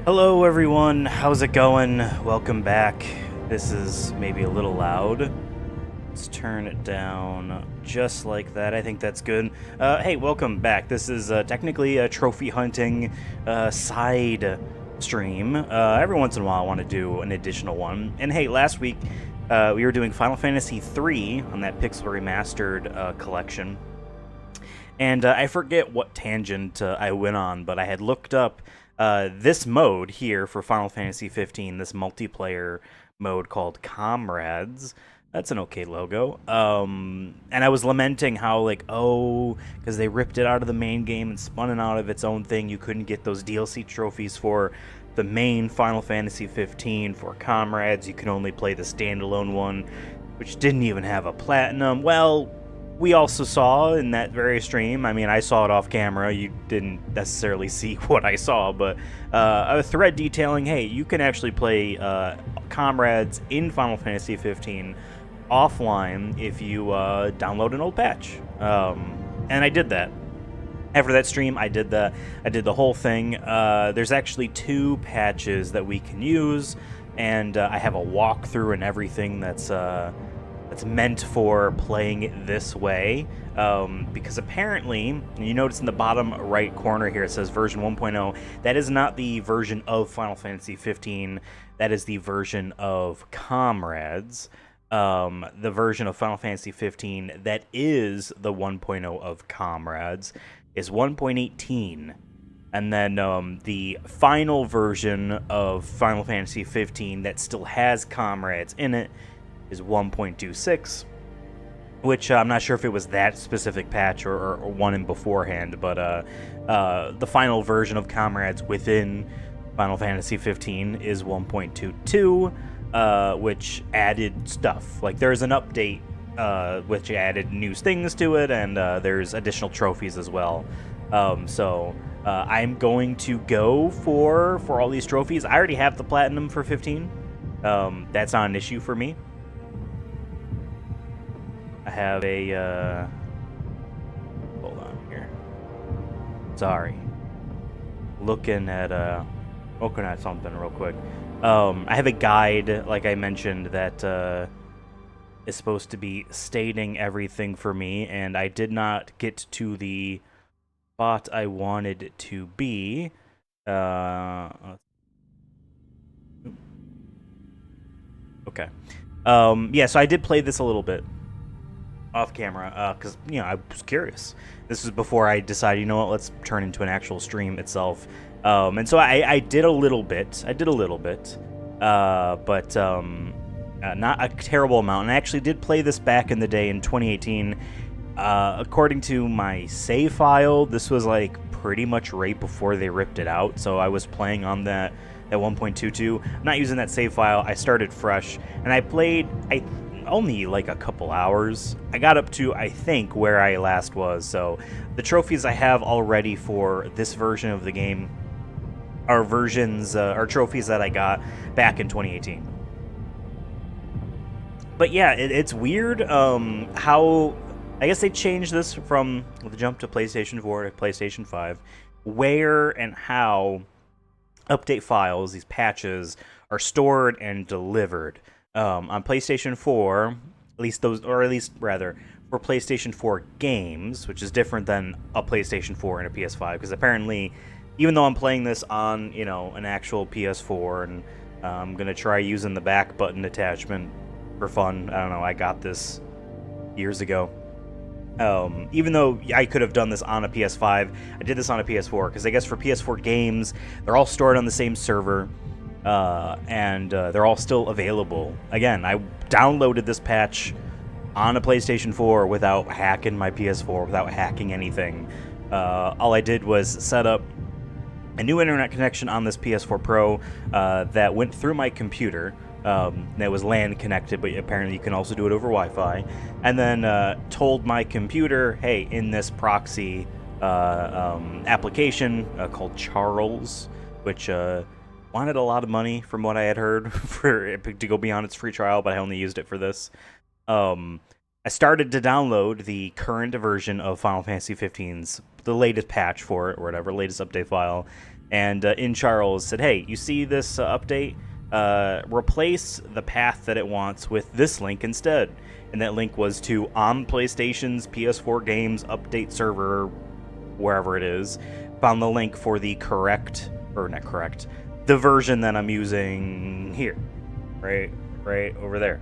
Hello everyone, how's it going? Welcome back. This is maybe a little loud. Let's turn it down just like that. I think that's good. Hey, welcome back. This is technically a trophy hunting side stream. Every once in a while I want to do an additional one. And hey, last week we were doing Final Fantasy III on that Pixel Remastered collection. And I forget what tangent I went on, but I had looked up this mode here for Final Fantasy 15, this multiplayer mode called Comrades. That's an okay logo. And I was lamenting how, because they ripped it out of the main game and spun it out of its own thing, you couldn't get those DLC trophies for the main Final Fantasy 15 for Comrades. You could only play the standalone one, which didn't even have a platinum. Well, we also saw in that very stream, I mean, I saw it off camera, you didn't necessarily see what I saw, but a thread detailing, hey, you can actually play Comrades in Final Fantasy 15 offline if you download an old patch. And I did that. After that stream, I did the whole thing. There's actually 2 patches that we can use, and I have a walkthrough and everything that's meant for playing it this way, because apparently, you notice in the bottom right corner here it says version 1.0. That is not the version of Final Fantasy 15. That is the version of Comrades. The version of Final Fantasy 15 that is the 1.0 of Comrades is 1.18. And then the final version of Final Fantasy 15 that still has Comrades in it is 1.26, which I'm not sure if it was that specific patch or one in beforehand, but the final version of Comrades within Final Fantasy 15 is 1.22, which added stuff. Like, there's an update which added new things to it, and there's additional trophies as well. So I'm going to go for all these trophies. I already have the platinum for 15. That's not an issue for me. I have a, hold on here. Sorry. Looking at something real quick. I have a guide, like I mentioned, that is supposed to be stating everything for me, and I did not get to the spot I wanted to be. Okay. Yeah, so I did play this a little bit off camera, because, I was curious. This was before I decided, let's turn into an actual stream itself. And so I did a little bit. But not a terrible amount. And I actually did play this back in the day in 2018. According to my save file, this was pretty much right before they ripped it out. So I was playing on that 1.22. I'm not using that save file. I started fresh, and I played only a couple hours. I got up to, I think, where I last was. So the trophies I have already for this version of the game are trophies that I got back in 2018. But yeah, it's weird how, I guess they changed this from the jump to PlayStation 4 to PlayStation 5, where and how update files, these patches, are stored and delivered. On PlayStation 4, for PlayStation 4 games, which is different than a PlayStation 4 and a PS5, because apparently, even though I'm playing this on, an actual PS4, and I'm going to try using the back button attachment for fun. I don't know, I got this years ago. Even though I could have done this on a PS5, I did this on a PS4, because I guess for PS4 games, they're all stored on the same server. And they're all still available. Again, I downloaded this patch on a PlayStation 4 without hacking my PS4, without hacking anything. All I did was set up a new internet connection on this PS4 Pro that went through my computer. That was LAN connected, but apparently you can also do it over Wi-Fi. And then told my computer, hey, in this proxy application called Charles, which wanted a lot of money from what I had heard for it to go beyond its free trial, but I only used it for this. I started to download the current version of Final Fantasy 15's, the latest patch for it, or whatever, latest update file, And In Charles said, hey, you see this update? Replace the path that it wants with this link instead. And that link was to on PlayStation's PS4 games update server, wherever it is. Found the link for the correct, or not correct, the version that I'm using here. Right over there.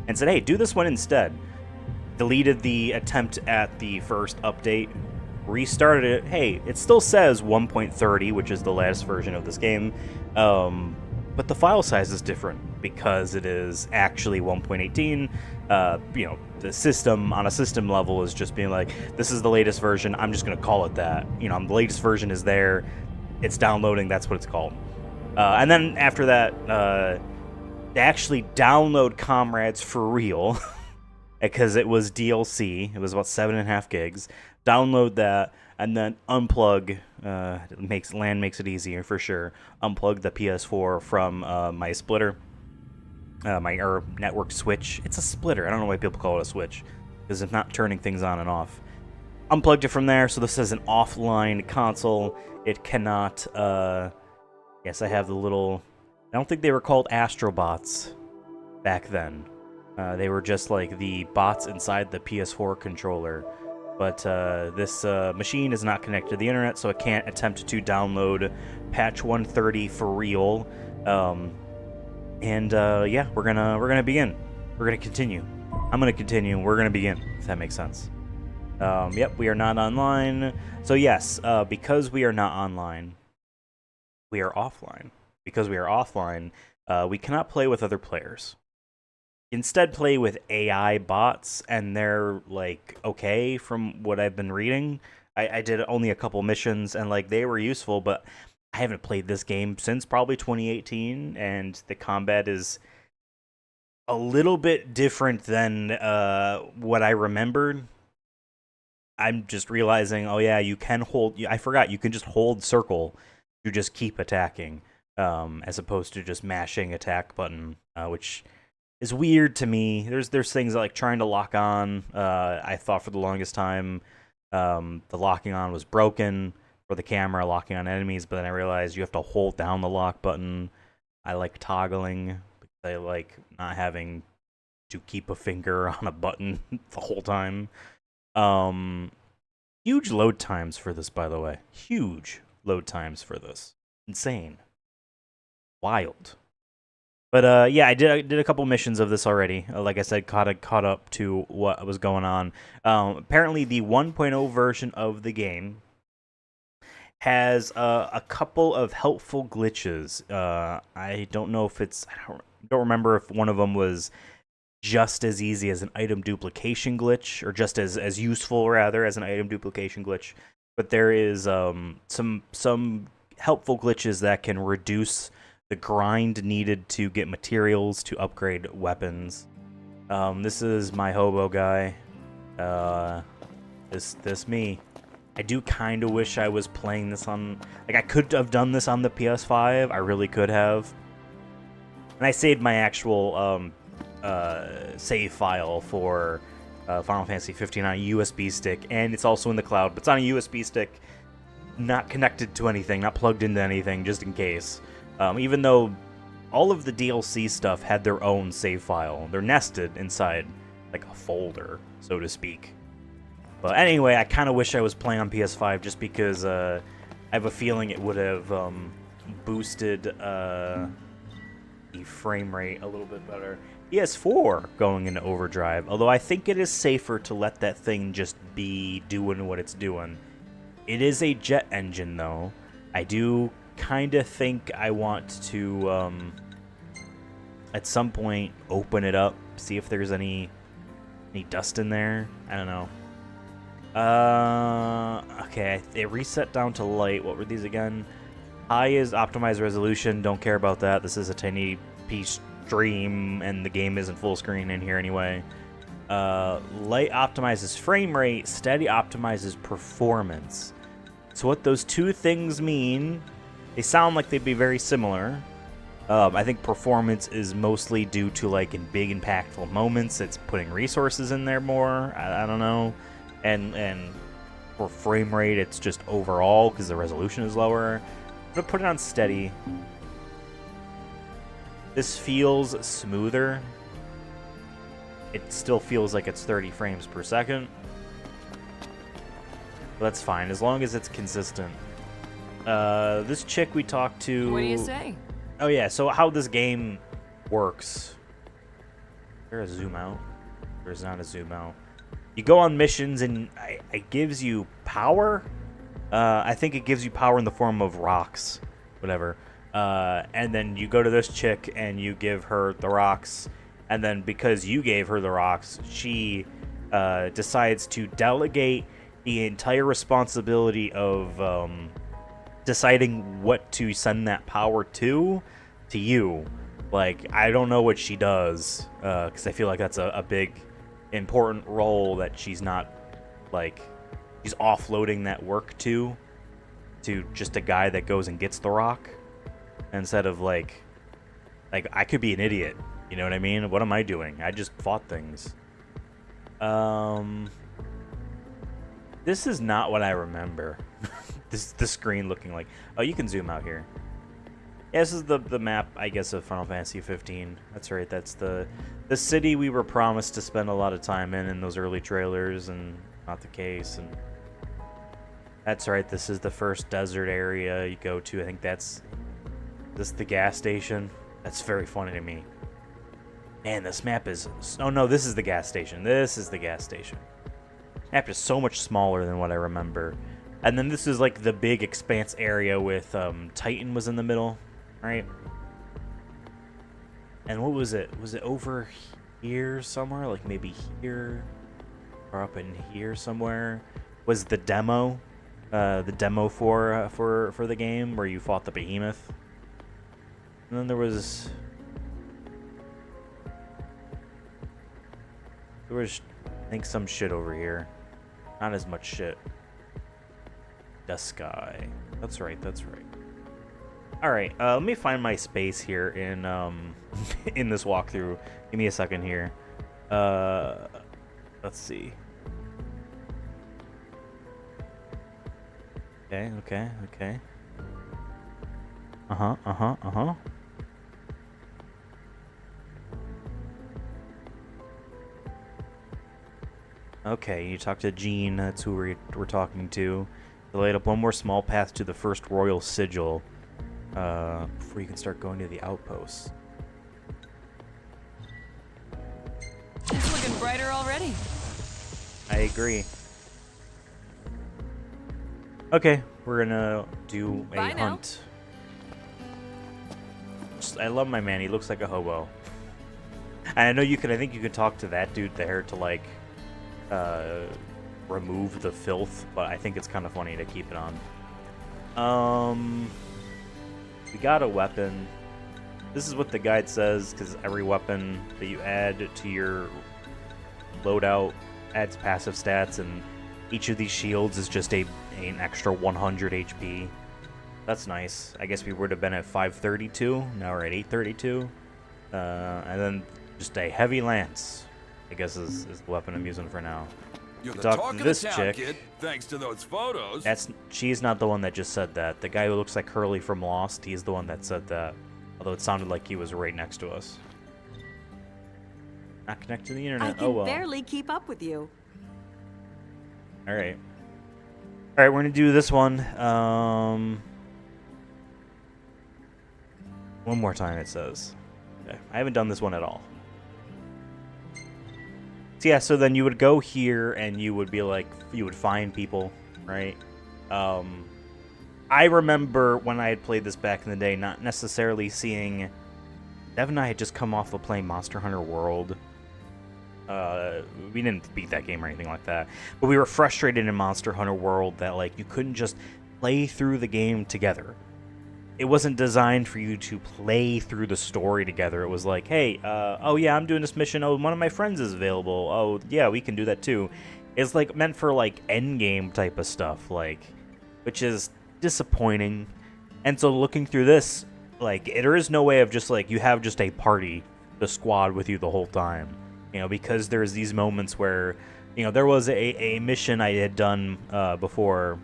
And said, hey, do this one instead. Deleted the attempt at the first update, restarted it. Hey, it still says 1.30, which is the last version of this game, but the file size is different because it is actually 1.18. The system on a system level is just being like, this is the latest version, I'm just going to call it that. The latest version is there, it's downloading, that's what it's called. And then after that, to actually download Comrades for real, because it was DLC, it was about 7.5 gigs. Download that and then unplug. LAN makes it easier for sure. Unplug the PS4 from my splitter, my network switch. It's a splitter. I don't know why people call it a switch, because it's not turning things on and off. Unplugged it from there, so this is an offline console. It cannot. Yes, I have the little. I don't think they were called Astrobots back then. They were just like the bots inside the PS4 controller. But this machine is not connected to the internet, so it can't attempt to download patch 130 for real. Yeah, we're gonna begin. We're gonna continue. I'm gonna continue. We're gonna begin, if that makes sense. Yep, we are not online. So yes, because we are not online, we are offline. Because we are offline, we cannot play with other players. Instead, play with AI bots, and they're, like, okay from what I've been reading. I did only a couple missions, and, like, they were useful, but I haven't played this game since probably 2018, and the combat is a little bit different than what I remembered. I'm just realizing, oh yeah, you can hold... I forgot, you can just hold circle to just keep attacking, as opposed to just mashing attack button, which... is weird to me. There's things like trying to lock on. I thought for the longest time the locking on was broken for the camera, locking on enemies, but then I realized you have to hold down the lock button. I like toggling. I like not having to keep a finger on a button the whole time. Huge load times for this, by the way. Huge load times for this. Insane. Wild. But yeah, I did a couple missions of this already. Like I said, caught up to what was going on. Apparently, the 1.0 version of the game has a couple of helpful glitches. I don't know if it's... I don't remember if one of them was just as easy as an item duplication glitch, or just as useful, rather, as an item duplication glitch. But there is some helpful glitches that can reduce the grind needed to get materials to upgrade weapons. This is my hobo guy. This me. I do kind of wish I was playing this on... Like, I could have done this on the PS5. I really could have. And I saved my actual save file for Final Fantasy 15 on a USB stick, and it's also in the cloud, but it's on a USB stick, not connected to anything, not plugged into anything, just in case. Even though all of the DLC stuff had their own save file. They're nested inside, like, a folder, so to speak. But anyway, I kind of wish I was playing on PS5 just because I have a feeling it would have boosted the frame rate a little bit better. PS4 going into overdrive, although I think it is safer to let that thing just be doing what it's doing. It is a jet engine, though. I do kind of think I want to, at some point, open it up, see if there's any dust in there. I don't know. Okay, it reset down to light. What were these again? High is optimized resolution. Don't care about that. This is a tiny piece stream, and the game isn't full screen in here anyway. Light optimizes frame rate. Steady optimizes performance. So what those two things mean, they sound like they'd be very similar. I think performance is mostly due to, like, in big impactful moments, it's putting resources in there more. I don't know. And for frame rate, it's just overall because the resolution is lower. I'm gonna put it on steady. This feels smoother. It still feels like it's 30 frames per second. But that's fine, as long as it's consistent. This chick we talked to... What do you say? Oh yeah, so how this game works. Is there a zoom out? There's not a zoom out. You go on missions and it gives you power. I think it gives you power in the form of rocks. Whatever. And then you go to this chick and you give her the rocks. And then because you gave her the rocks, she decides to delegate the entire responsibility of deciding what to send that power to you. Like, I don't know what she does, because I feel like that's a big, important role that she's not, like, she's offloading that work to just a guy that goes and gets the rock, instead of, like, I could be an idiot, you know what I mean? What am I doing? I just fought things. This is not what I remember. The screen looking like... Oh, you can zoom out here. Yeah, this is the map, I guess, of Final Fantasy 15. That's right, that's the city we were promised to spend a lot of time in those early trailers, and not the case. And that's right, this is the first desert area you go to. I think that's... This the gas station? That's very funny to me. Man, this map is... Oh, no, this is the gas station. This is the gas station. Map is so much smaller than what I remember. And then this is like the big expanse area with Titan was in the middle, right? And what was it? Was it over here somewhere? Like maybe here or up in here somewhere? Was the demo for the game where you fought the behemoth? And then there was I think some shit over here. Not as much shit. The sky. That's right, that's right. Alright, let me find my space here in in this walkthrough. Give me a second here. Let's see. Okay. Uh-huh. Okay, you talk to Jean, that's who we're talking to. They laid up one more small path to the first royal sigil before you can start going to the outposts. It's looking brighter already. I agree. Okay, we're gonna do a Bye now. hunt. I love my man, he looks like a hobo. And I know I think you could talk to that dude there to like remove the filth, but I think it's kind of funny to keep it on. We got a weapon. This is what the guide says, because every weapon that you add to your loadout adds passive stats, and each of these shields is just an extra 100 HP. That's nice. I guess we would have been at 532. Now we're at 832. And then just a heavy lance, I guess, is the weapon I'm using for now. You're the Talk talk to of this the town, chick. kid, thanks to those photos. She's not the one that just said that. The guy who looks like Curly from Lost, he's the one that said that. Although it sounded like he was right next to us. Not connected to the internet. I can Oh well. barely keep up with you. Alright. Alright, we're gonna do this one. One more time, it says. Okay. I haven't done this one at all. So yeah, so then you would go here and you would be like, you would find people, right? I remember when I had played this back in the day, not necessarily seeing... Dev and I had just come off of playing Monster Hunter World. We didn't beat that game or anything like that. But we were frustrated in Monster Hunter World that, like, you couldn't just play through the game together. It wasn't designed for you to play through the story together. It was like, hey, oh yeah, I'm doing this mission. Oh, one of my friends is available. Oh, yeah, we can do that too. It's, like, meant for, like, endgame type of stuff, like, which is disappointing. And so looking through this, like, there is no way of just, like, you have just a party, the squad with you the whole time. You know, because there's these moments where, You know, there was a mission I had done before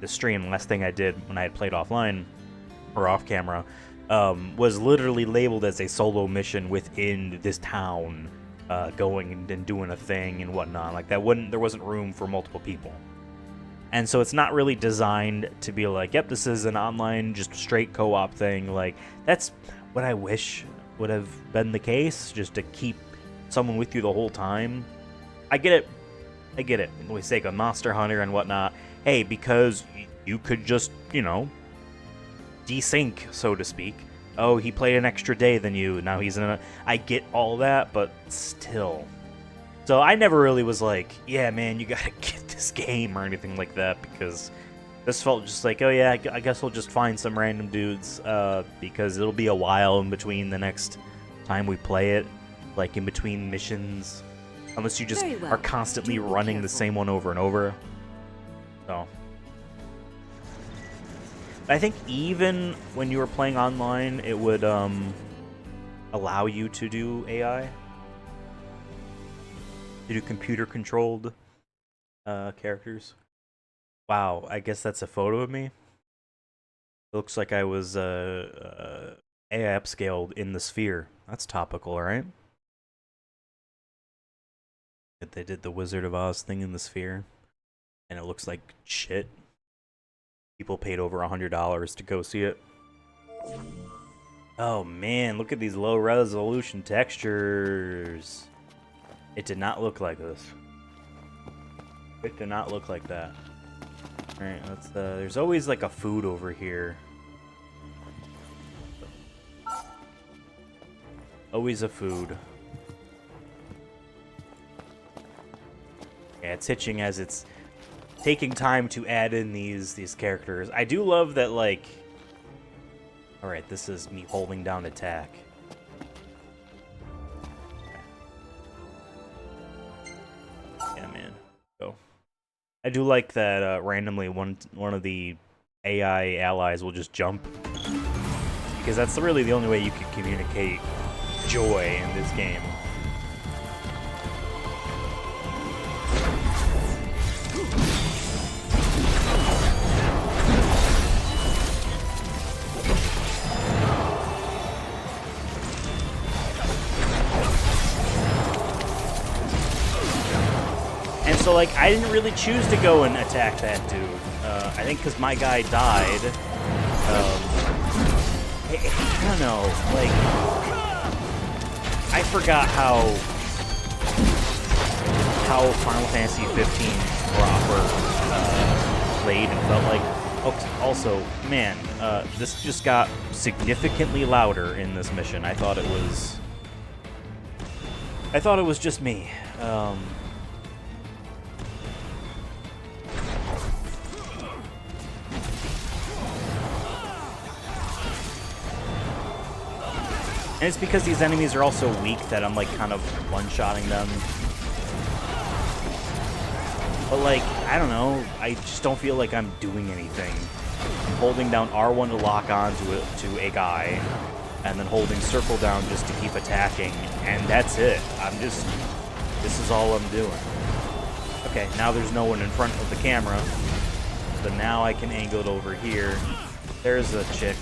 the stream. Last thing I did when I had played offline or off camera was literally labeled as a solo mission within this town, going and doing a thing and whatnot. Like there wasn't room for multiple people. And so it's not really designed to be like, yep, this is an online, just straight co-op thing. Like, that's what I wish would have been the case, just to keep someone with you the whole time. I get it. For the sake of Monster Hunter and whatnot. Hey, because you could just, you know, desync, so to speak. Oh, he played an extra day than you. Now he's in a... I get all that, but still... So I never really was like, yeah, man, you gotta get this game or anything like that, because this felt just like, oh yeah, I guess we'll just find some random dudes, because it'll be a while in between the next time we play it, like in between missions, unless you just are constantly running the same one over and over. So I think even when you were playing online, it would allow you to do AI. To do computer-controlled characters. Wow, I guess that's a photo of me. It looks like I was AI upscaled in the sphere. That's topical, right? They did the Wizard of Oz thing in the sphere, and it looks like shit. People paid over $100 to go see it. Oh man, look at these low-resolution textures. It did not look like this. It did not look like that. Alright, let's, there's always like a food over here. Always a food. Yeah, it's hitching as it's taking time to add in these characters. I do love that, like... Alright, this is me holding down attack. I do like that randomly one of the AI allies will just jump, because that's really the only way you can communicate joy in this game. So, like, I didn't really choose to go and attack that dude. I think because my guy died. I don't know. Like, I forgot how Final Fantasy 15 proper played and felt like. Oh, also, man, this just got significantly louder in this mission. I thought it was just me. And it's because these enemies are also weak that I'm, like, kind of one-shotting them. But, like, I don't know. I just don't feel like I'm doing anything. I'm holding down R1 to lock on to a guy, and then holding circle down just to keep attacking, and that's it. This is all I'm doing. Okay, now there's no one in front of the camera, so now I can angle it over here. There's a chick,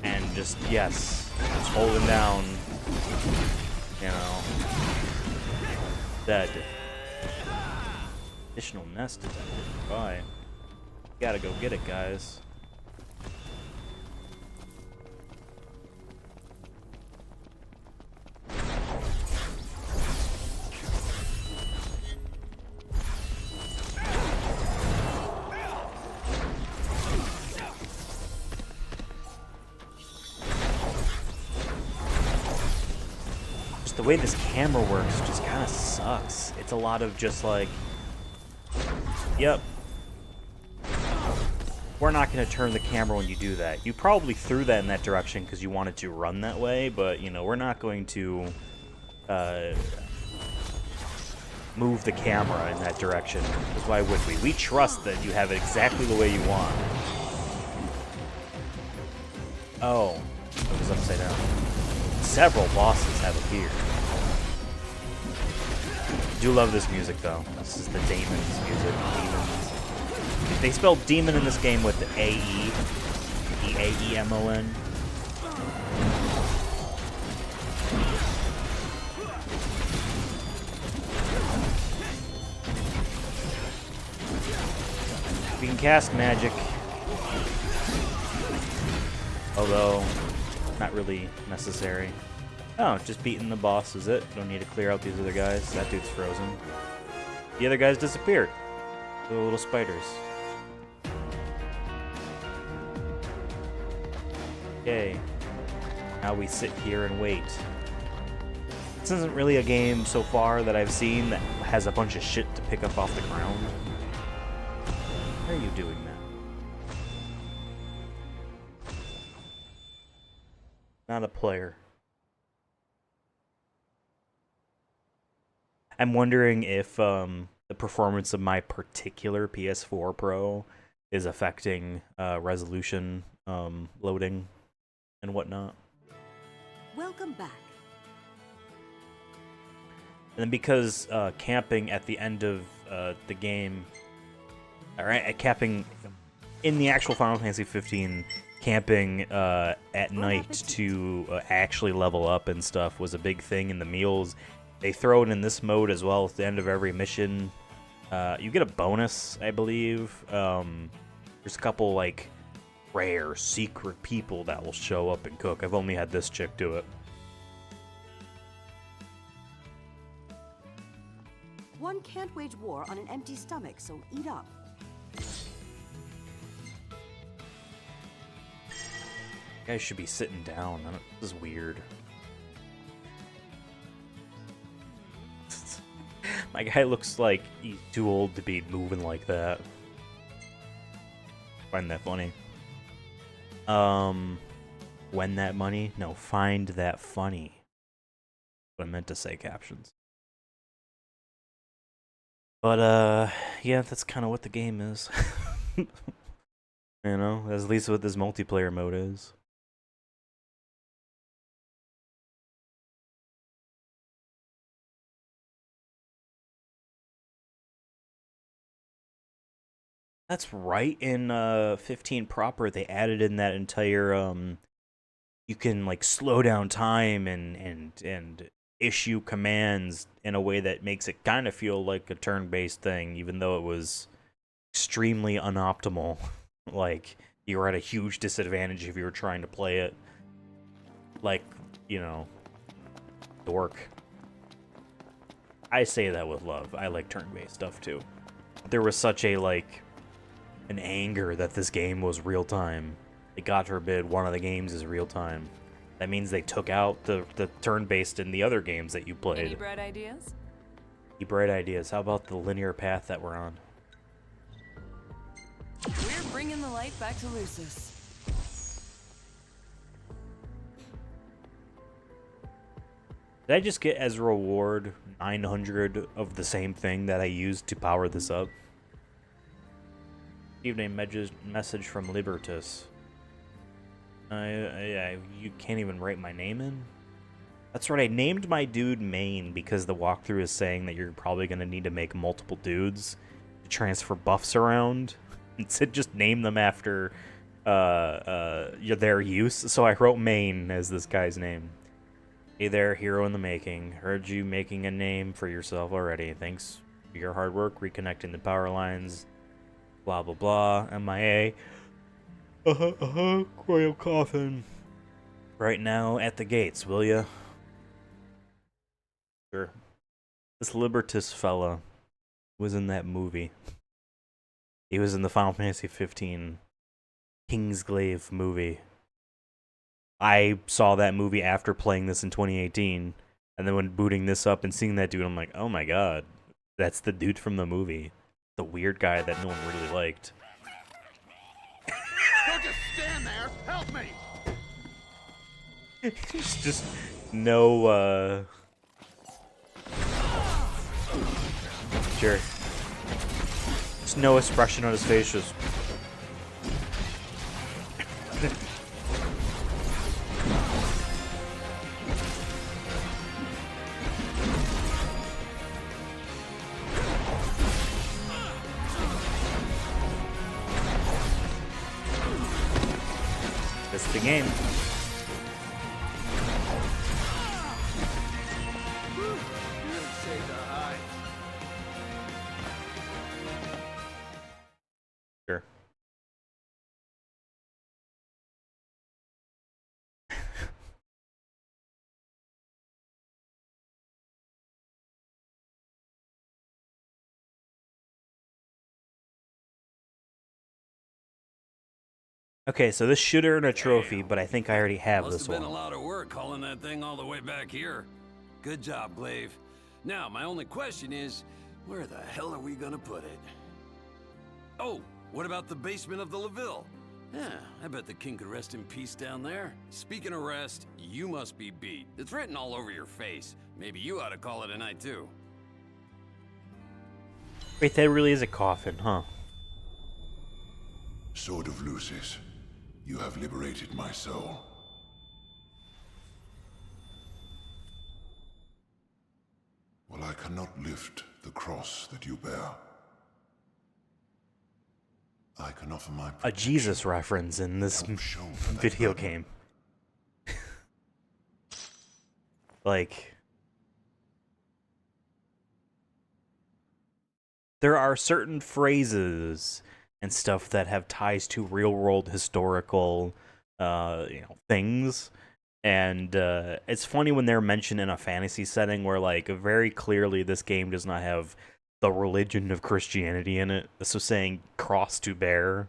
and just, yes. Just holding down, you know, dead. Additional nest detected. Bye. Gotta go get it, guys. The way this camera works just kind of sucks. It's a lot of just like, yep, we're not going to turn the camera when you do that. You probably threw that in that direction because you wanted to run that way, but, you know, we're not going to move the camera in that direction, because why would we? We trust that you have it exactly the way you want. Oh, it was upside down. Several bosses have appeared. do love this music though. This is the Damon's music. Demons. They spelled demon in this game with the A-E. D-A-E-M-O-N. We can cast magic. Although, not really necessary. Oh, just beating the boss is it. Don't need to clear out these other guys. That dude's frozen. The other guys disappeared. The little spiders. Okay. Now we sit here and wait. This isn't really a game so far that I've seen that has a bunch of shit to pick up off the ground. How are you doing that? Not a player. I'm wondering if the performance of my particular PS4 Pro is affecting resolution, loading, and whatnot. Welcome back. And then because camping at the end of the game, alright, camping in the actual Final Fantasy 15, camping at night to actually level up and stuff was a big thing in the meals. They throw it in this mode as well at the end of every mission. You get a bonus, I believe. There's a couple, like, rare, secret people that will show up and cook. I've only had this chick do it. One can't wage war on an empty stomach, so eat up. You guys should be sitting down. This is weird. My guy looks like he's too old to be moving like that. Find that funny. When that money? No, find that funny. What I meant to say, captions. But, yeah, that's kind of what the game is. You know, that's at least what this multiplayer mode is. That's right. In 15 proper, they added in that entire you can like slow down time and issue commands in a way that makes it kind of feel like a turn-based thing, even though it was extremely unoptimal. Like you were at a huge disadvantage if you were trying to play it like, you know, dork. I say that with love. I like turn-based stuff too. There was such a like an anger that this game was real time. Like, God forbid one of the games is real time. That means they took out the turn-based in the other games that you played. Any bright ideas? Any bright ideas? How about the linear path that we're on? We're bringing the light back to Lucis. Did I just get as a reward 900 of the same thing that I used to power this up? Received a message from Libertas. You can't even write my name in? That's right, I named my dude Main because the walkthrough is saying that you're probably going to need to make multiple dudes to transfer buffs around. It said just name them after their use, so I wrote Main as this guy's name. Hey there, hero in the making. Heard you making a name for yourself already. Thanks for your hard work reconnecting the power lines. Blah, blah, blah. MIA. Royal Coffin. Right now at the gates, will ya? Sure. This Libertas fella was in that movie. He was in the Final Fantasy 15 Kingsglaive movie. I saw that movie after playing this in 2018, and then when booting this up and seeing that dude, I'm like, oh my god, that's the dude from the movie. The weird guy that no one really liked. Don't just stand there. Help me. just no, sure. Just no expression on his face, just... game. Really saved our hide. Sure. Okay, so this should earn a trophy, but I think I already have Must this have been one. a lot of work hauling that thing all the way back here. Good job, Glaive. Now, my only question is, where the hell are we gonna put it? Oh, what about the basement of the LaVille? Yeah, I bet the king could rest in peace down there. Speaking of rest, you must be beat. It's written all over your face. Maybe you ought to call it a night, too. Wait, that really is a coffin, huh? Sword of Lucis, you have liberated my soul. Well, I cannot lift the cross that you bear. I can offer my A Jesus reference in this video game. Like, there are certain phrases and stuff that have ties to real-world historical, things. And it's funny when they're mentioned in a fantasy setting where, like, very clearly this game does not have the religion of Christianity in it. So saying cross to bear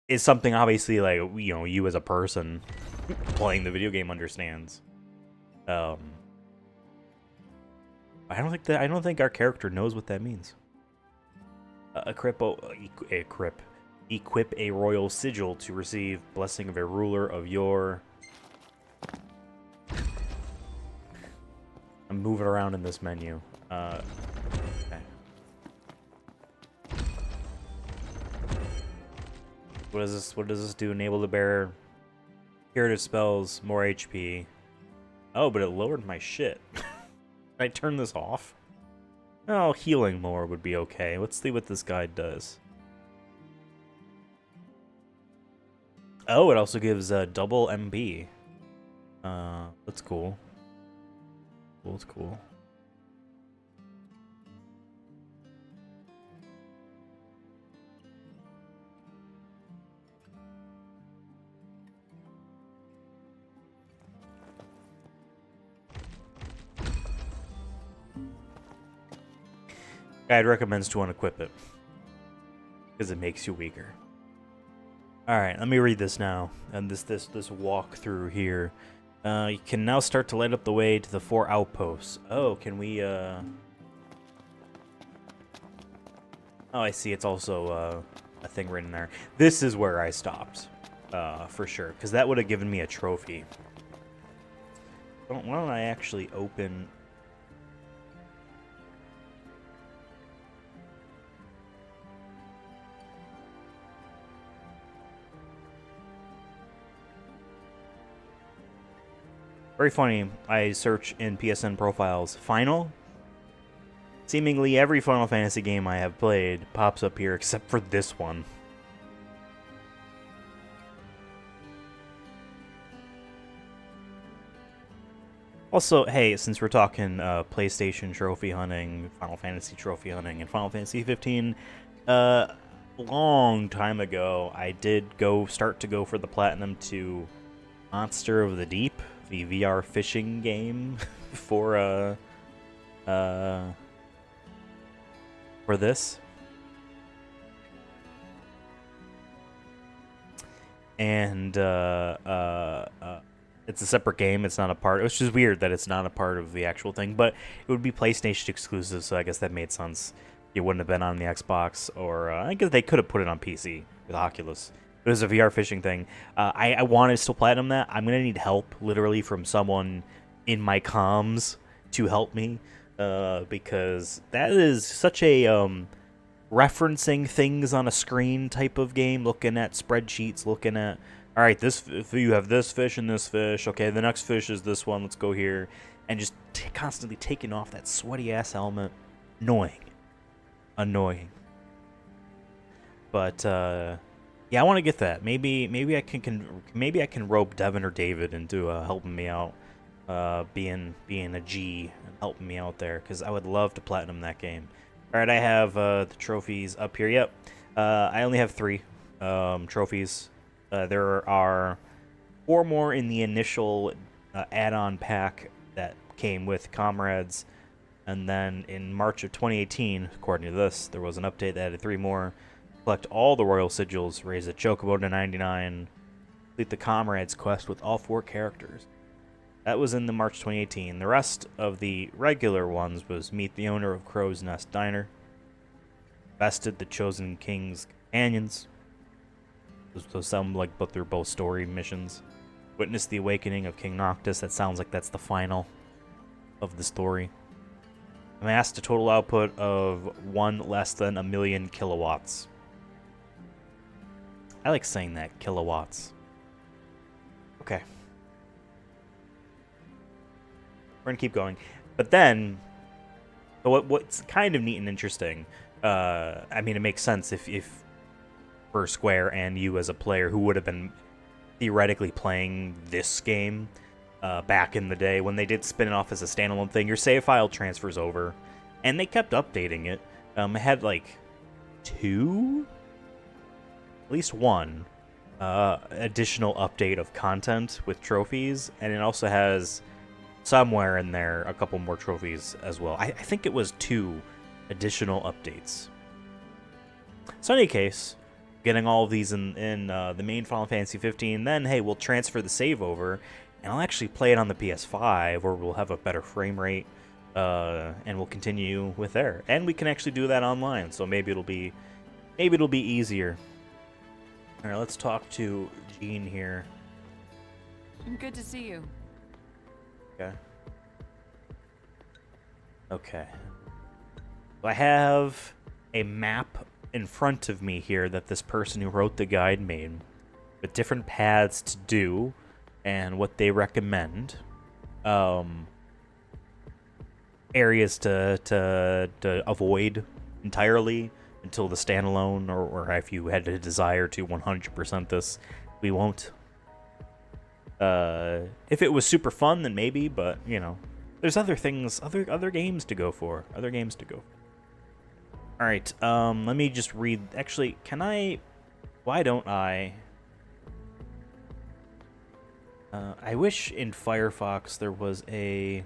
is something obviously, like, you as a person playing the video game understands. I don't think our character knows what that means. Equip a royal sigil to receive blessing of a ruler of your. I'm moving around in this menu. Okay. What does this? What does this do? Enable the bearer. Curative spells, more HP. Oh, but it lowered my shit. Can I turn this off? Oh, healing more would be okay. Let's see what this guide does. Oh, it also gives double MB. That's cool. That's cool. Guide recommends to unequip it because it makes you weaker. All right, let me read this now. And this walk through here. You can now start to light up the way to the 4 outposts. Oh, can we? Oh, I see. It's also a thing written there. This is where I stopped, for sure, because that would have given me a trophy. Why don't I actually open? Very funny, I search in PSN profiles, Final? Seemingly every Final Fantasy game I have played pops up here except for this one. Also, hey, since we're talking PlayStation trophy hunting, Final Fantasy trophy hunting, and Final Fantasy 15, long time ago, I did start to go for the Platinum to Monster of the Deep, the VR fishing game for this. And it's a separate game. It's not a part. It's just weird that it's not a part of the actual thing, but it would be PlayStation exclusive, so I guess that made sense. It wouldn't have been on the Xbox, or I guess they could have put it on PC with Oculus. It was a VR fishing thing. I wanted to still platinum that. I'm gonna need help, literally, from someone in my comms to help me, because that is such a referencing things on a screen type of game. Looking at spreadsheets, looking at, all right, if you have this fish and this fish, okay, the next fish is this one. Let's go here, and just constantly taking off that sweaty ass helmet. Annoying. But Yeah, I want to get that. Maybe maybe I can rope Devin or David into helping me out, being a G and helping me out there, because I would love to platinum that game. All right, I have the trophies up here. Yep, I only have 3 trophies. There are 4 more in the initial add-on pack that came with Comrades, and then in March of 2018, according to this, there was an update that added 3 more. Collect all the royal sigils, raise the chocobo to 99, complete the Comrades quest with all 4 characters. That was in the March 2018. The rest of the regular ones was meet the owner of Crow's Nest Diner, bested the Chosen King's companions. Those sound like, but they're both story missions. Witness the awakening of King Noctis. That sounds like that's the final of the story. Amassed a total output of 1 less than a million kilowatts. I like saying that, kilowatts. Okay. We're gonna keep going. But then, what's kind of neat and interesting, I mean, it makes sense if for Square and you as a player who would have been theoretically playing this game back in the day when they did spin it off as a standalone thing, your save file transfers over, and they kept updating it. It had like 2, at least 1 additional update of content with trophies, and it also has somewhere in there a couple more trophies as well. I think it was 2 additional updates. So in any case, getting all of these in the main Final Fantasy 15, then hey, we'll transfer the save over, and I'll actually play it on the PS5, where we'll have a better frame rate, and we'll continue with there. And we can actually do that online, so maybe it'll be easier. All right, let's talk to Jean here. Good to see you. Okay. Okay. So I have a map in front of me here that this person who wrote the guide made, with different paths to do and what they recommend. Areas to avoid entirely until the standalone, or if you had a desire to 100% this, we won't. If it was super fun, then maybe, but you know, there's other things, other games to go for. All right, let me just read. Actually, can I? Why don't I? I wish in Firefox there was a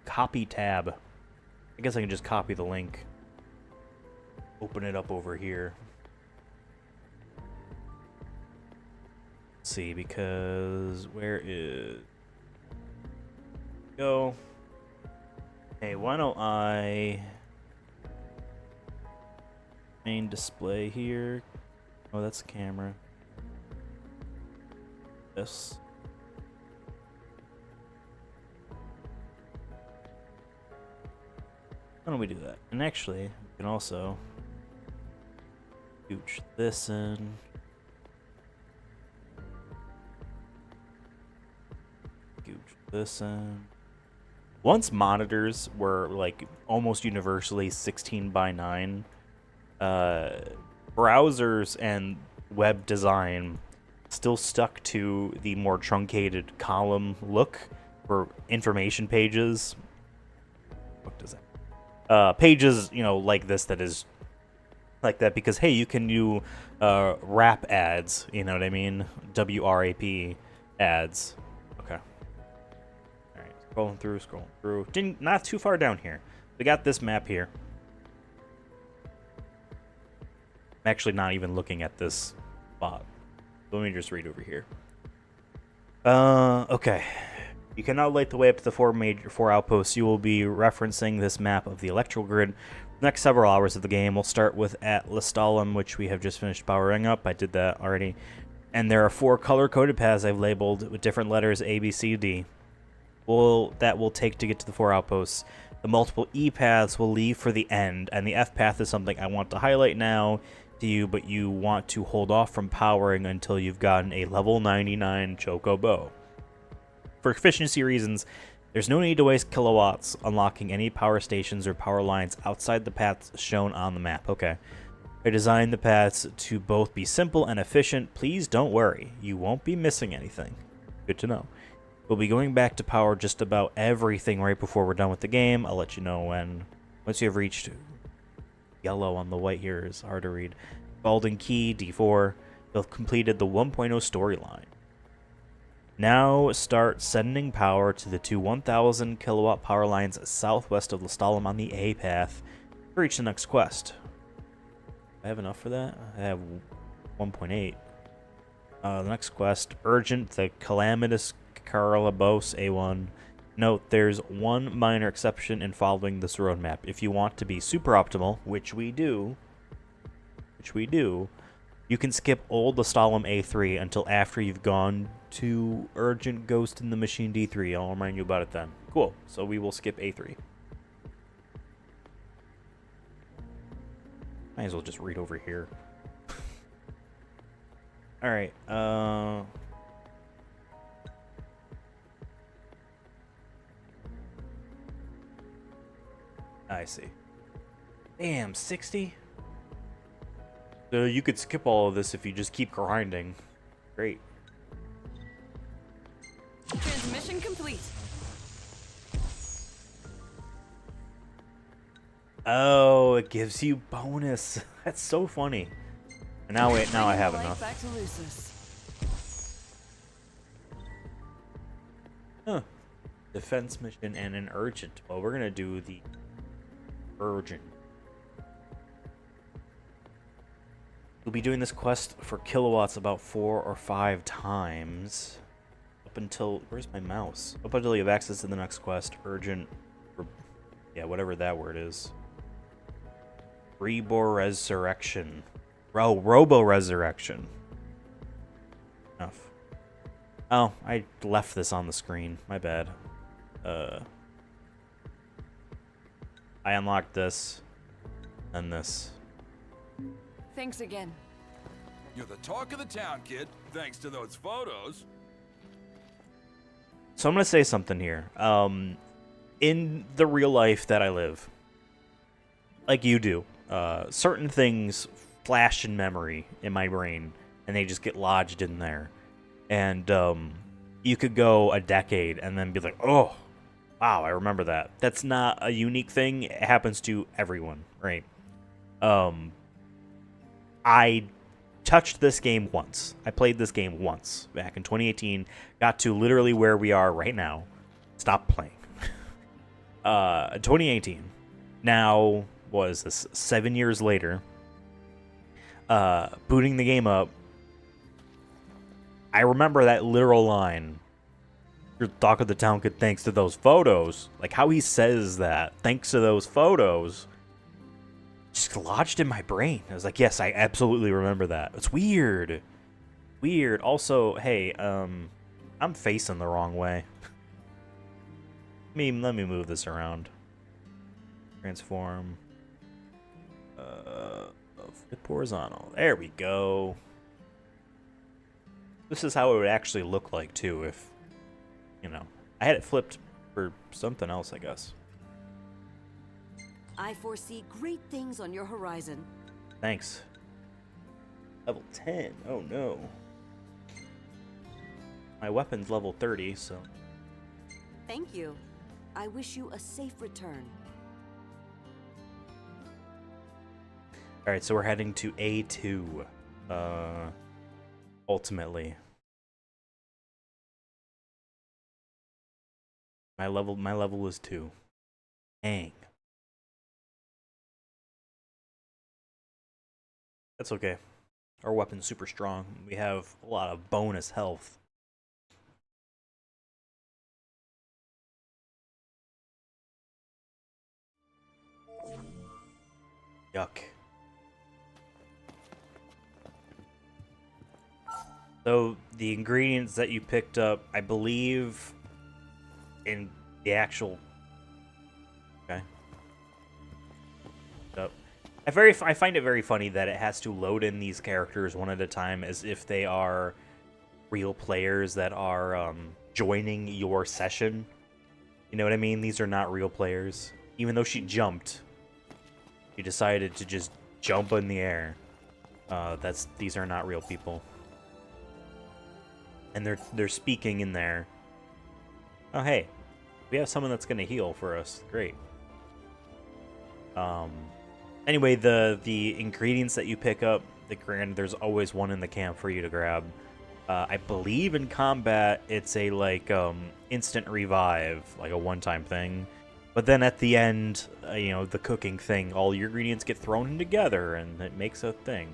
copy tab. I guess I can just copy the link, open it up over here. Let's see, because where is go? Hey, why don't I main display here? Oh, that's the camera. This. Why don't we do that? And actually, we can also scooch this in. Scooch this in. Once monitors were like almost universally 16:9, browsers and web design still stuck to the more truncated column look for information pages. What does that? Pages, you know, like this, that is like that, because hey, you can do wrap ads, you know what I mean? WRAP ads. Okay. All right, scrolling through. Not too far down here. We got this map here. I'm actually not even looking at this spot. Let me just read over here. Okay. You can now light the way up to the 4 outposts. You will be referencing this map of the electrical grid. The next several hours of the game, we'll start with at Lestalem, which we have just finished powering up. I did that already. And there are 4 color-coded paths I've labeled with different letters A, B, C, D. That will take to get to the 4 outposts. The multiple E paths will leave for the end, and the F path is something I want to highlight now to you, but you want to hold off from powering until you've gotten a level 99 Chocobo. For efficiency reasons, there's no need to waste kilowatts unlocking any power stations or power lines outside the paths shown on the map. Okay. I designed the paths to both be simple and efficient. Please don't worry. You won't be missing anything. Good to know. We'll be going back to power just about everything right before we're done with the game. I'll let you know when. Once you have reached yellow on the white here is hard to read. Golden key, D4. You'll have completed the 1.0 storyline. Now start sending power to the two 1,000 kilowatt power lines southwest of Lestalem on the A path to reach the next quest. I have enough for that? I have 1.8. The next quest, urgent, the Calamitous Carlabos A1. Note, there's one minor exception in following this roadmap. If you want to be super optimal, which we do, you can skip old Lestalem A3 until after you've gone to Urgent Ghost in the Machine D3. I'll remind you about it then. Cool, so we will skip A3. Might as well just read over here. Alright, I see. Damn, 60? So you could skip all of this if you just keep grinding. Great. Transmission complete. Oh, it gives you bonus. That's so funny. And now wait, now I have enough. Back to Lucis. Huh. Defense mission and an urgent. Well, we're gonna do the urgent. We'll be doing this quest for kilowatts about 4 or 5 times. Up until... Where's my mouse? Up until you have access to the next quest. Urgent... Yeah, whatever that word is. Resurrection. Robo-resurrection. Enough. Oh, I left this on the screen. My bad. I unlocked this. And this. Thanks again. You're the talk of the town, kid, thanks to those photos. So I'm going to say something here. In the real life that I live, like you do, certain things flash in memory in my brain, and they just get lodged in there. And you could go a decade and then be like, oh, wow, I remember that. That's not a unique thing. It happens to everyone, right? I touched this game once. I played this game once back in 2018. Got to literally where we are right now. Stopped playing. 2018. Now, what is this? 7 years later. Booting the game up. I remember that literal line. Your talk of the town kid thanks to those photos. Like how he says that. Thanks to those photos. Just lodged in my brain. I was like, yes, I absolutely remember that. It's weird. Weird. Also, hey, I'm facing the wrong way. Let me move this around. Transform. Flip horizontal. There we go. This is how it would actually look like, too, if, you know. I had it flipped for something else, I guess. I foresee great things on your horizon. Thanks. Level 10. Oh, no. My weapon's level 30, so... Thank you. I wish you a safe return. Alright, so we're heading to A2. Ultimately. My level is 2. Dang. That's okay. Our weapon's super strong. We have a lot of bonus health. Yuck. So, the ingredients that you picked up, I believe, in the actual... Okay. So, I find it very funny that it has to load in these characters one at a time as if they are real players that are joining your session. You know what I mean? These are not real players. Even though she jumped, she decided to just jump in the air. These are not real people. And they're speaking in there. Oh hey, we have someone that's gonna heal for us. Great. Anyway, the ingredients that you pick up, granted, there's always one in the camp for you to grab. I believe in combat it's a like instant revive, like a one-time thing. But then at the end, you know, the cooking thing, all your ingredients get thrown in together and it makes a thing.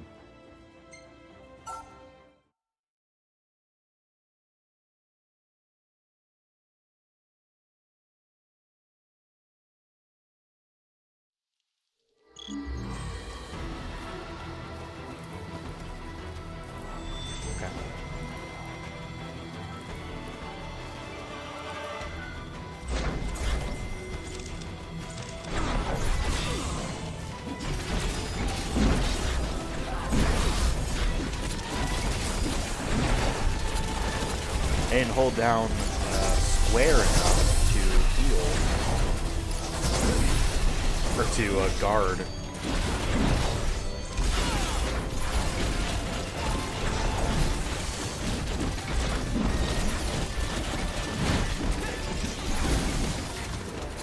Okay. And hold down square enough to heal. Or to guard.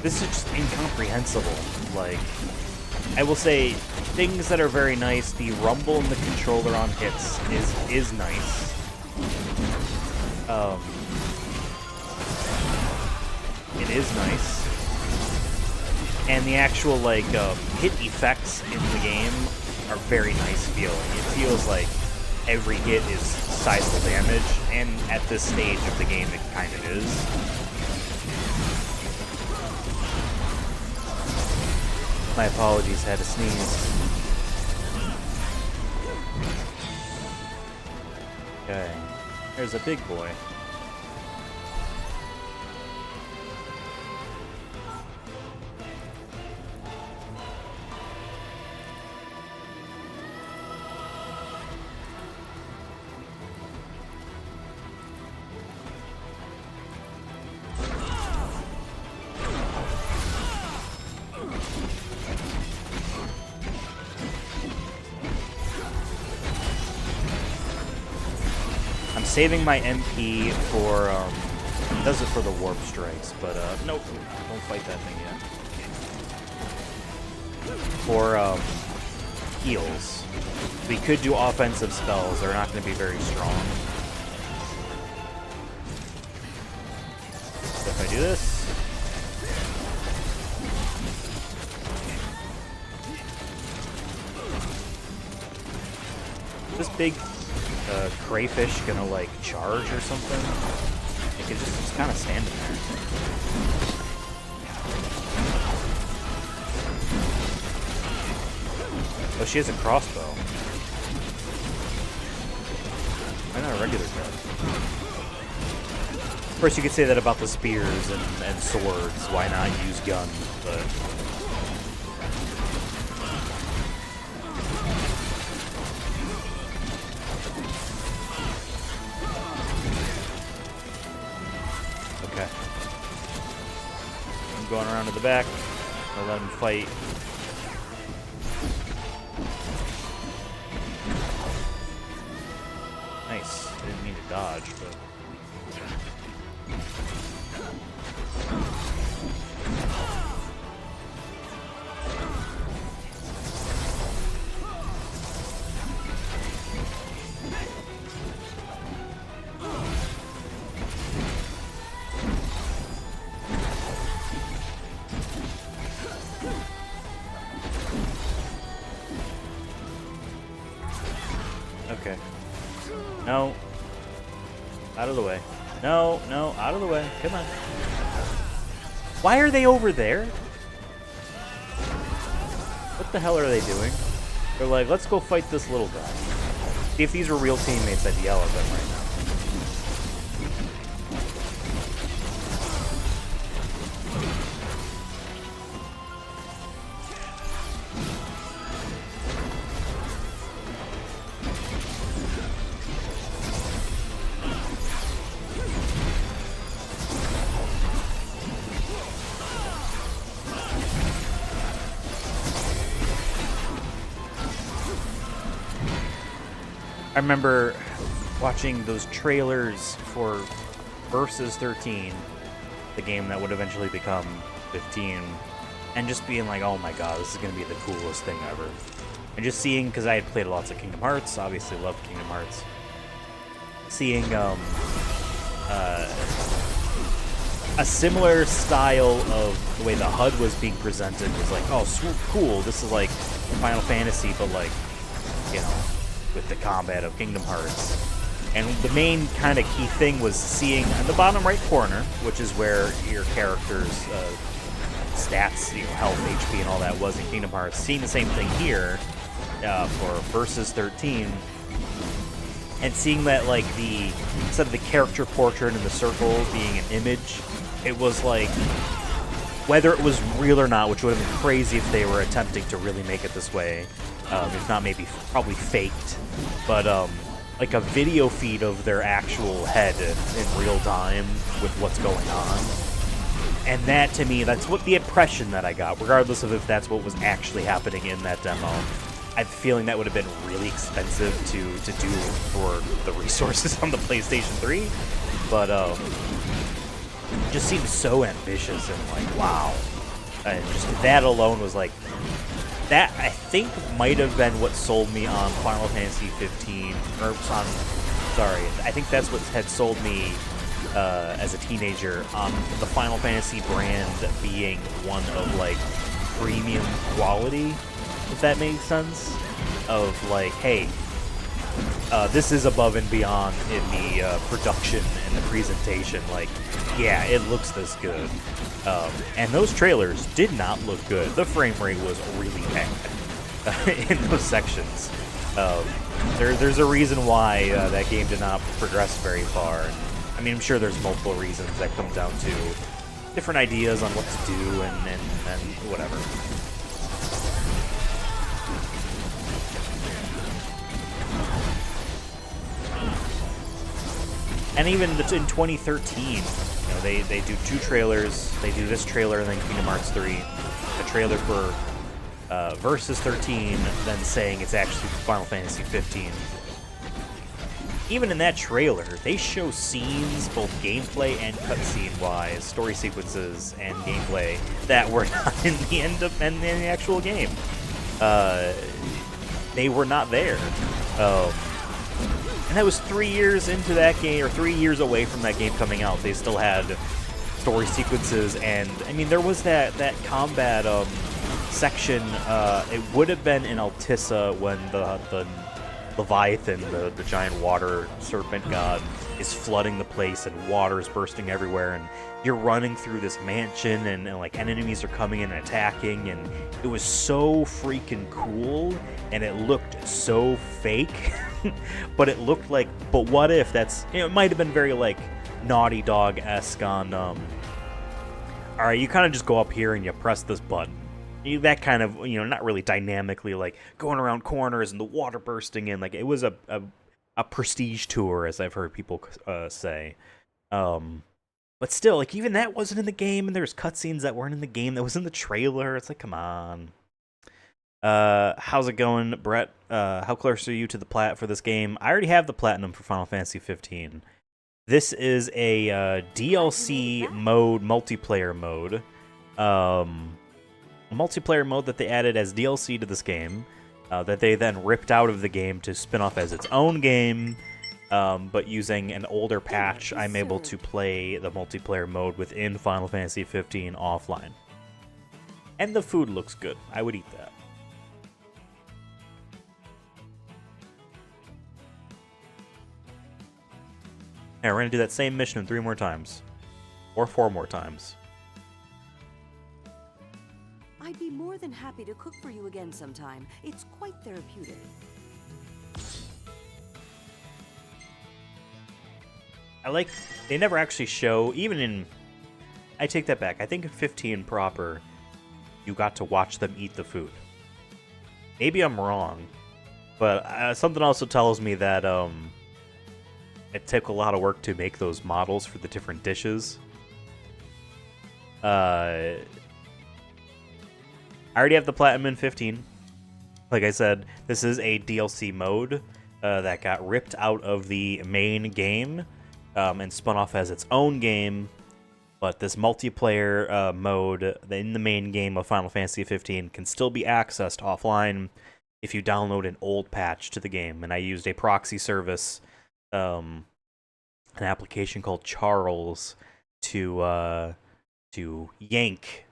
This is just incomprehensible. Like, I will say, things that are very nice, the rumble in the controller on hits is nice. It is nice. And the actual, like, hit effects in the game are very nice feeling. It feels like every hit is sizable damage, and at this stage of the game it kind of is. My apologies, had to sneeze. Okay, there's a big boy. Saving my MP for, does it for the warp strikes, but, nope, don't fight that thing yet. For, heals. We could do offensive spells, they're not going to be very strong. So if I do this... This big... crayfish gonna like charge or something? It could just kind of standing there. Oh, she has a crossbow. Why not a regular gun? Of course, you could say that about the spears and swords. Why not use guns? But going around to the back. I'll let him fight. Nice. I didn't mean to dodge, but... Okay. No. Out of the way. No, no, out of the way. Come on. Why are they over there? What the hell are they doing? They're like, let's go fight this little guy. See, if these were real teammates, I'd yell at them right now. I remember watching those trailers for Versus 13, the game that would eventually become 15, and just being like, oh my god, this is going to be the coolest thing ever. And just seeing, because I had played lots of Kingdom Hearts, obviously loved Kingdom Hearts, seeing a similar style of the way the HUD was being presented was like, oh, so cool, this is like Final Fantasy, but like, you know, with the combat of Kingdom Hearts. And the main kind of key thing was seeing in the bottom right corner, which is where your character's stats, you know, health, HP, and all that was in Kingdom Hearts, seeing the same thing here for Versus 13, and seeing that, like, instead of the character portrait in the circle being an image, it was like, whether it was real or not, which would have been crazy if they were attempting to really make it this way, if not maybe probably faked, but like a video feed of their actual head in real time with what's going on. And that, to me, that's what the impression that I got, regardless of if that's what was actually happening in that demo. I have a feeling that would have been really expensive to do for the resources on the PlayStation 3, but it just seemed so ambitious and like, wow. And just that alone was like, that I think might have been what sold me on Final Fantasy 15, or on, sorry, I think that's what had sold me as a teenager on the Final Fantasy brand being one of like premium quality, if that makes sense, of like, hey, this is above and beyond in the production and the presentation, like, yeah, it looks this good. And those trailers did not look good. The frame rate was really bad in those sections. There's a reason why that game did not progress very far. And, I mean, I'm sure there's multiple reasons that come down to different ideas on what to do and whatever. And even in 2013, you know, they do 2 trailers. They do this trailer and then Kingdom Hearts 3. The trailer for Versus 13, then saying it's actually Final Fantasy 15. Even in that trailer, they show scenes, both gameplay and cutscene-wise, story sequences and gameplay, that were not in the actual game. They were not there. And that was 3 years into that game, or 3 years away from that game coming out. They still had story sequences, and I mean, there was that combat section. It would have been in Altissa when the Leviathan, the giant water serpent god, is flooding the place, and water is bursting everywhere, and you're running through this mansion, and like enemies are coming in and attacking, and it was so freaking cool, and it looked so fake. But it looked like, but what if that's, you know, it might have been very like Naughty Dog-esque on, alright, you kind of just go up here and you press this button. That kind of, you know, not really dynamically like going around corners and the water bursting in, like it was a prestige tour, as I've heard people say. But still, like, even that wasn't in the game, and there's cutscenes that weren't in the game that was in the trailer. It's like, come on. How's it going, Brett? How close are you to the plat for this game? I already have the platinum for Final Fantasy 15. This is a DLC mode, multiplayer mode. A multiplayer mode that they added as DLC to this game, that they then ripped out of the game to spin off as its own game. But using an older patch, I'm able to play the multiplayer mode within Final Fantasy 15 offline. And the food looks good. I would eat that. Yeah, we're going to do that same mission 3 more times. Or 4 more times. I'd be more than happy to cook for you again sometime. It's quite therapeutic. I like, they never actually show, even in, I take that back, I think in 15 proper, you got to watch them eat the food. Maybe I'm wrong, but something also tells me that it took a lot of work to make those models for the different dishes. I already have the platinum in 15. Like I said, this is a DLC mode. that got ripped out of the main game and spun off as its own game. But this multiplayer mode in the main game of Final Fantasy 15 can still be accessed offline if you download an old patch to the game. And I used a proxy service, an application called Charles, to yank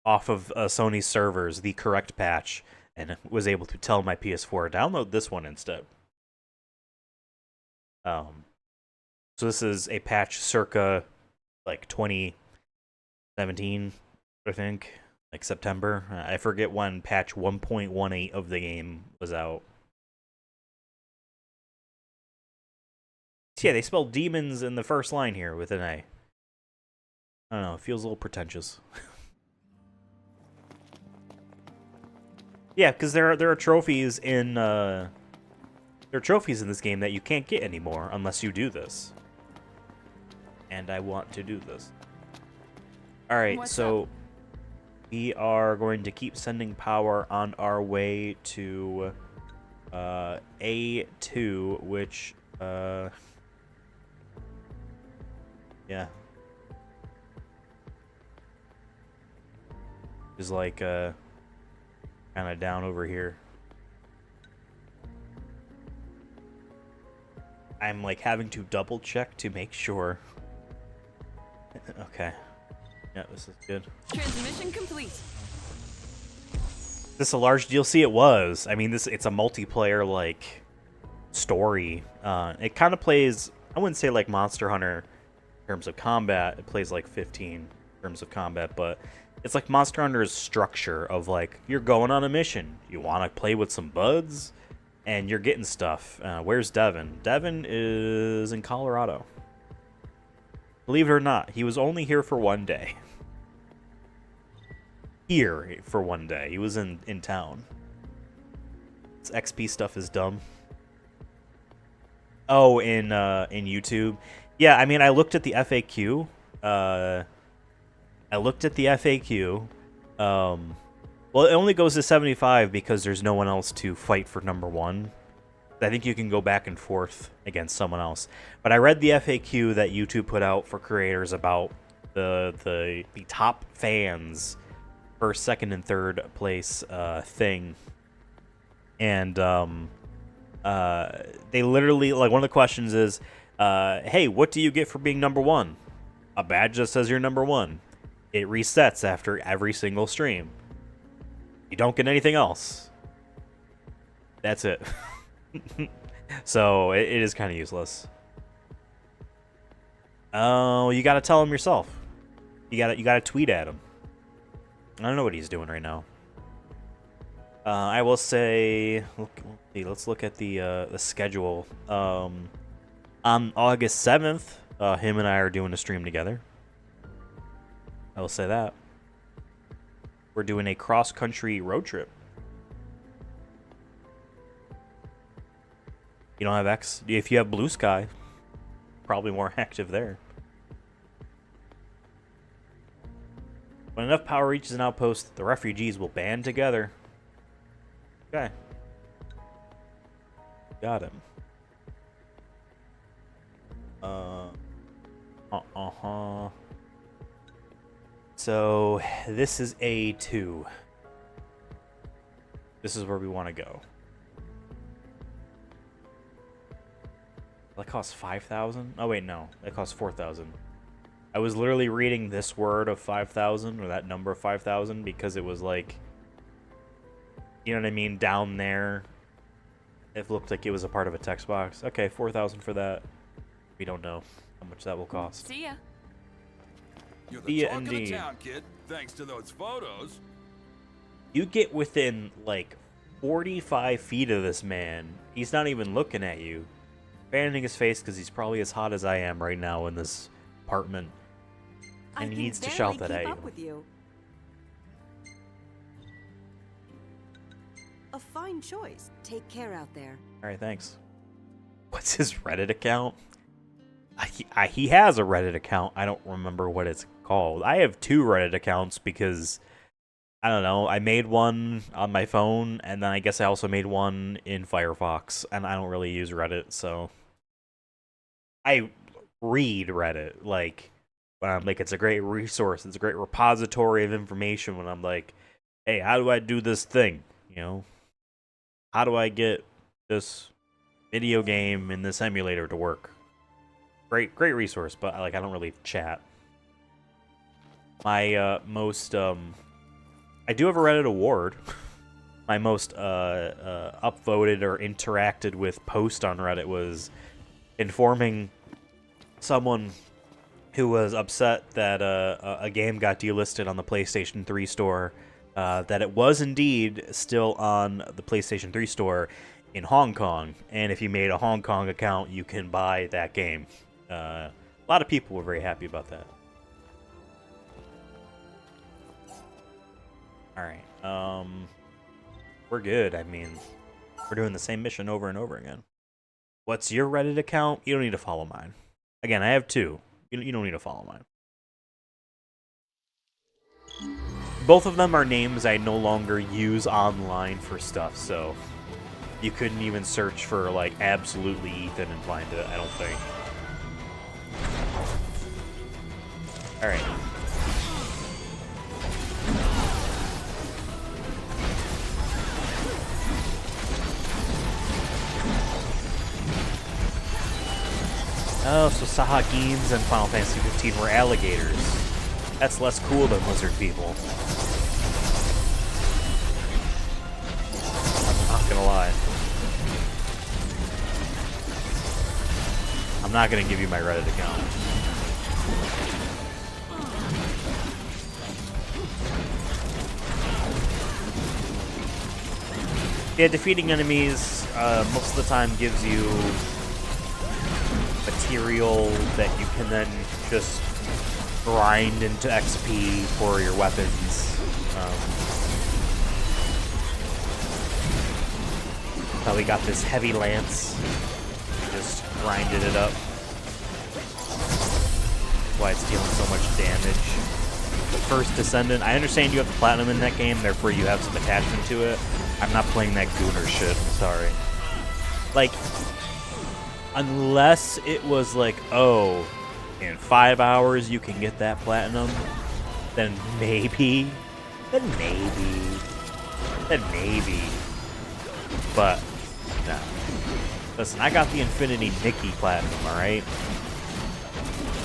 off of Sony's servers the correct patch, and was able to tell my PS4 download this one instead. So this is a patch circa like 2017, I think, like September. I forget when patch 1.18 of the game was out. So yeah, they spelled demons in the first line here with an A. I don't know, it feels a little pretentious. Yeah, because there are trophies in this game that you can't get anymore unless you do this. And I want to do this. Alright, so we are going to keep sending power on our way to A2, which yeah. Is like kind of down over here. I'm like having to double check to make sure. Okay. Yeah, this is good. Transmission complete. This a large DLC? It was. I mean, it's a multiplayer like story. It kind of plays. I wouldn't say like Monster Hunter in terms of combat. It plays like 15 in terms of combat, but it's like Monster Hunter's structure of like you're going on a mission. You want to play with some buds, and you're getting stuff. Where's Devin? Devin is in Colorado. Believe it or not, he was only here for one day. Here for one day. He was in town. This XP stuff is dumb. Oh, in YouTube. Yeah, I mean, I looked at the FAQ. Well, it only goes to 75 because there's no one else to fight for number 1. I think you can go back and forth against someone else. But I read the FAQ that YouTube put out for creators about the top fans first, second, and third place thing. And they literally, like, one of the questions is, hey, what do you get for being number 1? A badge that says you're number 1. It resets after every single stream. You don't get anything else. That's it. So it is kind of useless. Oh, you gotta tell him yourself. You gotta tweet at him. I don't know what he's doing right now. I will say, let's look at the schedule. On August 7th, him and I are doing a stream together. I will say that. We're doing a cross-country road trip. You don't have X? If you have Blue Sky, probably more active there. When enough power reaches an outpost, the refugees will band together. Okay. Got him. So, this is A2. This is where we want to go. That costs 5,000? Oh wait, no. That costs 4,000. I was literally reading this word of 5,000, or that number of 5,000, because it was like, you know what I mean, down there. It looked like it was a part of a text box. Okay, 4,000 for that. We don't know how much that will cost. See ya. You're the talk of the town, kid, thanks to those photos. You get within like 45 feet of this man. He's not even looking at you. Fanning his face because he's probably as hot as I am right now in this apartment. And he needs to shout that at you. A fine choice. Take care out there. Alright, thanks. What's his Reddit account? He has a Reddit account. I don't remember what it's called. I have 2 Reddit accounts because I don't know. I made one on my phone, and then I guess I also made one in Firefox, and I don't really use Reddit, so I read Reddit, like, when I'm like, it's a great resource, it's a great repository of information when I'm like, hey, how do I do this thing? You know? How do I get this video game in this emulator to work? Great resource, but like I don't really chat. My I do have a Reddit award. My most upvoted or interacted with post on Reddit was informing someone who was upset that a game got delisted on the PlayStation 3 store, that it was indeed still on the PlayStation 3 store in Hong Kong, and if you made a Hong Kong account, you can buy that game. A lot of people were very happy about that. Alright, we're good. I mean, we're doing the same mission over and over again. What's your Reddit account? You don't need to follow mine. Again, I have two. You don't need to follow mine. Both of them are names I no longer use online for stuff, so you couldn't even search for, like, absolutely Ethan and find it, I don't think. Alright. Oh, so Sahagins and Final Fantasy 15 were alligators. That's less cool than lizard people. I'm not gonna lie. I'm not gonna give you my Reddit account. Yeah, defeating enemies most of the time gives you material that you can then just grind into XP for your weapons. So we got this heavy lance. We just grinded it up. That's why it's dealing so much damage. The first Descendant, I understand you have the platinum in that game, therefore you have some attachment to it. I'm not playing that gooner shit, I'm sorry. Like, unless it was like, oh, in 5 hours you can get that platinum, then maybe. But, no. Listen, I got the Infinity Nikki platinum, alright?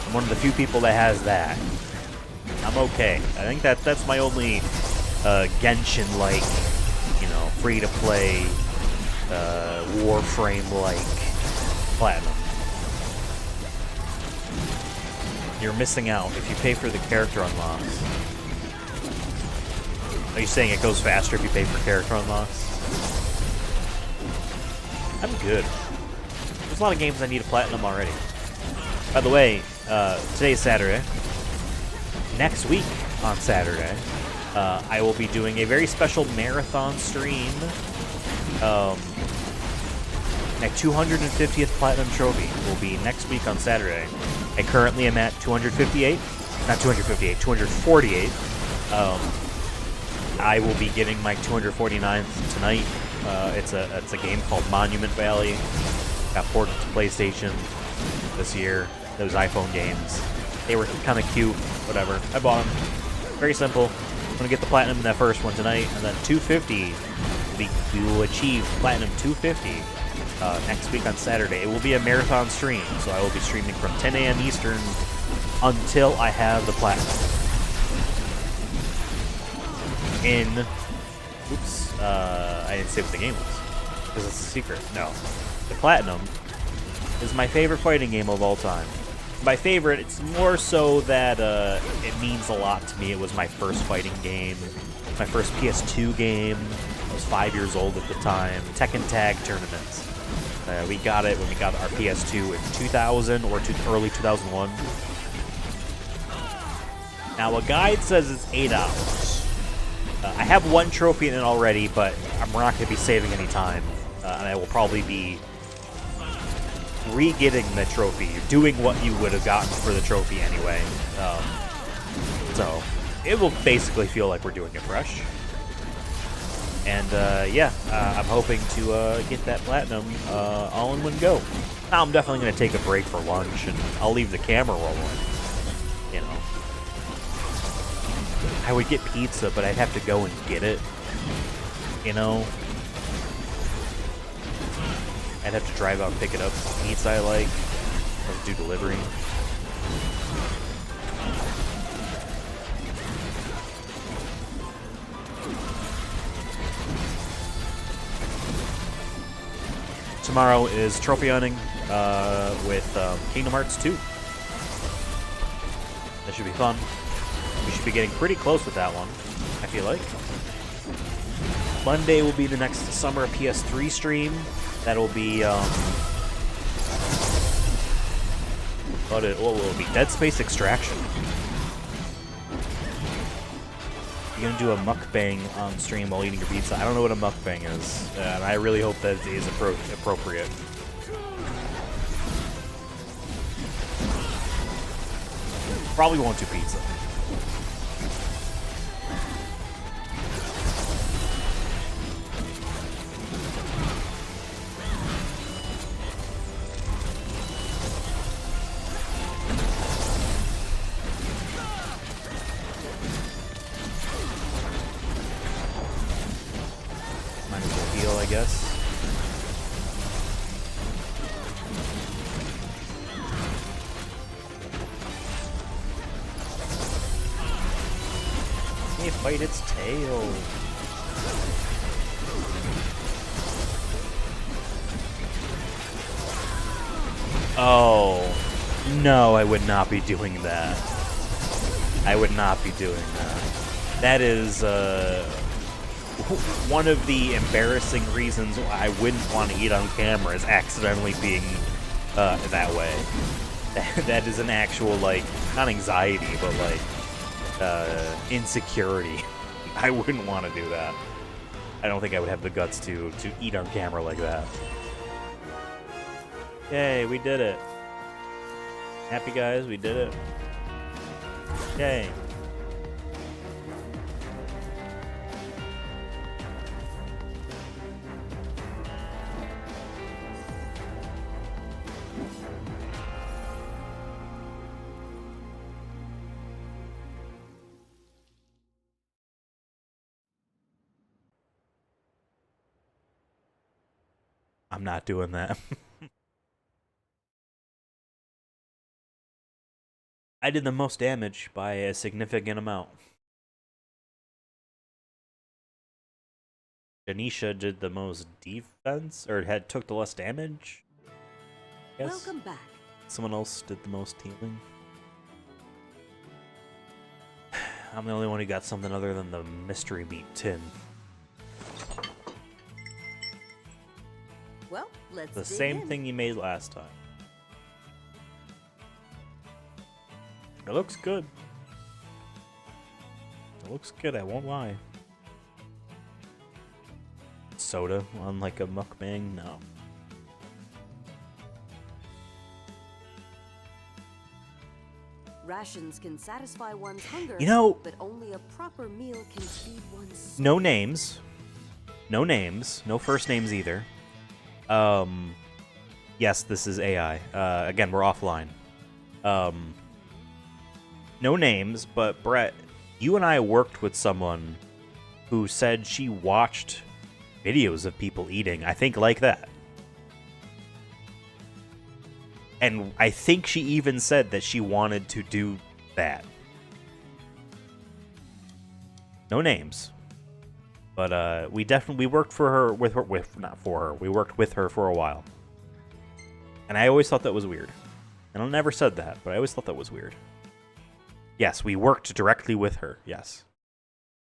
I'm one of the few people that has that. I'm okay. I think that's my only Genshin-like, you know, free-to-play, Warframe-like platinum. You're missing out if you pay for the character unlocks. Are you saying it goes faster if you pay for character unlocks? I'm good. There's a lot of games I need a platinum already. By the way, today's Saturday. Next week on Saturday, I will be doing a very special marathon stream. My 250th Platinum Trophy will be next week on Saturday. I currently am at 258. Not 258, 248. I will be getting my 249th tonight. It's a game called Monument Valley. Got ported to PlayStation this year. Those iPhone games. They were kind of cute. Whatever. I bought them. Very simple. I'm going to get the Platinum in that first one tonight. And then 250. We will achieve Platinum 250 next week on Saturday. It will be a marathon stream. So I will be streaming from 10 a.m. Eastern until I have the Platinum. Oops. I didn't say what the game was. Because it's a secret. No. The Platinum is my favorite fighting game of all time. By favorite, it's more so that it means a lot to me. It was my first fighting game, my first PS2 game. I was 5 years old at the time. Tekken Tag tournaments. We got it when we got our PS2 in 2000 or early 2001. Now, a guide says it's 8 hours. I have one trophy in it already, but we're not going to be saving any time. And I will probably be re-getting the trophy, doing what you would have gotten for the trophy anyway. So, it will basically feel like we're doing it fresh. And yeah, I'm hoping to get that platinum all in one go. Now I'm definitely going to take a break for lunch, and I'll leave the camera rolling. You know, I would get pizza, but I'd have to go and get it. You know, I'd have to drive out and pick it up. Pizza I like. Let's do delivery. Tomorrow is trophy hunting with Kingdom Hearts 2. That should be fun. We should be getting pretty close with that one, I feel like. Monday will be the next summer PS3 stream. That'll be, what will it be? Dead Space Extraction. You're gonna do a mukbang on stream while eating your pizza. I don't know what a mukbang is, and I really hope that is appropriate. Probably won't do pizza. Might as well heal, I guess. Can't fight its tail. Oh, no, I would not be doing that. I would not be doing that. That is, one of the embarrassing reasons why I wouldn't want to eat on camera is accidentally being, that way. That is an actual, like, not anxiety, but, like, insecurity. I wouldn't want to do that. I don't think I would have the guts to eat on camera like that. Yay, we did it. Happy guys, we did it. Yay. I'm not doing that. I did the most damage by a significant amount. Janisha did the most defense, or took the less damage. Yes. Welcome back. Someone else did the most healing. I'm the only one who got something other than the mystery meat tin. Well, let's The dig same in. thing you made last time. It looks good. It looks good, I won't lie. Soda on like a mukbang? No. Rations can satisfy one's hunger, You know, but only a proper meal can feed one's soul. no names. No names. No first names either. Yes, this is AI. Again, we're offline. No names, but Brett, you and I worked with someone who said she watched videos of people eating, I think like that. And I think she even said that she wanted to do that. No names. But we worked for her not for her. We worked with her for a while. And I always thought that was weird. And I never said that, but I always thought that was weird. Yes, we worked directly with her. Yes.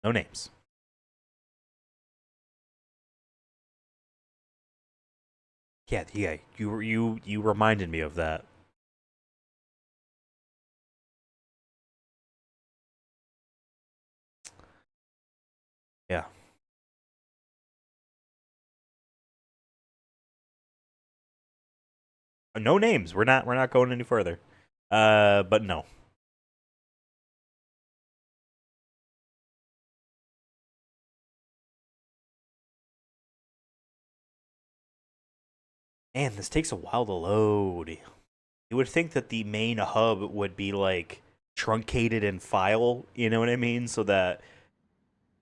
No names. Yeah, you reminded me of that. Yeah. No names. We're not going any further. But no. Man, this takes a while to load. You would think that the main hub would be like truncated in file, you know what I mean? So that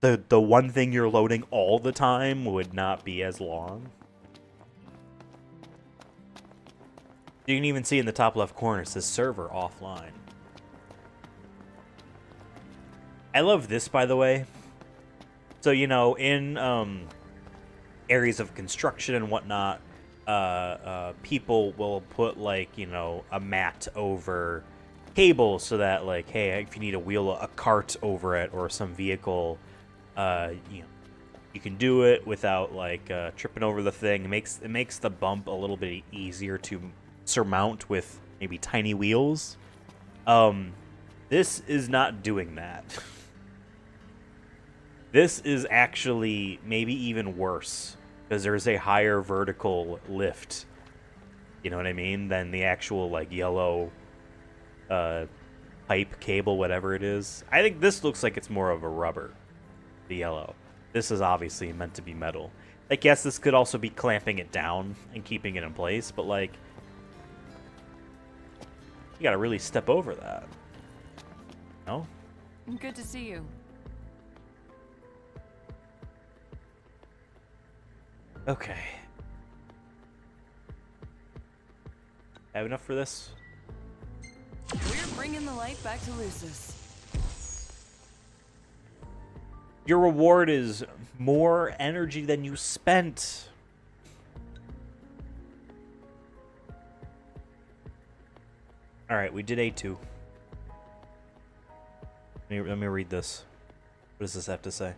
the one thing you're loading all the time would not be as long. You can even see in the top left corner it says server offline. I love this, by the way. So, you know, in areas of construction and whatnot, people will put, like, you know, a mat over cables so that, like, hey, if you need to wheel a cart over it or some vehicle, you know, you can do it without, like, tripping over the thing. It makes the bump a little bit easier to surmount with maybe tiny wheels. This is not doing that. This is actually maybe even worse because there's a higher vertical lift, you know what I mean, than the actual, like, yellow pipe cable, whatever it is. I think this looks like it's more of a rubber, the yellow. This is obviously meant to be metal. Like, yes, this could also be clamping it down and keeping it in place, but, like, you gotta really step over that. No? Good to see you. Okay. Have enough for this? We're bringing the light back to Lucis. Your reward is more energy than you spent. Alright, we did A2. Let me read this. What does this have to say?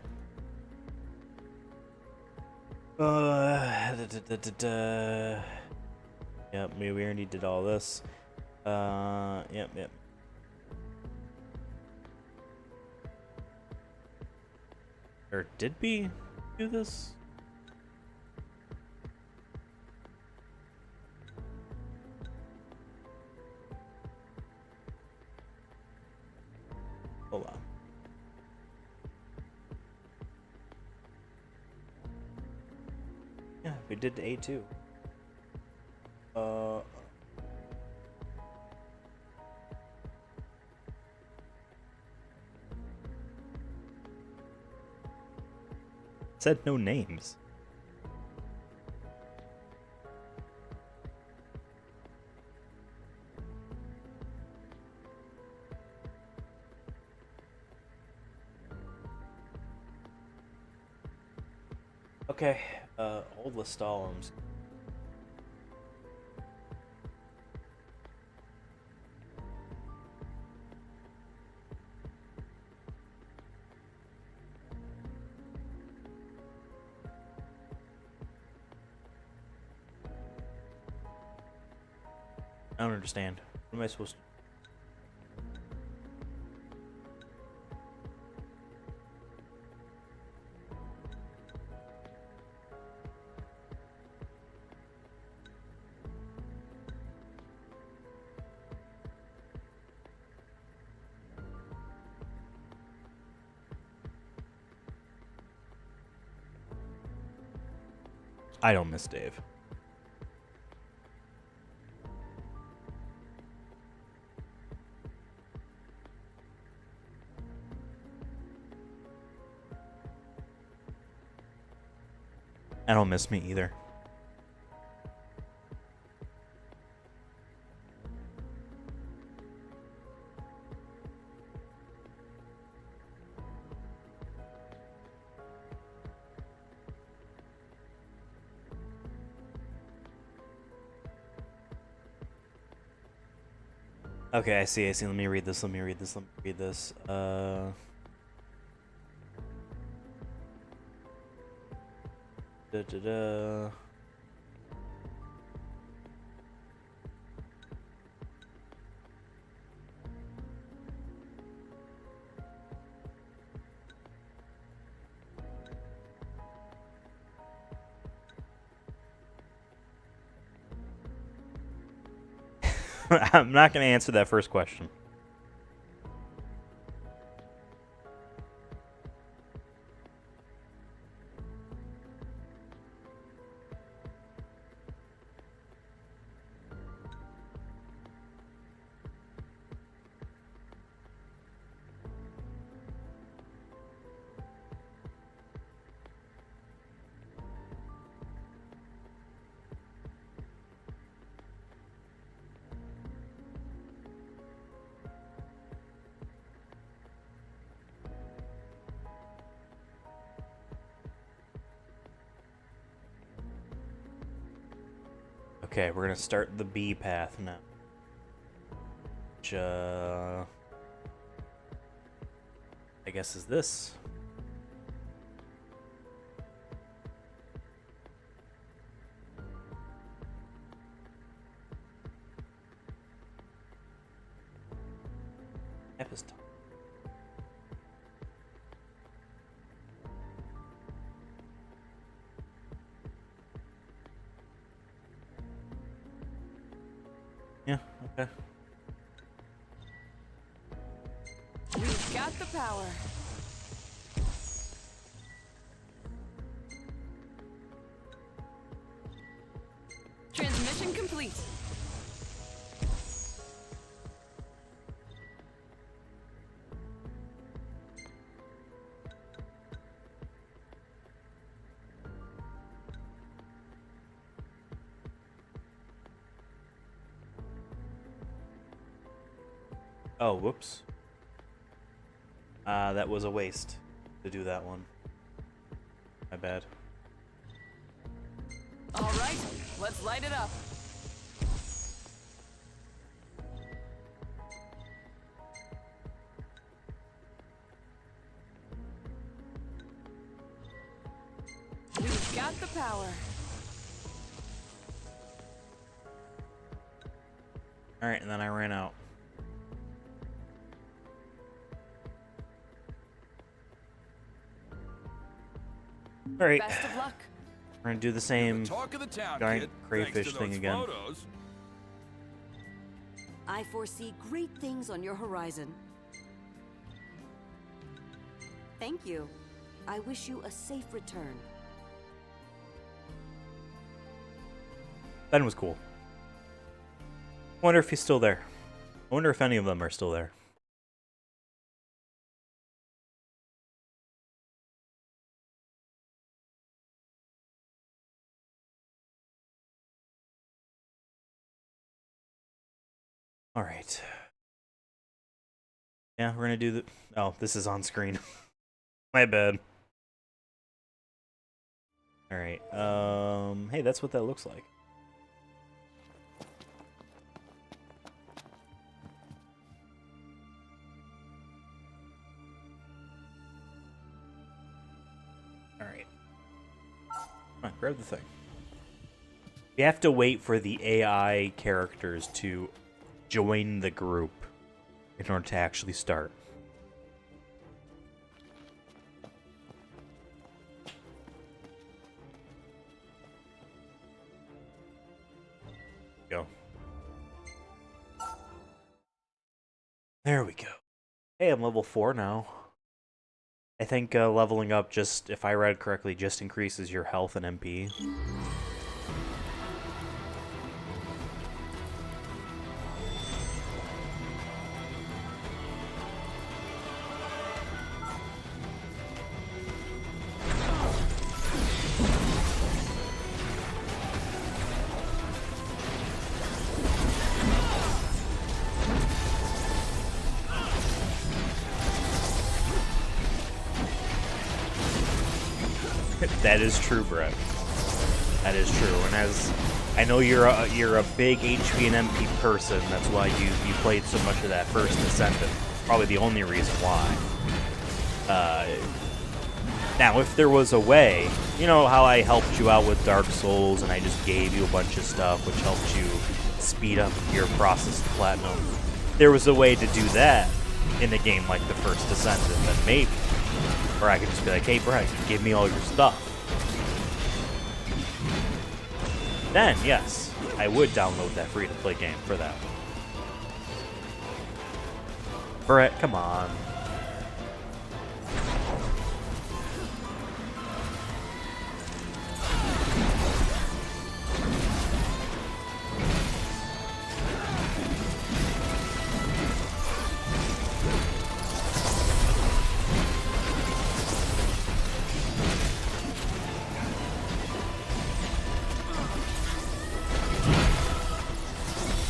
Yep, we already did all this. Yep. Or did we do this? Hold on. Yeah, we did A2. Said no names. Okay, old Lestalum's. I don't understand. What am I supposed to... I don't miss Dave. I don't miss me either. Okay, I see. Let me read this. Da-da-da. I'm not going to answer that first question. Okay, we're gonna start the B path now. Which, I guess is this. Map is yeah, okay. We've got the power. Transmission complete. Oh, whoops. That was a waste to do that one. My bad. All right, let's light it up. We've got the power. Alright, and then I ran out. Alright, Best of luck. we're gonna do the same Talk of the town, giant kid. crayfish Thanks to thing those again. Photos. I foresee great things on your horizon. Thank you. I wish you a safe return. Ben was cool. Wonder if he's still there. I wonder if any of them are still there. All right. Yeah, we're gonna do the. Oh, this is on screen. My bad. All right. Hey, that's what that looks like. All right. Come on, grab the thing. You have to wait for the AI characters to join the group in order to actually start. Go. There we go. Hey, I'm level 4 now. I think leveling up just, if I read correctly, just increases your health and MP. That is true, Brett. That is true. And as I know, you're a big HP and MP person. That's why you played so much of that first Descendant. Probably the only reason why. Now, if there was a way, you know how I helped you out with Dark Souls, and I just gave you a bunch of stuff which helped you speed up your process to platinum. If there was a way to do that in a game like the first Descendant, then maybe. Or I could just be like, hey, Brett, give me all your stuff. Then, yes, I would download that free-to-play game for that. Brett, come on.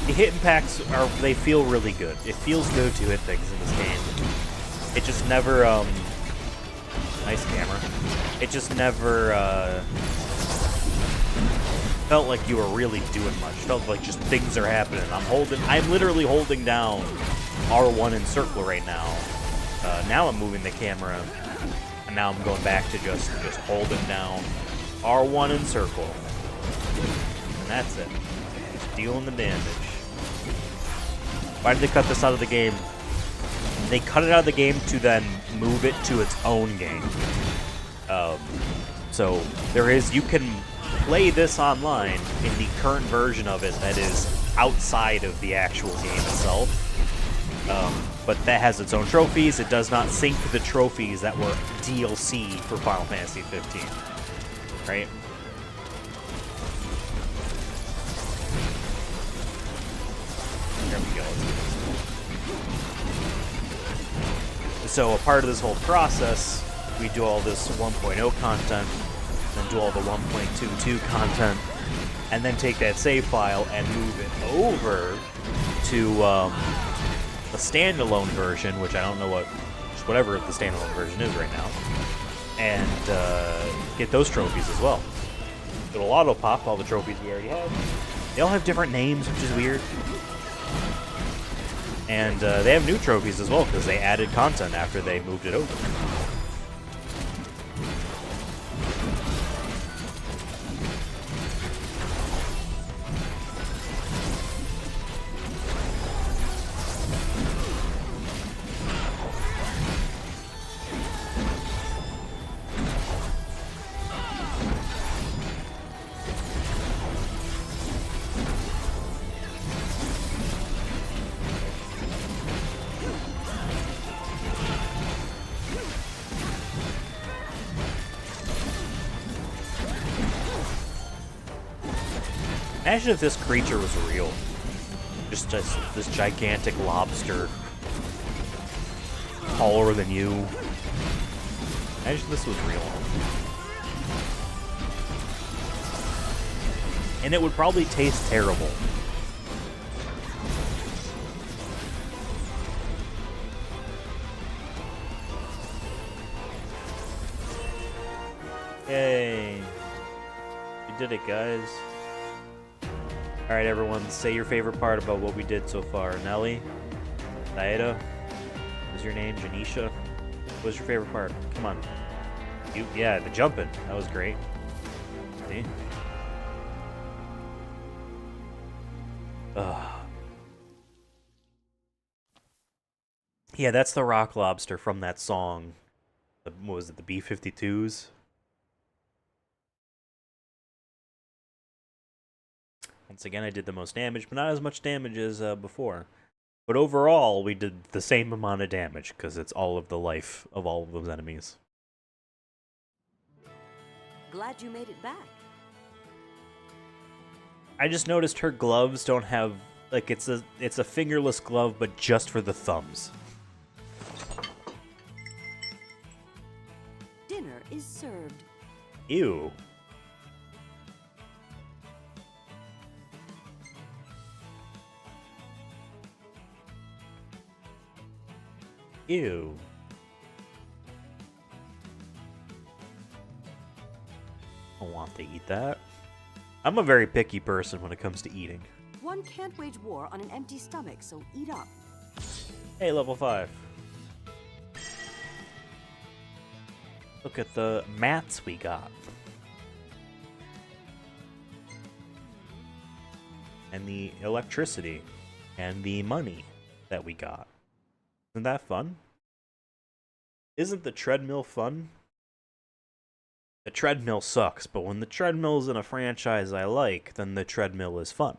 The hit impacts they feel really good. It feels good to hit things in this game. It just never, nice camera. It just never, felt like you were really doing much. Felt like just things are happening. I'm literally holding down R1 in circle right now. Now I'm moving the camera, and now I'm going back to just holding down R1 in circle. And that's it. Just dealing the damage. Why did they cut this out of the game? They cut it out of the game to then move it to its own game. So you can play this online in the current version of it that is outside of the actual game itself. But that has its own trophies. It does not sync the trophies that were DLC for Final Fantasy 15. Right? There we go. So a part of this whole process, we do all this 1.0 content, then do all the 1.22 content, and then take that save file and move it over to the standalone version, which I don't know whatever the standalone version is right now, and get those trophies as well. It'll auto pop all the trophies we already have. They all have different names, which is weird. And they have new trophies as well, because they added content after they moved it over. Imagine if this creature was real. Just this gigantic lobster. Taller than you. Imagine if this was real. And it would probably taste terrible. Yay. We did it, guys. Alright, everyone, say your favorite part about what we did so far. Nelly? Dieta? What's your name? Janisha? What's your favorite part? Come on. Yeah, the jumping. That was great. See? Ugh. Yeah, that's the rock lobster from that song. What was it, the B-52s? Once again, I did the most damage, but not as much damage as before. But overall, we did the same amount of damage, because it's all of the life of all of those enemies. Glad you made it back. I just noticed her gloves don't have, like, it's a fingerless glove, but just for the thumbs. Dinner is served. Ew. Ew. I don't want to eat that. I'm a very picky person when it comes to eating. One can't wage war on an empty stomach, so eat up. Hey, level 5. Look at the mats we got. And the electricity. And the money that we got. Isn't that fun? Isn't the treadmill fun? The treadmill sucks, but when the treadmill's in a franchise I like, then the treadmill is fun.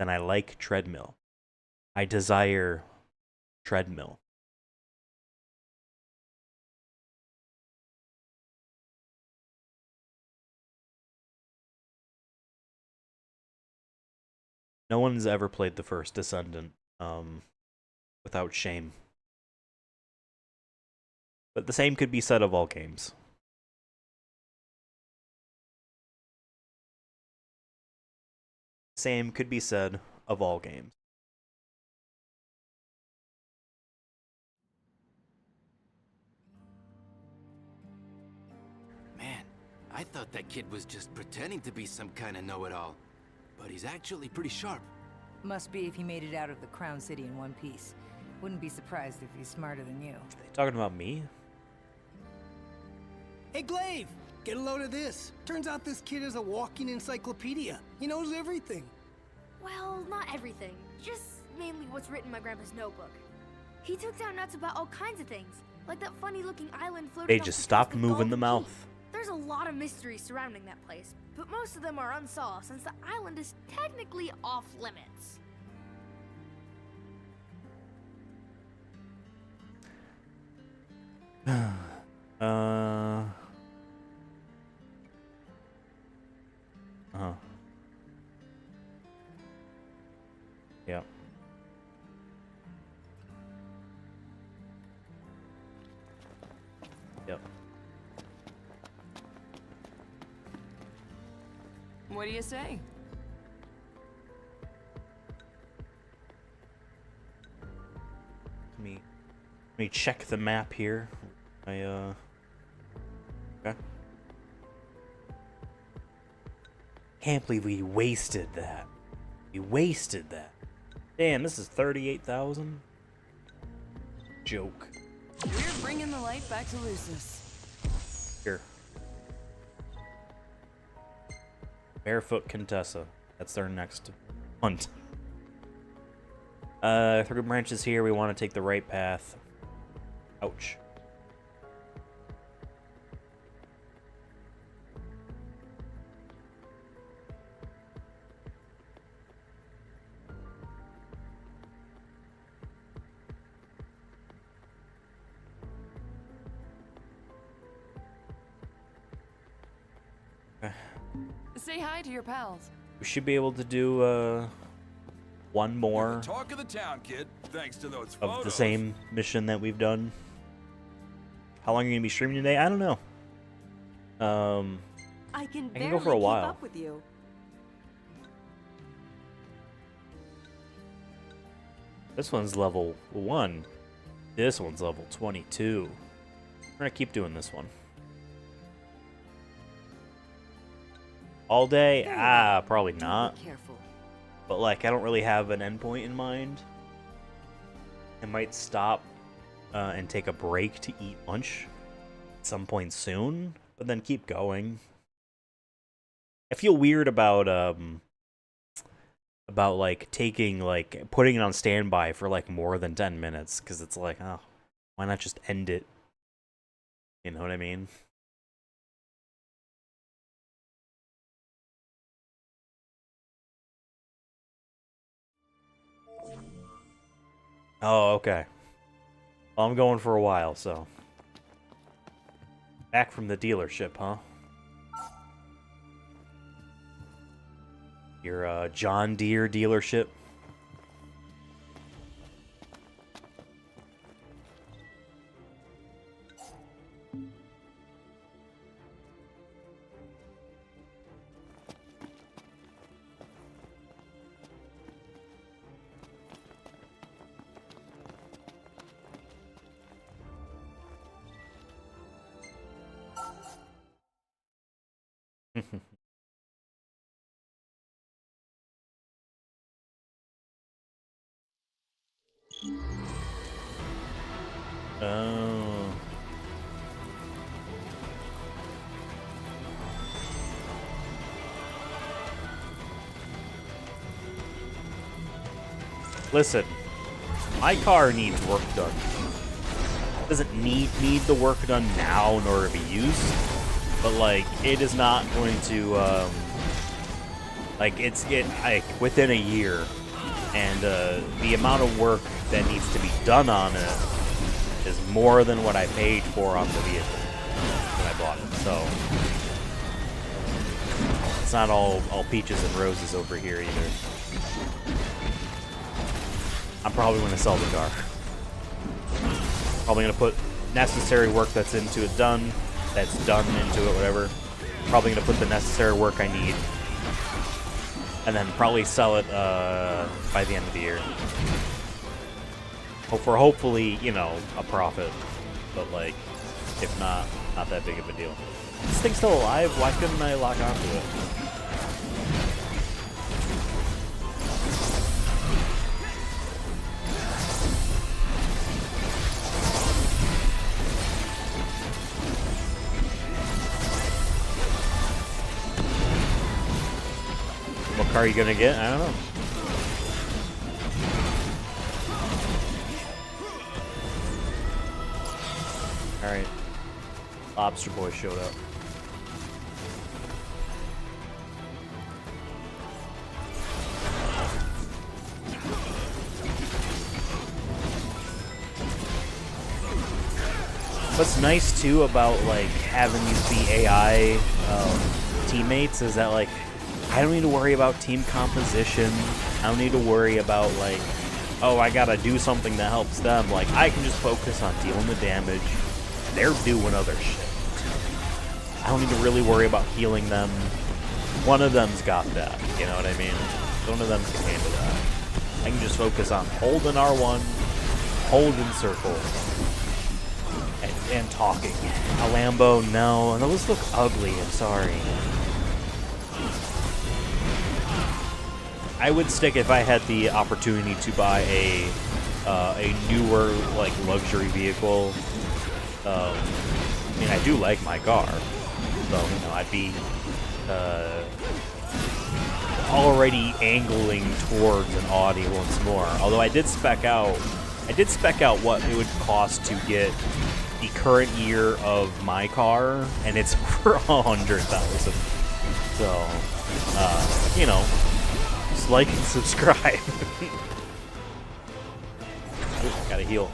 Then I like treadmill. I desire treadmill. No one's ever played the first Descendant without shame. But the same could be said of all games. Same could be said of all games. Man, I thought that kid was just pretending to be some kind of know-it-all. But he's actually pretty sharp. Must be if he made it out of the Crown City in one piece. Wouldn't be surprised if he's smarter than you. Are they talking about me? Hey, Glaive! Get a load of this. Turns out this kid is a walking encyclopedia. He knows everything. Well, not everything. Just mainly what's written in my grandpa's notebook. He took down nuts about all kinds of things, like that funny-looking island floating They off just the stopped coast of moving the Golden mouth. Keys. There's a lot of mysteries surrounding that place, but most of them are unsolved since the island is technically off limits. Yeah. Yep. What do you say? Let me check the map here. Okay. Can't believe we wasted that. We wasted that. Damn, this is 38,000. Joke. We're bringing the light back to Lucis. Here. Barefoot Contessa. That's our next hunt. Through branches here, we want to take the right path. Ouch. Say hi to your pals. We should be able to do one You're more the talk of the town, kid. Thanks to those of photos. the same mission that we've done. How long are you gonna be streaming today? I don't know. I can I can barely go for a keep while. up with you. This one's level 1. This one's level 22. We're gonna keep doing this one. All day? Very Ah, well. probably Do not. be careful. But like, I don't really have an endpoint in mind. I might stop and take a break to eat lunch at some point soon, but then keep going. I feel weird about like taking like putting it on standby for like more than 10 minutes because it's like, oh, why not just end it? You know what I mean? Oh, okay. Well, I'm going for a while, so. Back from the dealership, huh? Your John Deere dealership. Oh. Listen, my car needs work done. It doesn't need the work done now in order to be used, but like it is not going to like within a year, and the amount of work that needs to be done on it is more than what I paid for on the vehicle when I bought it. So it's not all peaches and roses over here either. I'm probably going to sell the car. Probably going to put necessary work that's into it done, that's done into it, whatever. Probably going to put the necessary work I need, and then probably sell it by the end of the year. For hopefully, you know, a profit, but like, if not, not that big of a deal. This thing's still alive? Why couldn't I lock onto it? What car are you gonna get? I don't know. Alright. Lobster Boy showed up. What's nice too about like having these be AI teammates is that like I don't need to worry about team composition. I don't need to worry about like, oh, I gotta do something that helps them. Like I can just focus on dealing the damage. They're doing other shit. I don't need to really worry about healing them. One of them's got that. You know what I mean? One of them can handle that. I can just focus on holding R1, holding circle. And talking. A Lambo, no. Those look ugly, I'm sorry. I would stick if I had the opportunity to buy a newer, like, luxury vehicle. I mean, I do like my car. So, you know, I'd be already angling towards an Audi once more. Although I did spec out what it would cost to get the current year of my car, and it's for 100,000. So, you know, just like and subscribe. Ooh, gotta heal.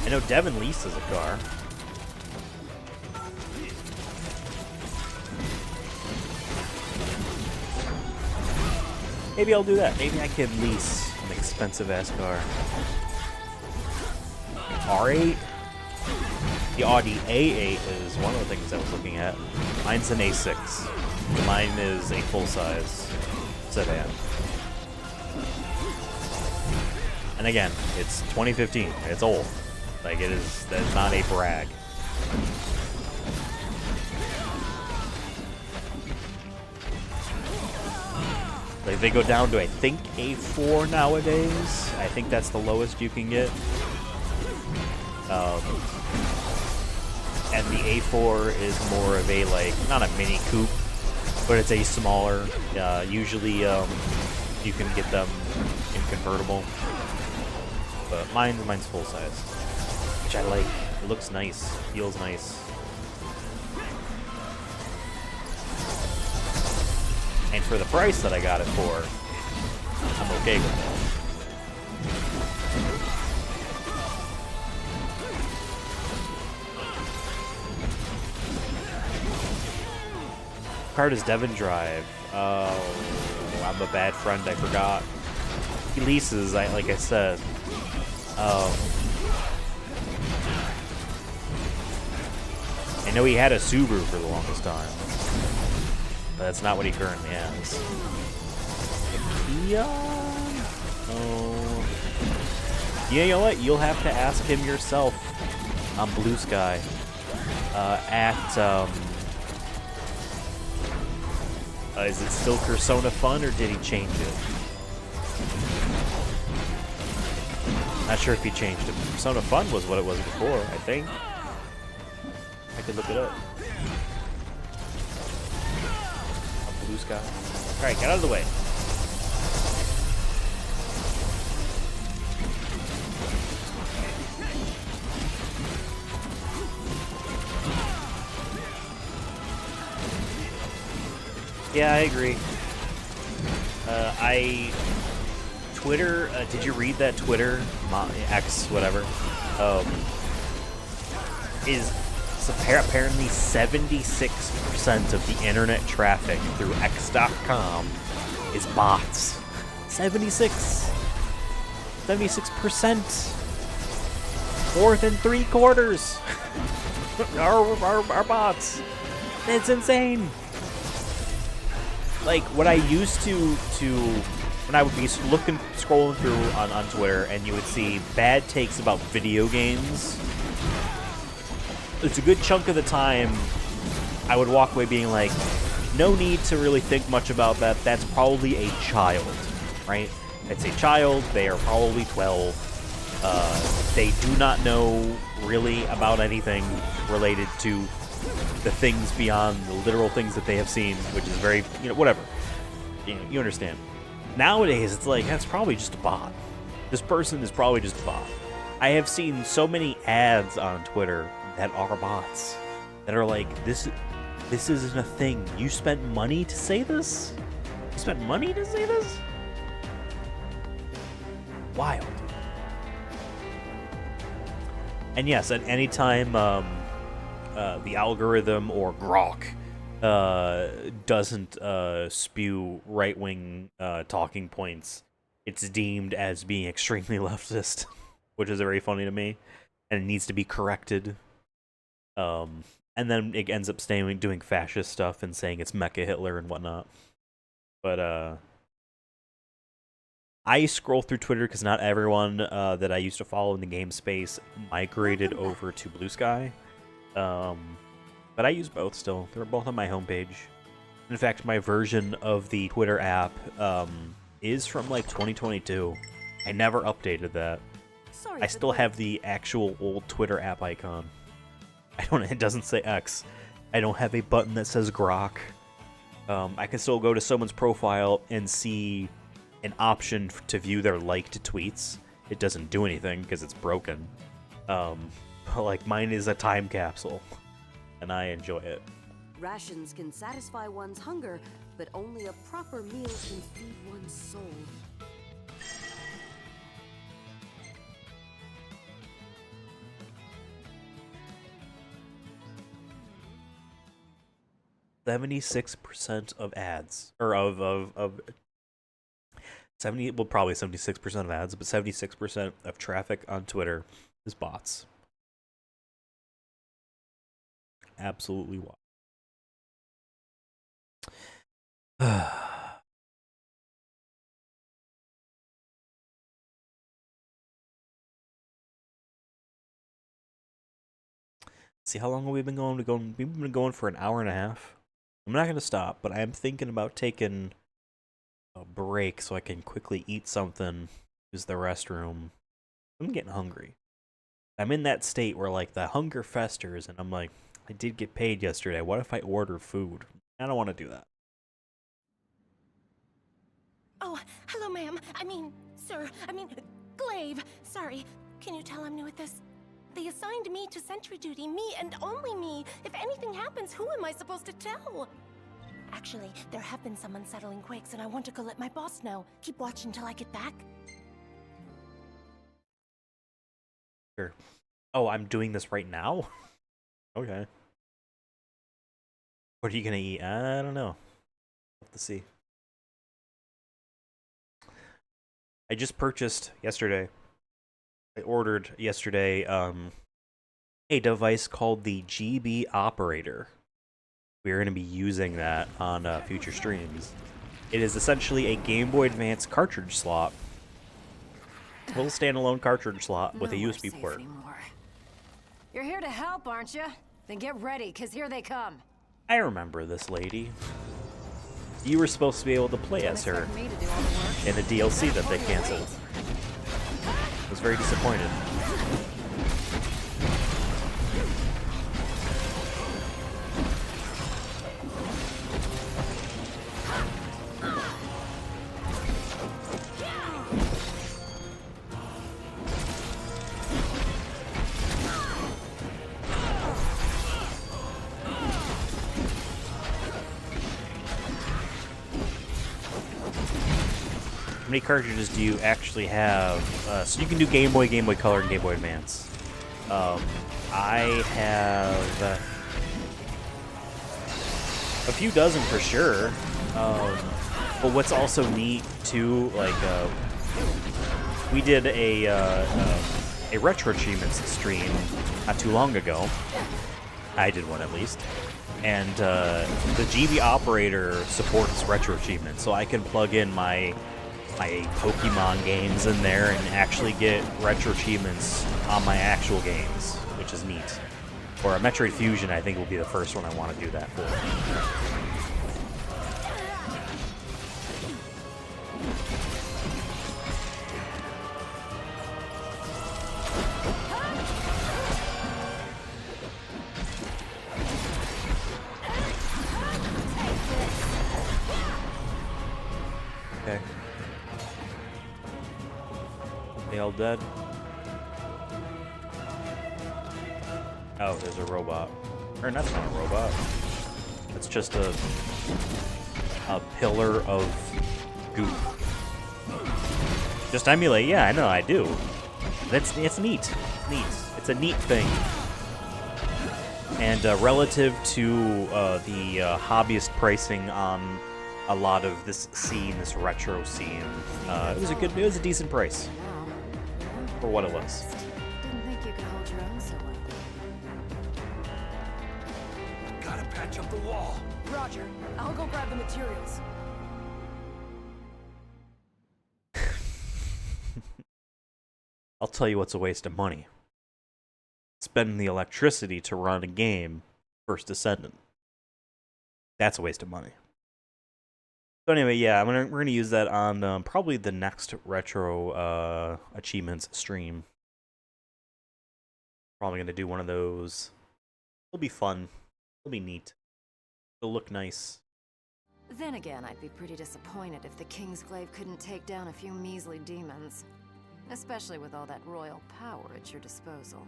I know Devin leases a car. Maybe I'll do that. Maybe I can lease an expensive-ass car. R8? The Audi A8 is one of the things I was looking at. Mine's an A6. Mine is a full-size sedan. And again, it's 2015. It's old. Like, it is, that's not a brag. Like, they go down to, I think, A4 nowadays. I think that's the lowest you can get. And the A4 is more of a, like, not a mini coupe, but it's a smaller. Usually, you can get them in convertible. But mine's full size, which I like. It looks nice, feels nice. And for the price that I got it for, I'm okay with that. Car does Devin drive? Oh, I'm a bad friend, I forgot. He leases, like I said. I know he had a Subaru for the longest time. But that's not what he currently has. Yeah. Oh. Yeah, you know what? You'll have to ask him yourself on Blue Sky. Is it still Persona Fun, or did he change it? Not sure if he changed it. Persona Fun was what it was before, I think. I could look it up. Blue Sky. Alright, get out of the way. Yeah, I agree. Twitter, did you read that Twitter? X, whatever. Is apparently 76% of the internet traffic through X.com is bots. 76%. More than 3/4 are bots. It's insane. like what I used to when I would be scrolling through on Twitter, and you would see bad takes about video games. It's a good chunk of the time I would walk away being like, no need to really think much about that. That's probably a child, right? It's a child. They are probably 12. They do not know really about anything related to the things beyond the literal things that they have seen, which is very, whatever. You understand. Nowadays, it's like, that's probably just a bot. This person is probably just a bot. I have seen so many ads on Twitter that are bots, that are like, this isn't a thing. You spent money to say this? You spent money to say this? Wild. And yes, at any time the algorithm or Grok doesn't spew right-wing talking points, it's deemed as being extremely leftist, which is very funny to me, and it needs to be corrected. And then it ends up doing fascist stuff and saying it's Mecha Hitler and whatnot. But I scroll through Twitter because not everyone that I used to follow in the game space migrated over to Blue Sky. But I use both still. They're both on my homepage. In fact, my version of the Twitter app is from like 2022. I never updated that. I still have the actual old Twitter app icon. It doesn't say X. I don't have a button that says Grok. I can still go to someone's profile and see an option to view their liked tweets. It doesn't do anything because it's broken. But like mine is a time capsule, and I enjoy it. Rations can satisfy one's hunger, but only a proper meal can feed one's soul. %76% of ads, or of 70, well, probably 76% of ads, but 76% of traffic on Twitter is bots. Absolutely wild. See, how long have we been going? We've been going for an hour and a half. I'm not going to stop, but I am thinking about taking a break so I can quickly eat something, use the restroom. I'm getting hungry. I'm in that state where, like, the hunger festers, and I'm like, I did get paid yesterday. What if I order food? I don't want to do that. Oh, hello, ma'am. Sir. Glaive. Sorry. Can you tell I'm new at this? They assigned me to sentry duty, me and only me. If anything happens, who am I supposed to tell? Actually, there have been some unsettling quakes, and I want to go let my boss know. Keep watching till I get back. Sure. Oh, I'm doing this right now? Okay. What are you gonna eat? I don't know. We'll have to see. I just purchased yesterday. I ordered yesterday a device called the GB Operator. We're going to be using that on future streams. It is essentially a Game Boy Advance cartridge slot. A little standalone cartridge slot with a USB port. You're here to help, aren't you? Then get ready, because here they come. I remember this lady. You were supposed to be able to play as her in the DLC that they canceled. I was very disappointed. How many cartridges do you actually have? So you can do Game Boy, Game Boy Color, and Game Boy Advance. I have a few dozen for sure. But what's also neat too, like we did a retro achievements stream not too long ago, I did one at least. And the GB operator supports retro achievements, so I can plug in my Pokemon games in there and actually get retro achievements on my actual games, which is neat. Or a Metroid Fusion, I think, will be the first one I want to do that for. Okay. They all dead? Oh, there's a robot. Or that's not a robot. It's just a pillar of goop. Just emulate, yeah, I know, I do. It's neat. Neat. It's a neat thing. And relative to the hobbyist pricing on a lot of this scene, this retro scene, it was a decent price for what it was. Didn't think you could hold your own so well. Gotta patch up the wall. Roger. I'll go grab the materials. I'll tell you what's a waste of money. Spending the electricity to run a game, First Descendant. That's a waste of money. So anyway, yeah, we're gonna use that on probably the next retro achievements stream. Probably gonna do one of those. It'll be fun. It'll be neat. It'll look nice. Then again, I'd be pretty disappointed if the Kingsglaive couldn't take down a few measly demons. Especially with all that royal power at your disposal.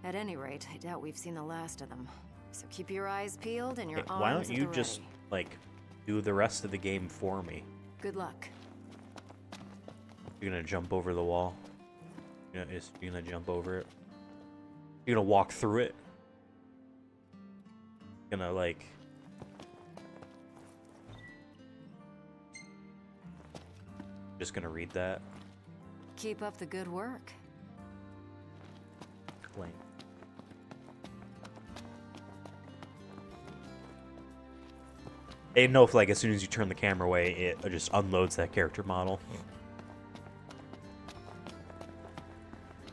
At any rate, I doubt we've seen the last of them. So keep your eyes peeled and your arms Why don't at you the just, ready. like, do the rest of the game for me? Good luck. You're gonna jump over the wall? You're gonna jump over it? You're gonna walk through it? You're gonna, like... Just gonna read that? Keep up the good work. Claim. I didn't know if, like, as soon as you turn the camera away, it just unloads that character model.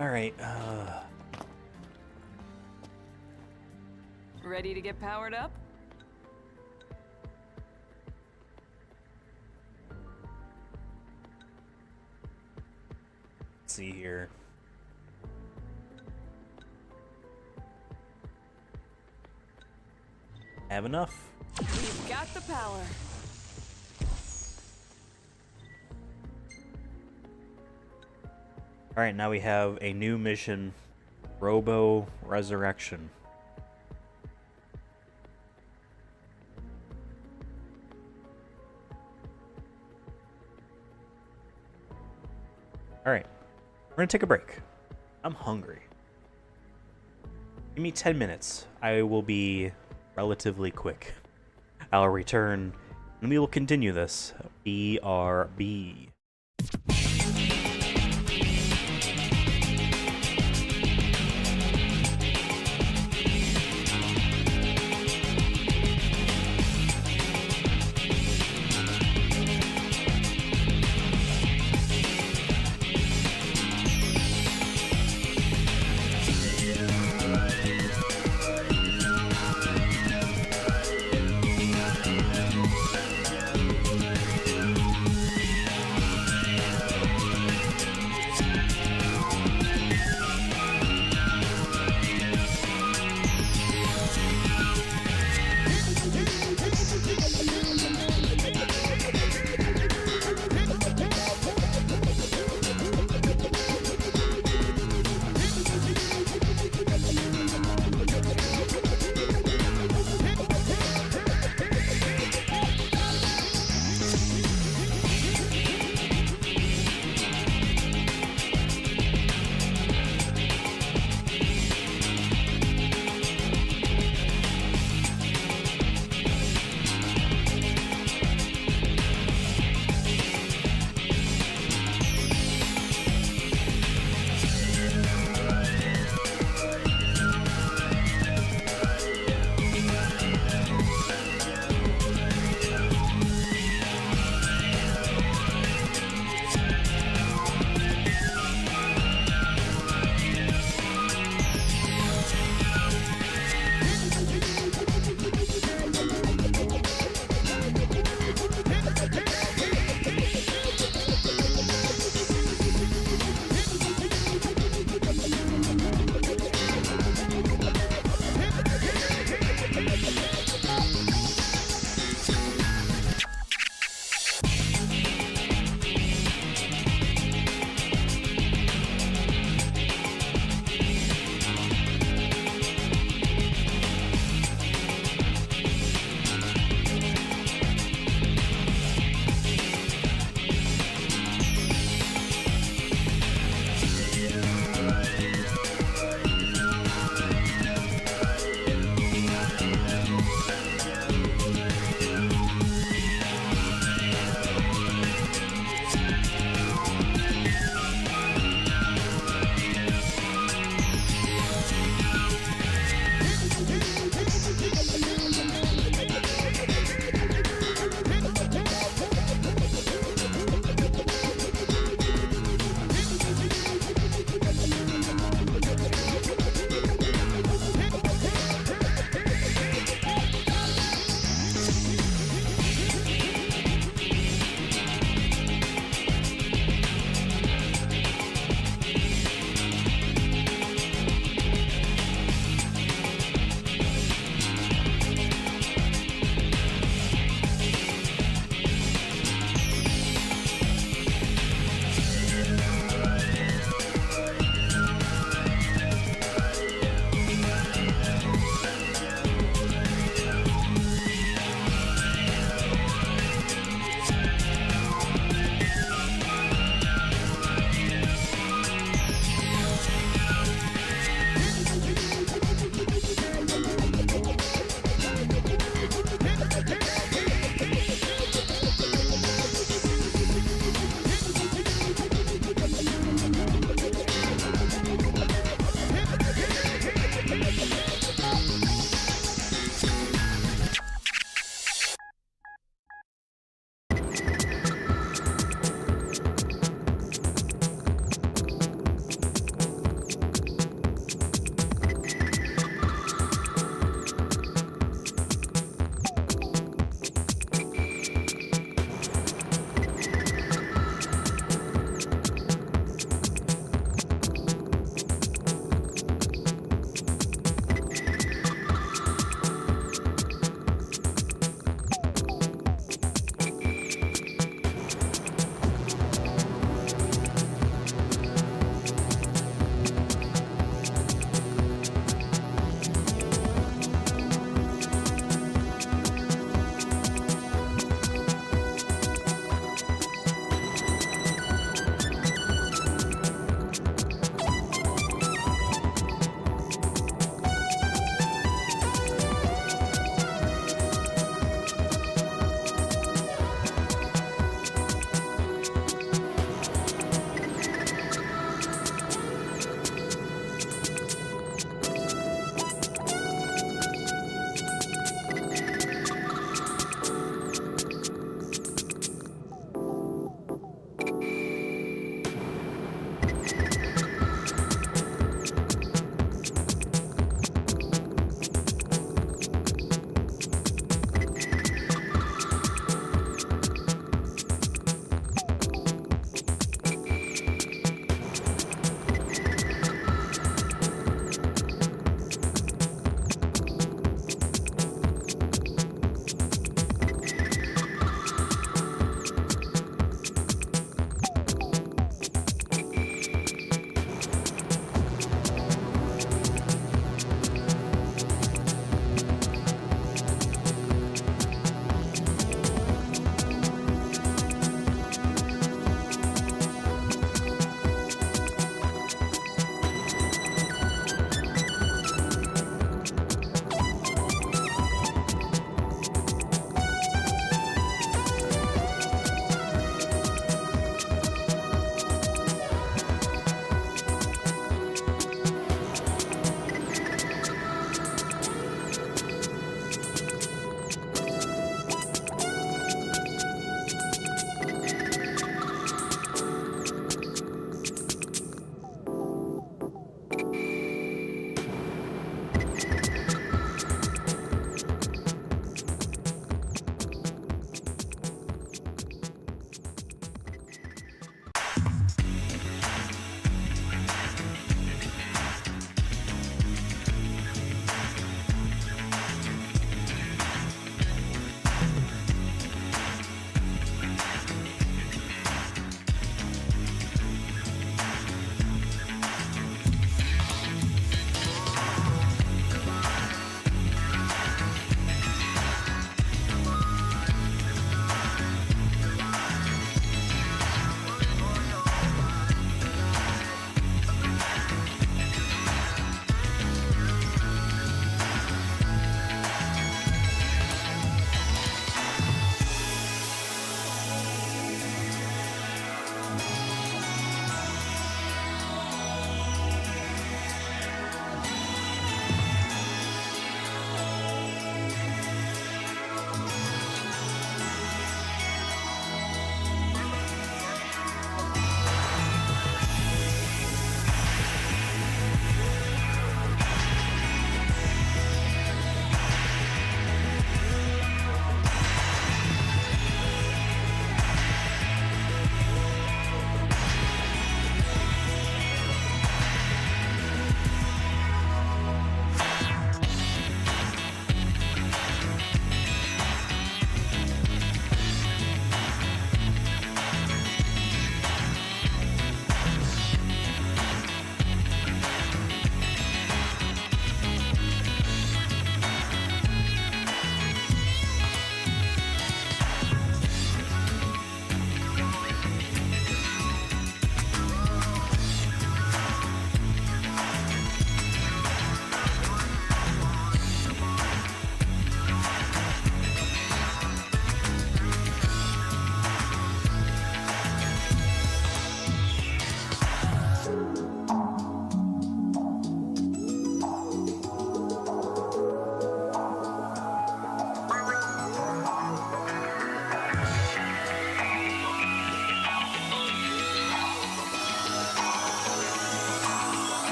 Alright, Ready to get powered up? let's see here. Have enough? We've got the power. Alright, now we have a new mission, Robo Resurrection. Alright, we're gonna take a break. I'm hungry. Give me 10 minutes. I will be relatively quick. I'll return, and we will continue this. BRB.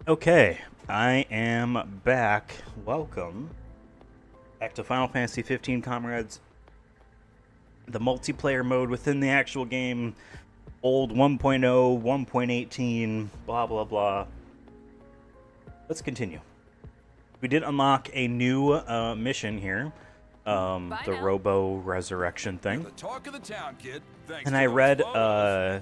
Okay, I am back. Welcome back to Final Fantasy 15, comrades. The multiplayer mode within the actual game, old 1.0, 1.18, blah blah blah. Let's continue. We did unlock a new mission here, the Robo Resurrection thing. The talk of the town, kid. Thanks And to I those read, photos.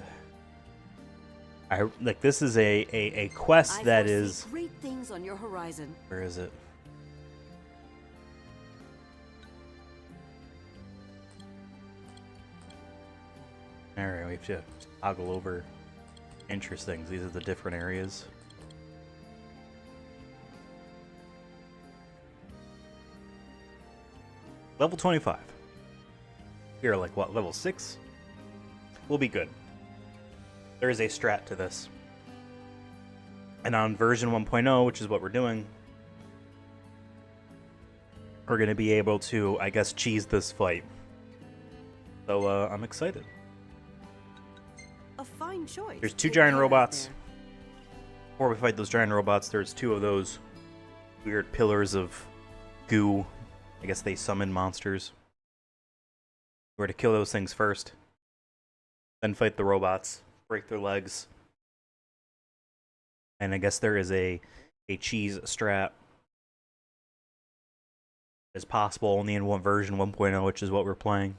this is a quest that is. Great things on your horizon. Where is it? Alright, we have to toggle over interesting. These are the different areas. Level 25. We are like, what, level 6? We'll be good. There is a strat to this. And on version 1.0, which is what we're doing, we're going to be able to, I guess, cheese this fight. So, I'm excited. A fine choice. There's 2 giant robots. Before we fight those giant robots, there's 2 of those weird pillars of goo. I guess they summon monsters. We're to kill those things first. Then fight the robots. Break their legs. And I guess there is a cheese strat. As possible only in version 1.0, which is what we're playing.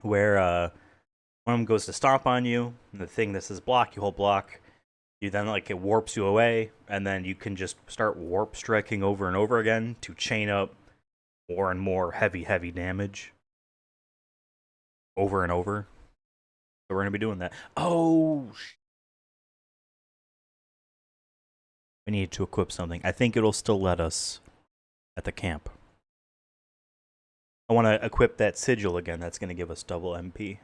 Where one of them goes to stomp on you, and the thing that says block, you hold block. You then, like, it warps you away, and then you can just start warp striking over and over again to chain up more and more heavy damage. Over and over. So we're going to be doing that. Oh! We need to equip something. I think it'll still let us at the camp. I want to equip that sigil again. That's going to give us double MP.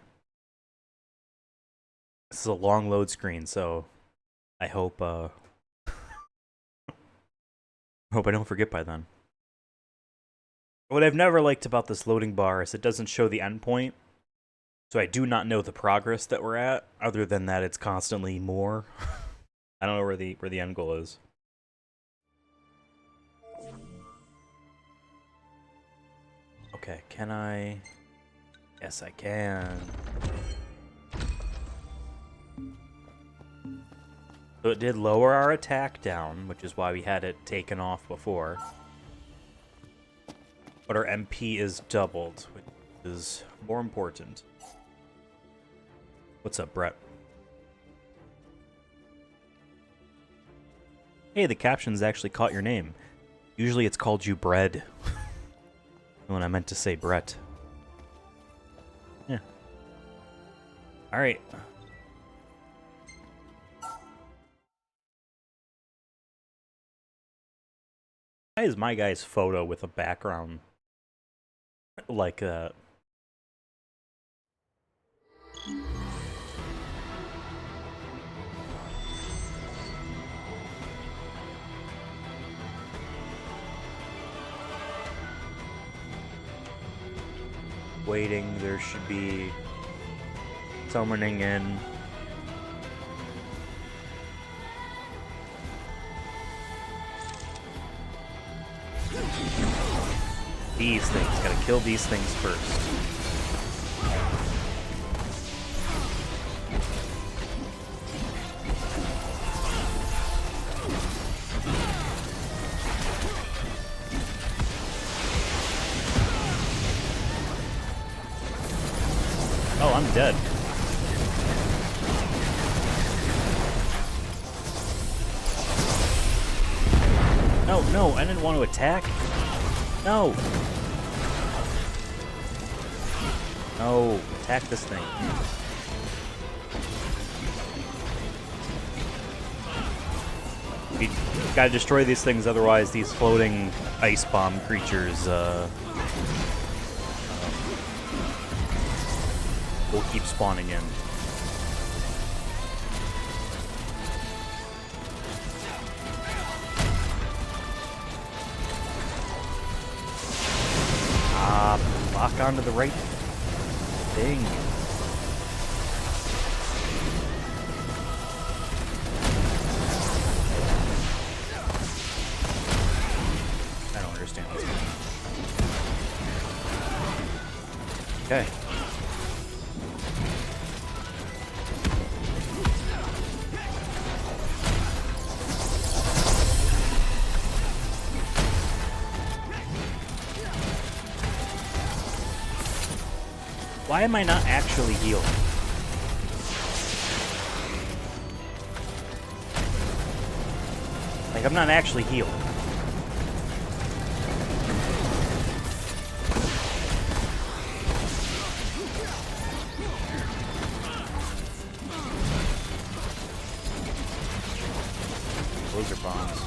This is a long load screen, so I hope hope I don't forget by then. What I've never liked about this loading bar is it doesn't show the endpoint, so I do not know the progress that we're at. Other than that, it's constantly more. I don't know where the end goal is. Okay, can I? Yes, I can. So it did lower our attack down, which is why we had it taken off before. But our MP is doubled, which is more important. What's up, Brett? Hey, the captions actually caught your name. Usually it's called you Bread. When I meant to say Brett. Yeah. Alright. Why is my guy's photo with a background like a... Waiting, there should be summoning in. These things, gotta kill these things first. Oh, I'm dead. No, I didn't want to attack. No. No, attack this thing. We gotta destroy these things, otherwise these floating ice bomb creatures will keep spawning in. Lock onto the right thing. Okay. Why am I not actually healed? Like, I'm not actually healed. Those are bombs.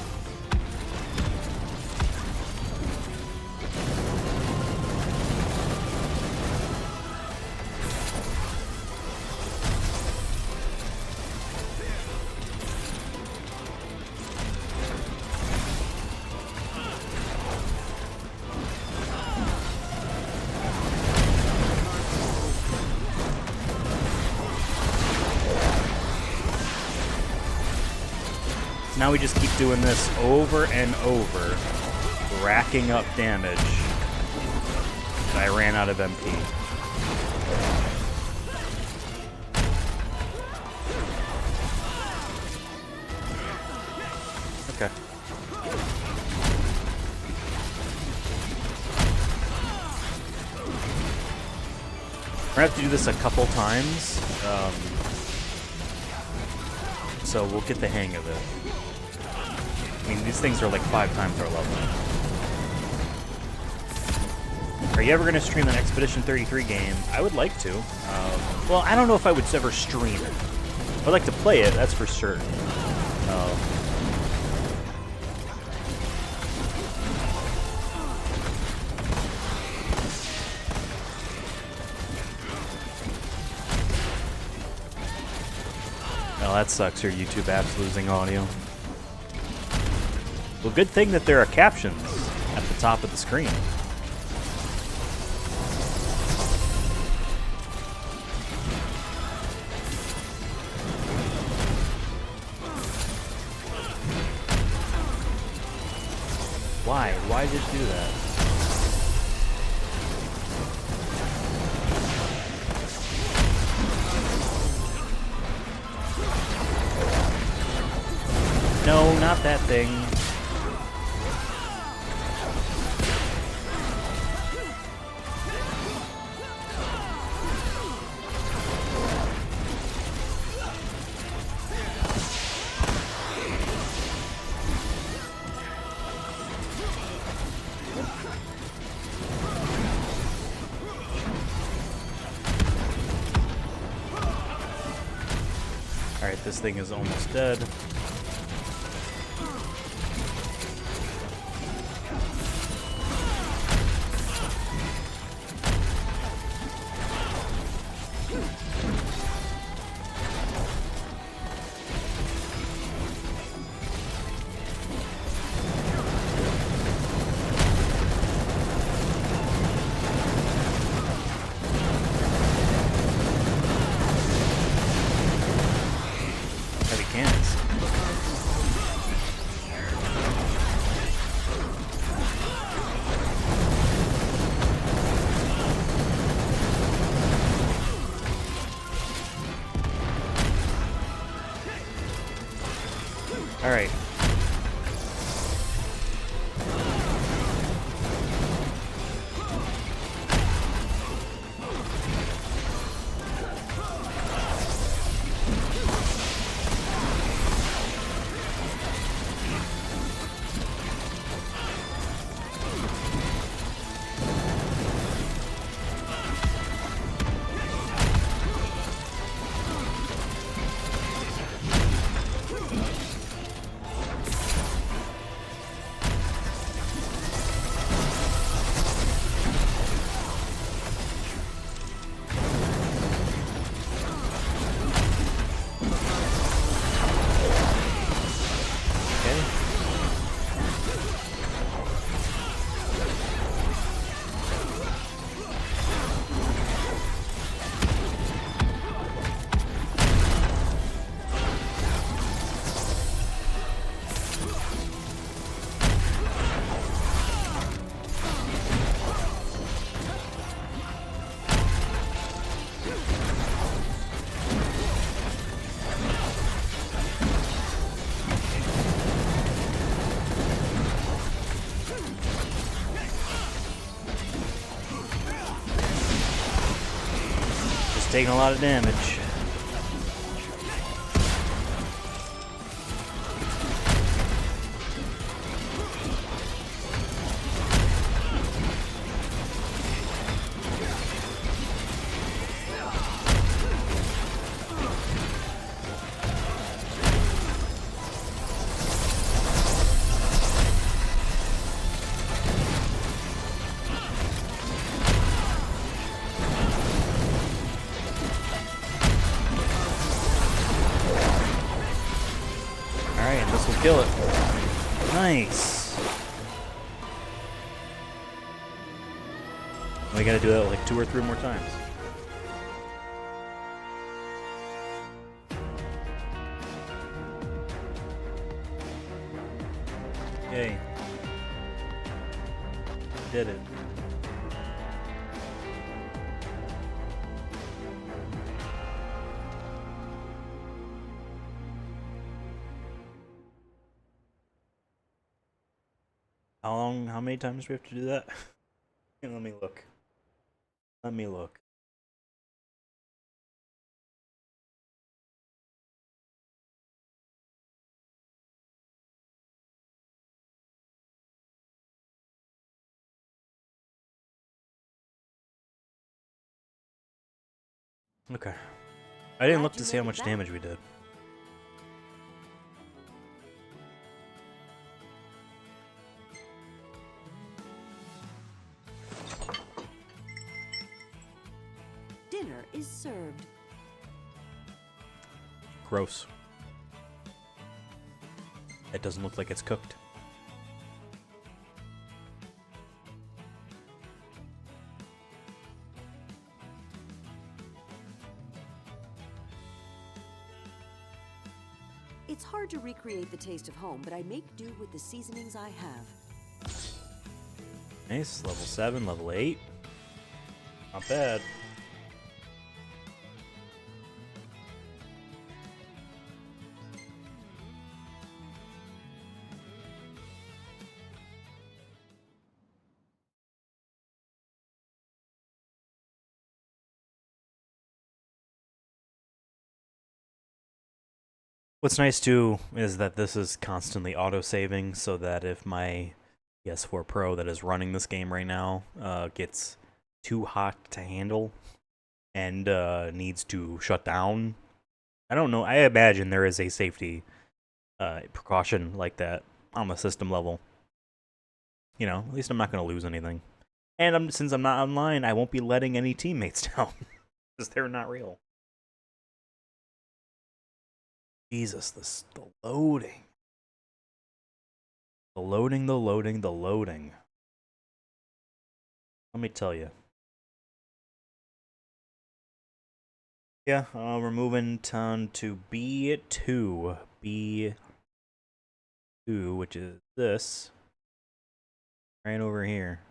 Now we just keep doing this over and over, racking up damage. I ran out of MP. Okay. We're gonna have to do this a couple times, so we'll get the hang of it. I mean, these things are like 5 times our level. Are you ever going to stream an Expedition 33 game? I would like to. Well, I don't know if I would ever stream it. I'd like to play it, that's for sure. Well, that sucks. Your YouTube app's losing audio. Well, good thing that there are captions at the top of the screen. Why? Why did it do that? No, not that thing. Alright, this thing is almost dead. All right. taking a lot of damage. Kill it. Nice. We gotta do that like 2 or 3 more times. Yay. Did it. How many times do we have to do that? Let me look. Let me look. Okay. I didn't look to see how much damage we did. Dinner is served. Gross. It doesn't look like it's cooked. It's hard to recreate the taste of home, but I make do with the seasonings I have. Nice. Level 7, level 8. Not bad. What's nice too is that this is constantly auto-saving, so that if my PS4 Pro that is running this game right now gets too hot to handle and needs to shut down, I don't know. I imagine there is a safety precaution like that on the system level. You know, at least I'm not going to lose anything. And since I'm not online, I won't be letting any teammates down because they're not real. Jesus, the loading. The loading, the loading, the loading. Let me tell you. Yeah, we're moving on to B2. B2, which is this. Right over here.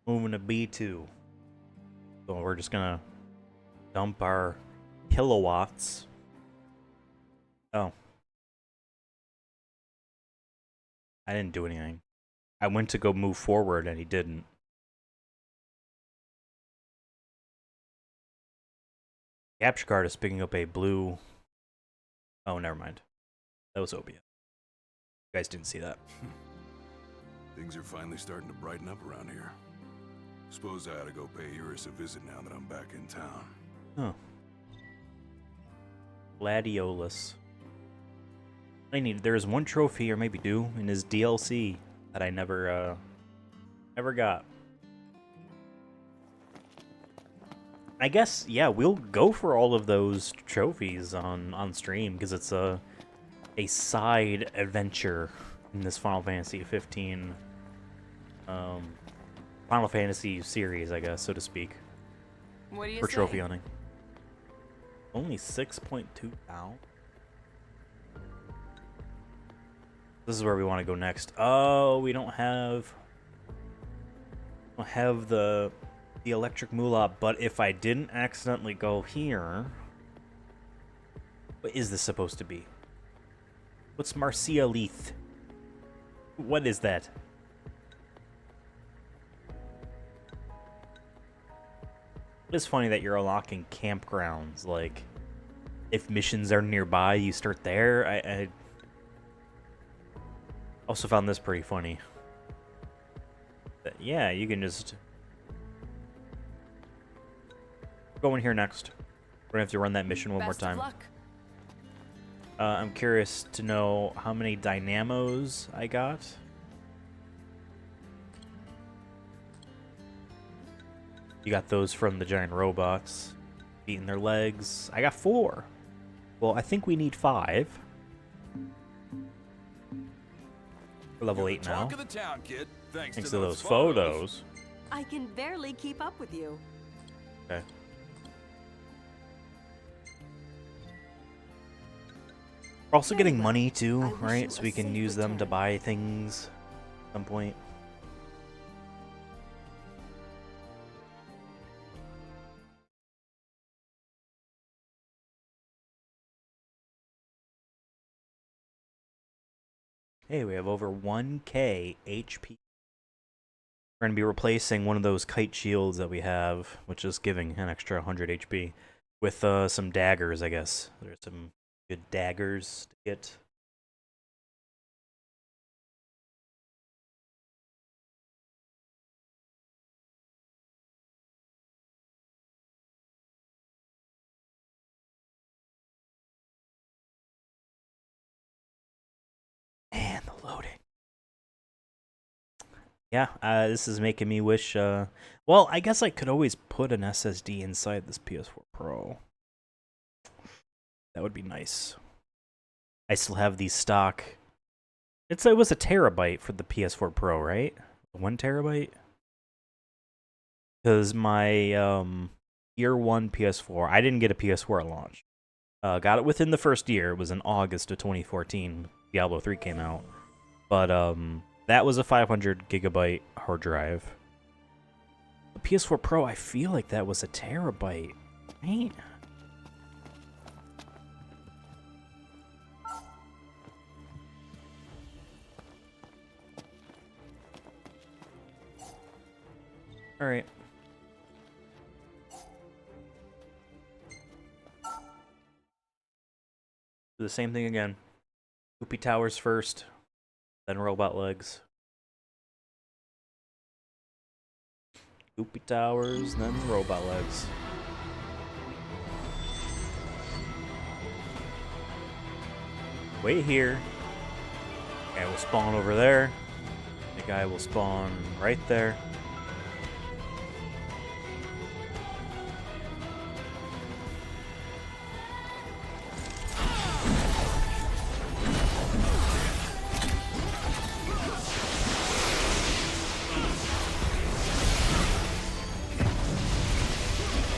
Moving to B2. So we're just gonna dump our kilowatts. Oh. I didn't do anything. I went to go move forward and he didn't. Capture card is picking up a blue... Oh, never mind. That was Obia. You guys didn't see that. Things are finally starting to brighten up around here. Suppose I ought to go pay Eurus a visit now that I'm back in town. Oh. Gladiolus. There is 1 trophy, or maybe 2, in his DLC that I never got. I guess, yeah, we'll go for all of those trophies on stream, because it's a side adventure in this Final Fantasy 15 Final Fantasy series, I guess, so to speak. What do you for say? trophy hunting. Only 6.2 down. This is where we want to go next. Oh, we don't have the electric moolah, but if I didn't accidentally go here, what is this supposed to be? What's Marcia Leith? What is that? It's funny that you're unlocking campgrounds. Like, if missions are nearby, you start there. I also found this pretty funny. That, yeah, you can just go in here next. We're gonna have to run that mission one more time. I'm curious to know how many dynamos I got. You got those from the giant robots, beating their legs. I got 4. Well, I think we need 5. We're level 8 now. Talk of the town, kid. Thanks to to those photos. I can barely keep up with you. Okay. We're also getting money too, right? So we can use them to buy things at some point. Hey, we have over 1k HP. We're going to be replacing one of those kite shields that we have, which is giving an extra 100 HP, with some daggers, I guess. There's some good daggers to get. Man, the loading. Yeah, this is making me wish, well, I guess I could always put an SSD inside this PS4 Pro. That would be nice. I still have these stock. It was a terabyte for the PS4 Pro, right? 1 terabyte? Because my year 1 PS4, I didn't get a PS4 at launch. Got it within the first year. It was in August of 2014. Diablo 3 came out. But that was a 500 gigabyte hard drive. The PS4 Pro, I feel like that was a terabyte. Man. All right. Do the same thing again. Poopy towers first, then robot legs. Poopy towers, then robot legs. Wait here. Guy will spawn over there. The guy will spawn right there.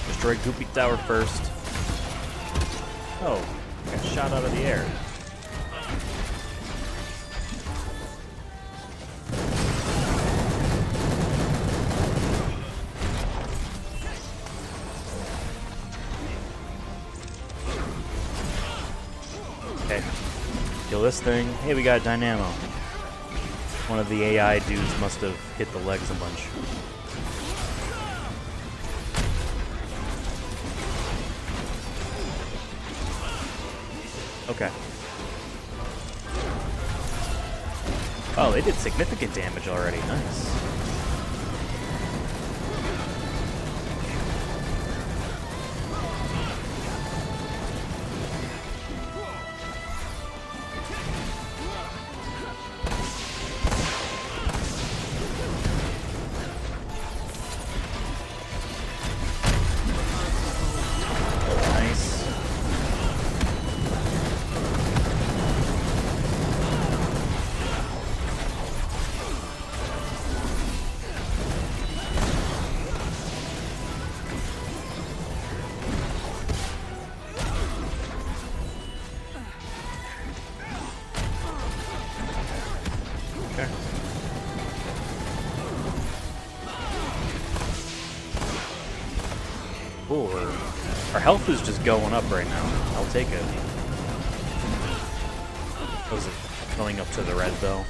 Destroy Goopy Tower first. Oh, got shot out of the air. Okay, kill this thing. Hey, we got a Dynamo. One of the AI dudes must have hit the legs a bunch. Okay. Oh, they did significant damage already. Nice. Cool. Our health is just going up right now. I'll take it. Was it going up to the red though?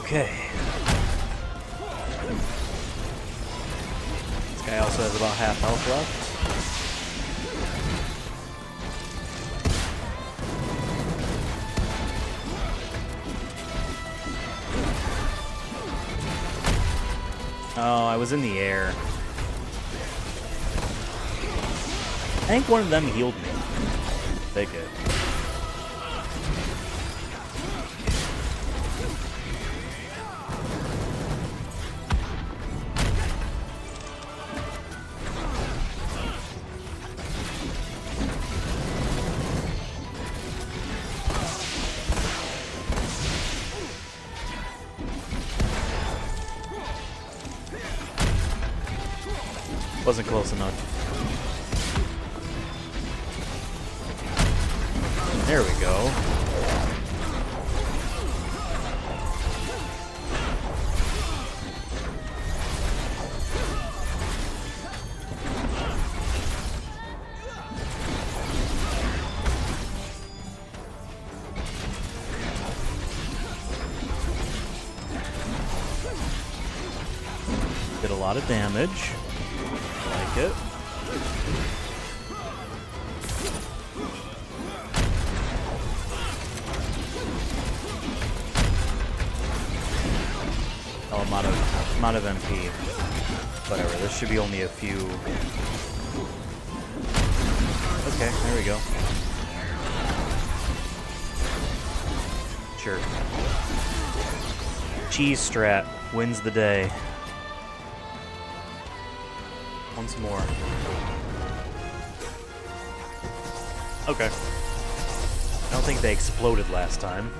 Okay. This guy also has about half health left. Oh, I was in the air. I think one of them healed me. They did. Wasn't close enough. There we go. Did a lot of damage. Like it. Oh, I'm out of MP. Whatever, this should be only a few. Okay, there we go. Sure. Cheese strat wins the day. Once more. Okay. I don't think they exploded last time.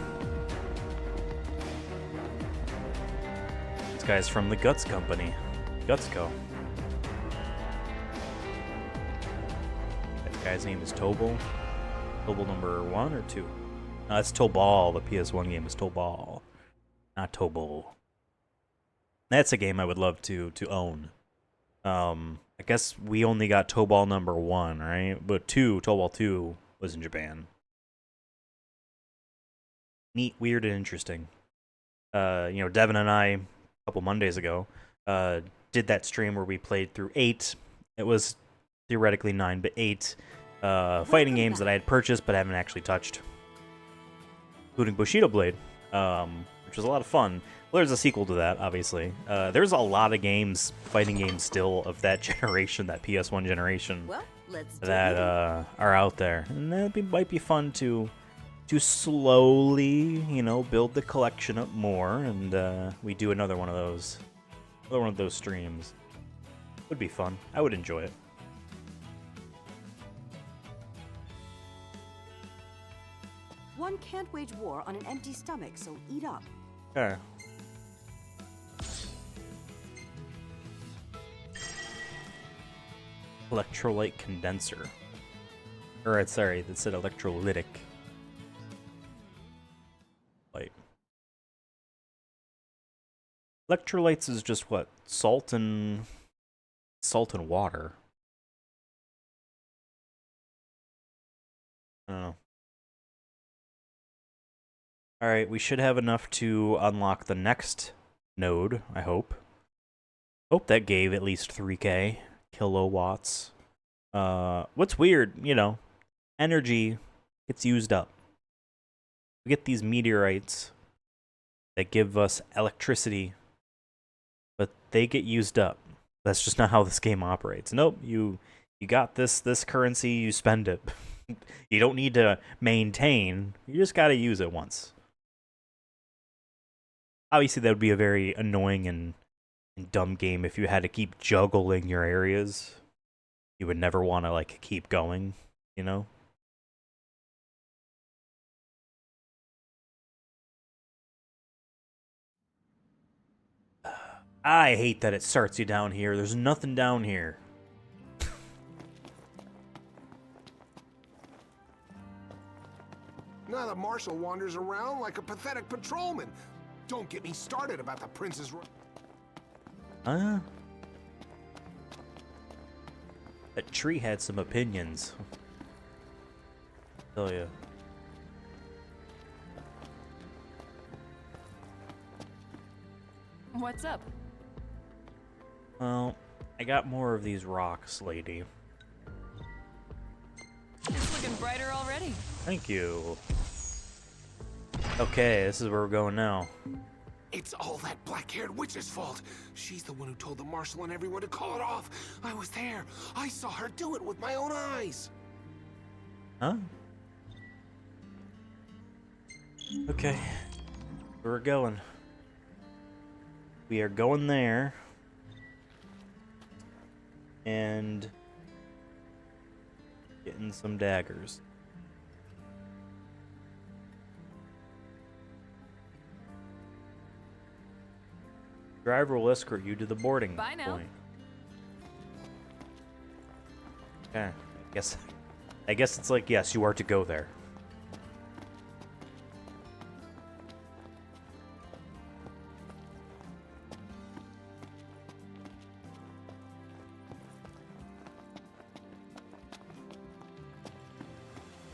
This guy's from the Guts Company. Guts Co. That guy's name is Tobal. Tobal number 1 or 2? No, that's Tobal. The PS1 game is Tobal. Not Tobal. That's a game I would love to own. I guess we only got Tobal number 1, right? But Tobal 2 was in Japan. Neat, weird, and interesting. You know, Devin and I, a couple Mondays ago, did that stream where we played through 8. It was theoretically 9, but 8 fighting games that I had purchased but haven't actually touched. Including Bushido Blade, which was a lot of fun. Well, there's a sequel to that, obviously. There's a lot of games, fighting games still, of that generation, that PS1 generation, that are out there. And that might be fun to slowly, you know, build the collection up more, and we do another one of those streams. Would be fun. I would enjoy it. One can't wage war on an empty stomach, so eat up. Okay. Electrolyte condenser. Or, sorry, that said electrolytic. Light. Electrolytes is just what? Salt and water. I don't know. Alright, we should have enough to unlock the next node, I hope. Hope that gave at least 3k kilowatts. What's weird, you know, energy gets used up. We get these meteorites that give us electricity, but they get used up. That's just not how this game operates. Nope, you got this currency, you spend it. You don't need to maintain, you just gotta use it once. Obviously, that would be a very annoying and dumb game if you had to keep juggling your areas. You would never want to, like, keep going, you know? I hate that it starts you down here. There's nothing down here. Now the marshal wanders around like a pathetic patrolman. Don't get me started about the prince's... That tree had some opinions. I'll tell ya. What's up? Well, I got more of these rocks, lady. It's looking brighter already. Thank you. Okay, this is where we're going now. It's all that black-haired witch's fault. She's the one who told the marshal and everyone to call it off. I was there. I saw her do it with my own eyes. Huh? Okay. Where we're going. We are going there. And getting some daggers. Driver will escort you to the boarding Bye now. point. Okay. I guess it's like, yes, you are to go there.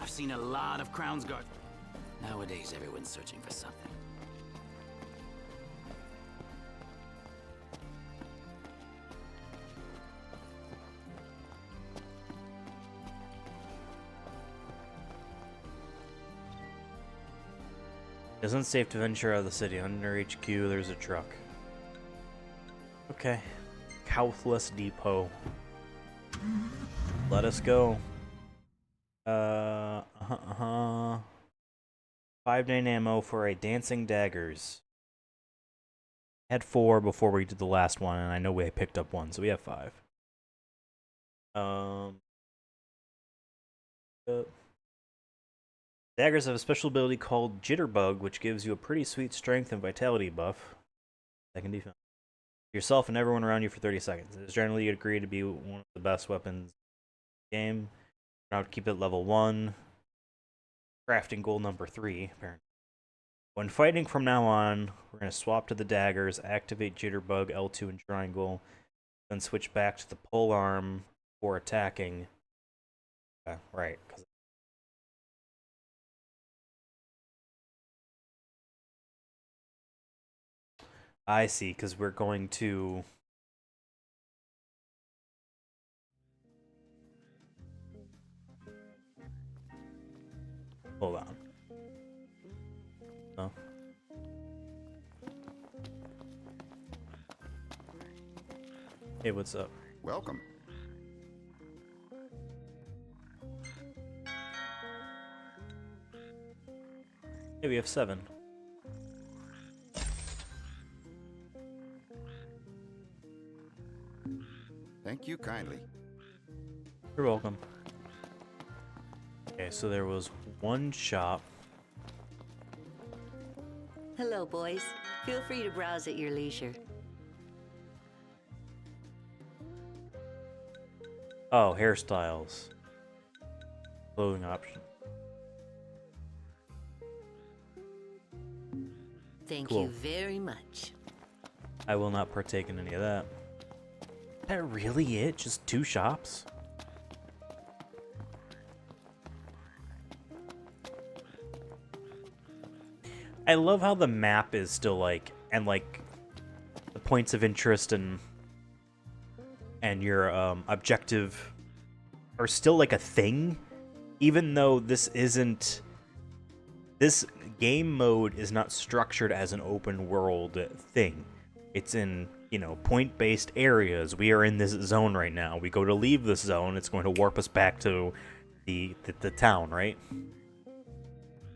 I've seen a lot of Crown's Guard. Nowadays, everyone's searching for something. It's unsafe to venture out of the city. Under HQ, there's a truck. Okay. Couthless Depot. Let us go. 5-9 ammo for a dancing daggers. I had 4 before we did the last one, and I know we picked up 1, so we have 5. Daggers have a special ability called Jitterbug, which gives you a pretty sweet strength and vitality buff. Second defense. Yourself and everyone around you for 30 seconds. It is generally agreed to be one of the best weapons in the game. Now to keep it level 1. Crafting goal number 3, apparently. When fighting from now on, we're going to swap to the daggers, activate Jitterbug, L2 and triangle, then switch back to the pole arm for attacking. Right. I see, because we're going to... Hold on. Oh. Hey, what's up? Welcome. Hey, we have 7. Thank you kindly. You're welcome. Okay, so there was one shop. Hello, boys. Feel free to browse at your leisure. Oh, hairstyles. Clothing option. Thank Cool. you very much. I will not partake in any of that. Is that really it? Just 2 shops? I love how the map is still like, and like the points of interest and your objective are still like a thing, even though this game mode is not structured as an open world thing. It's in, you know, point-based areas. We are in this zone right now. We go to leave this zone, it's going to warp us back to the town, right?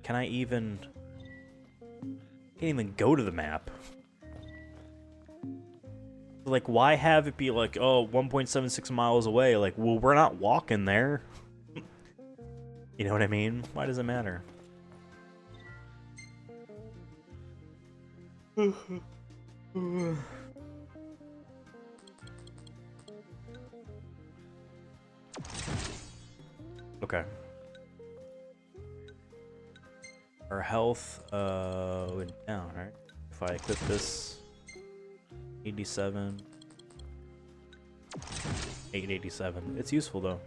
Can I even... Can't even go to the map. Like, why have it be like, oh, 1.76 miles away? Like, well, we're not walking there. You know what I mean? Why does it matter? Okay. Our health went down, right? If I equip this, 87, 887. It's useful though.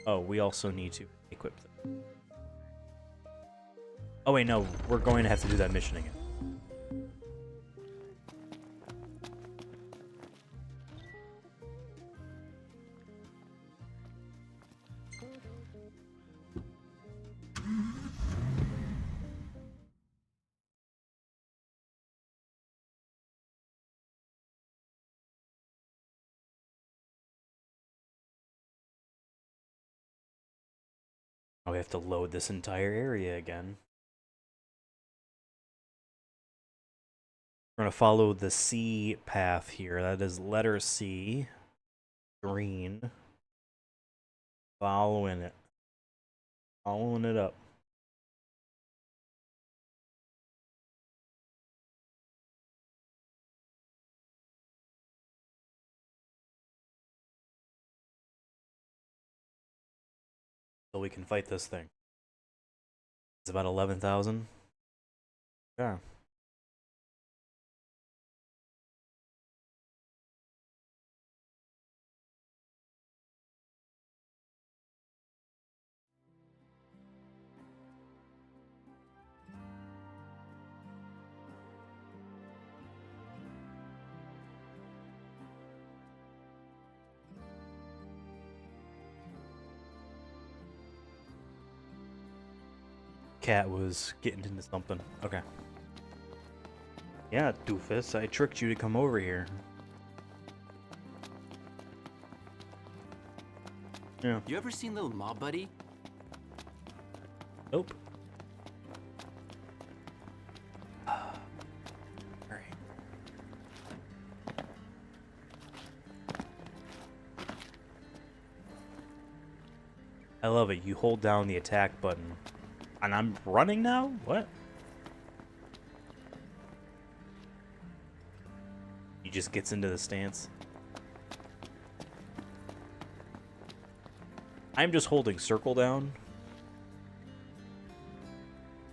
Oh, we also need to equip them. Oh wait, no, we're going to have to do that mission again. Oh, we have to load this entire area again. We're going to follow the C path here. That is letter C. Green. Following it. Following it up. So we can fight this thing. It's about 11,000. Yeah. Cat was getting into something. Okay. Yeah, doofus, I tricked you to come over here. Yeah. You ever seen Little Mob Buddy? Nope. Alright. I love it. You hold down the attack button. And I'm running now? What? He just gets into the stance. I'm just holding circle down.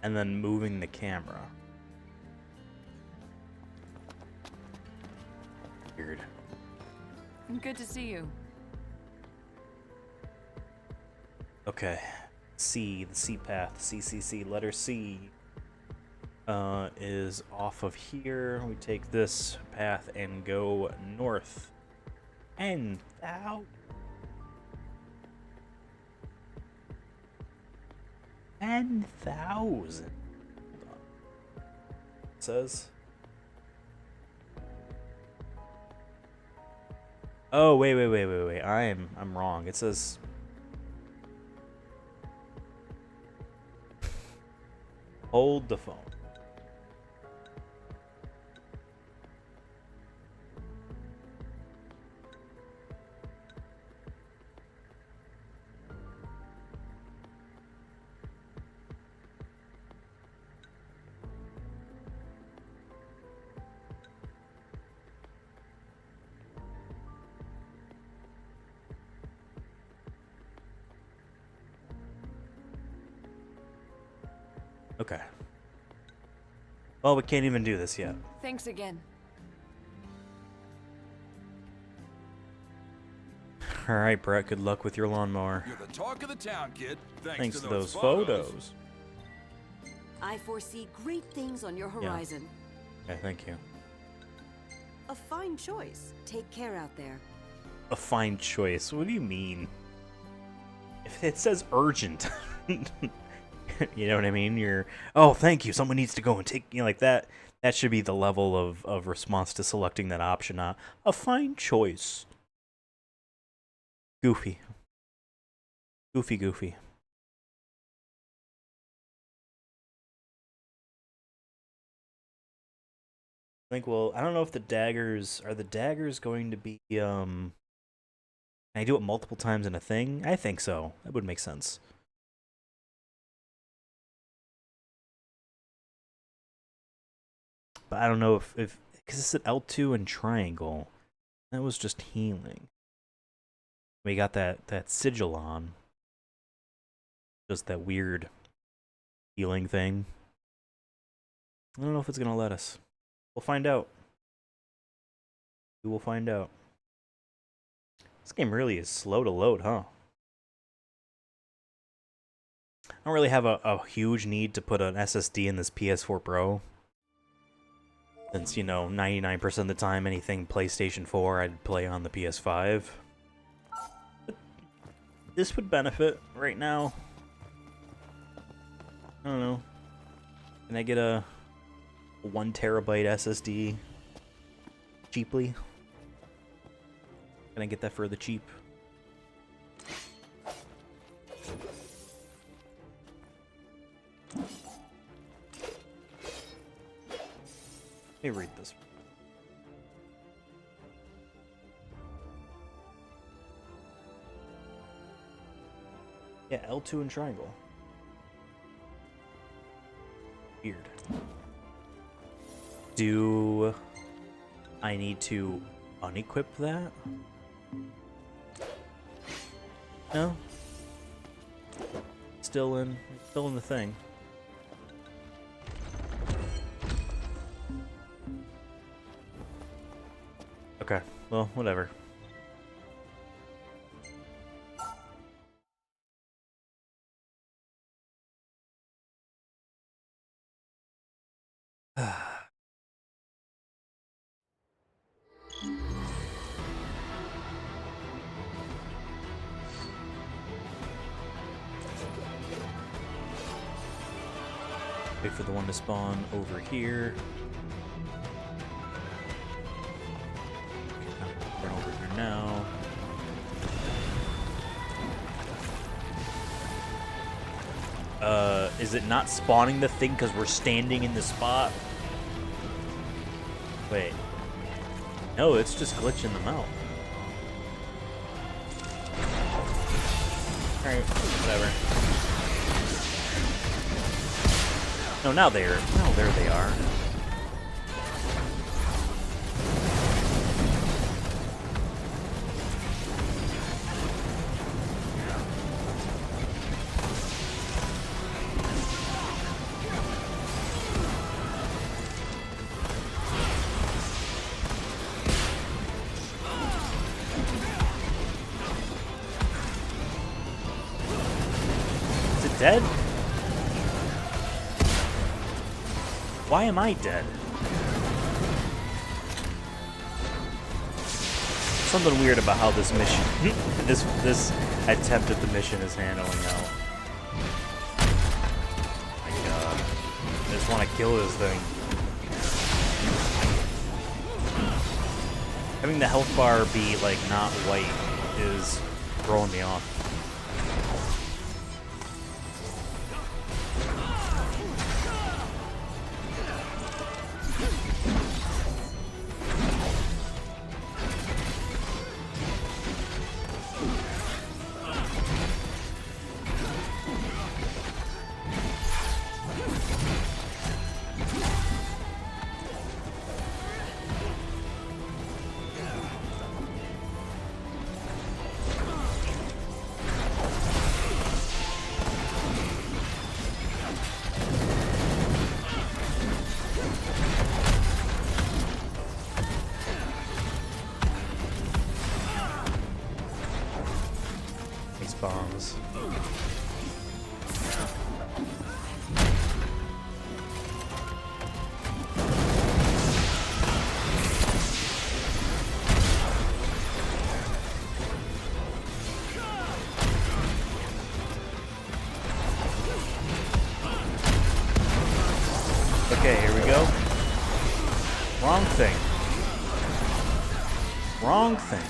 And then moving the camera. Weird. Good to see you. Okay. C, the C path, CCC, letter C is off of here. We take this path and go north. And out. 10,000. Hold on. It says. Oh, wait. I'm wrong. It says. Hold the phone. Okay. Well, we can't even do this yet. Thanks again. Alright, Brett, good luck with your lawnmower. You're the talk of the town, kid. Thanks to those photos. I foresee great things on your horizon. Yeah, thank you. A fine choice. Take care out there. A fine choice? What do you mean? If it says urgent. You know what I mean? You're, oh, thank you. Someone needs to go and take, you know, like that. That should be the level of response to selecting that option. A fine choice. Goofy. Goofy. I think, well, I don't know if the daggers, are the daggers going to be, can I do it multiple times in a thing? I think so. That would make sense. But I don't know if because it's at L2 and triangle. That was just healing. We got that sigil on. Just that weird healing thing. I don't know if it's gonna let us. We'll find out. We will find out. This game really is slow to load, huh? I don't really have a huge need to put an SSD in this PS4 Pro. Since, you know, 99% of the time anything PlayStation 4 I'd play on the PS5. But this would benefit right now. I don't know. Can I get a 1 terabyte SSD cheaply? Can I get that for the cheap? me read this. Yeah, L2 and triangle. Weird. Do I need to unequip that? No. Still in the thing. Okay, well, whatever. Wait for the one to spawn over here. Run over here now. Is it not spawning the thing because we're standing in the spot? Wait. No, it's just glitching them out. Alright, whatever. No, now there they are. Is it dead? Why am I dead? Something weird about how this mission, this attempt at the mission is handling out. My God, I just want to kill this thing. Having the health bar be like not white is throwing me off. Bombs. Okay, here we go. Wrong thing. Wrong thing.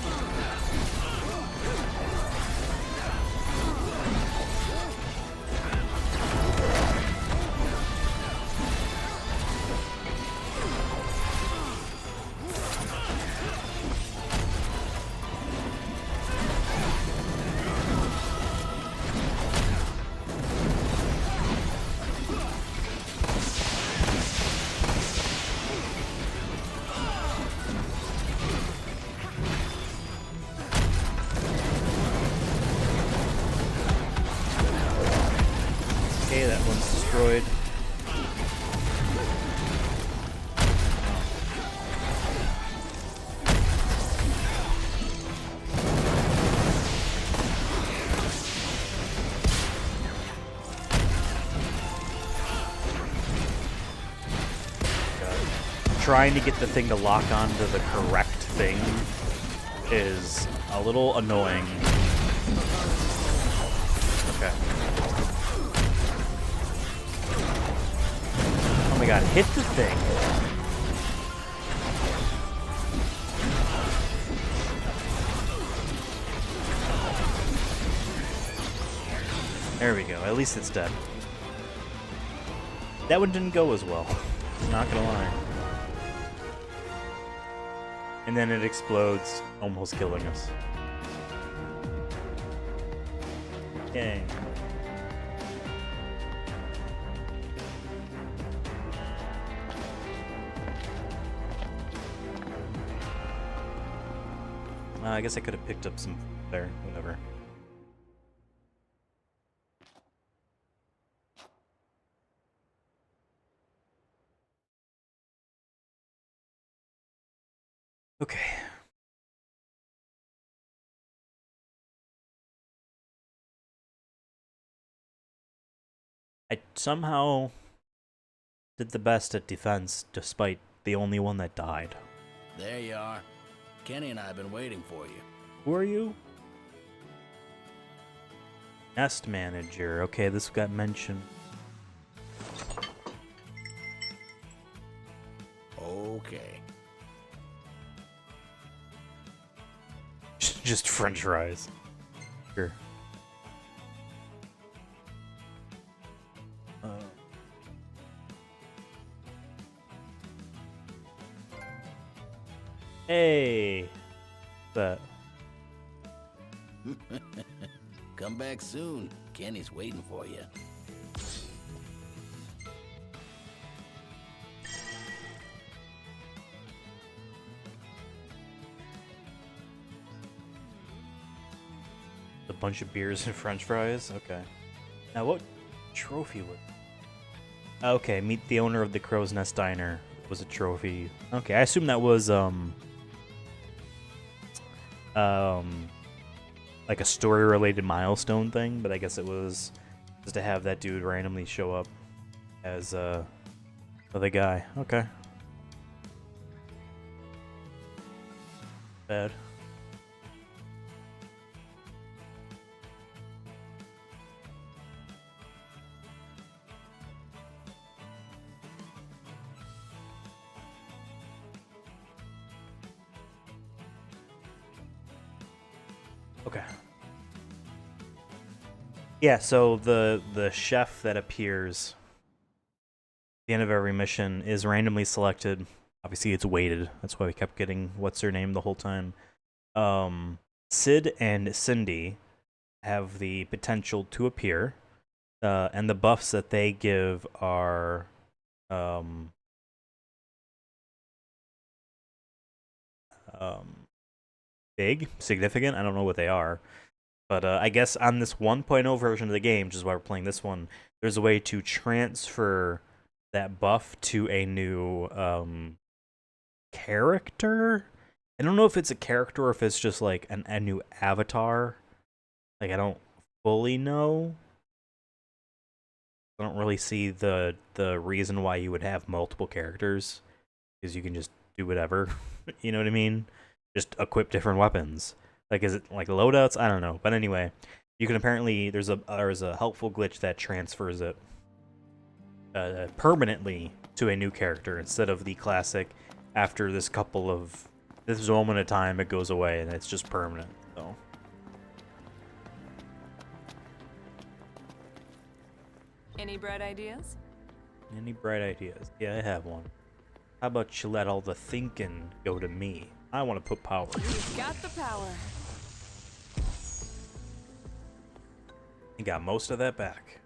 Okay, that one's destroyed. Trying to get the thing to lock onto the correct thing is a little annoying. Okay. Oh my God, hit the thing. There we go, at least it's dead. That one didn't go as well, not gonna lie. And then it explodes, almost killing us. Yay. I guess I could have picked up some there, whatever. Okay. I somehow did the best at defense, despite the only one that died. There you are. Kenny and I have been waiting for you. Who are you? Nest manager. Okay, this got mentioned. Okay. Just French fries. Sure. Hey. That. Come back soon. Kenny's waiting for you. A bunch of beers and French fries. Okay. Now, what trophy would? Okay, meet the owner of the Crow's Nest Diner was a trophy. Okay, I assume that was like a story-related milestone thing, but I guess it was just to have that dude randomly show up as the guy. Okay. Bad. Okay. Yeah, so the chef that appears at the end of every mission is randomly selected. Obviously, it's weighted. That's why we kept getting what's her name the whole time. Sid and Cindy have the potential to appear, and the buffs that they give are big, significant. I don't know what they are. But I guess on this 1.0 version of the game, which is why we're playing this one, there's a way to transfer that buff to a new character. I don't know if it's a character or if it's just like a new avatar. Like, I don't fully know. I don't really see the reason why you would have multiple characters, because you can just do whatever. You know what I mean? Just equip different weapons. Like, is it like loadouts? I don't know. But anyway, you can apparently there's a helpful glitch that transfers it permanently to a new character instead of the classic. After this moment of time, it goes away and it's just permanent. So. Any bright ideas? Any bright ideas? Yeah, I have one. How about you let all the thinking go to me? I want to put power. You've got the power. You got most of that back.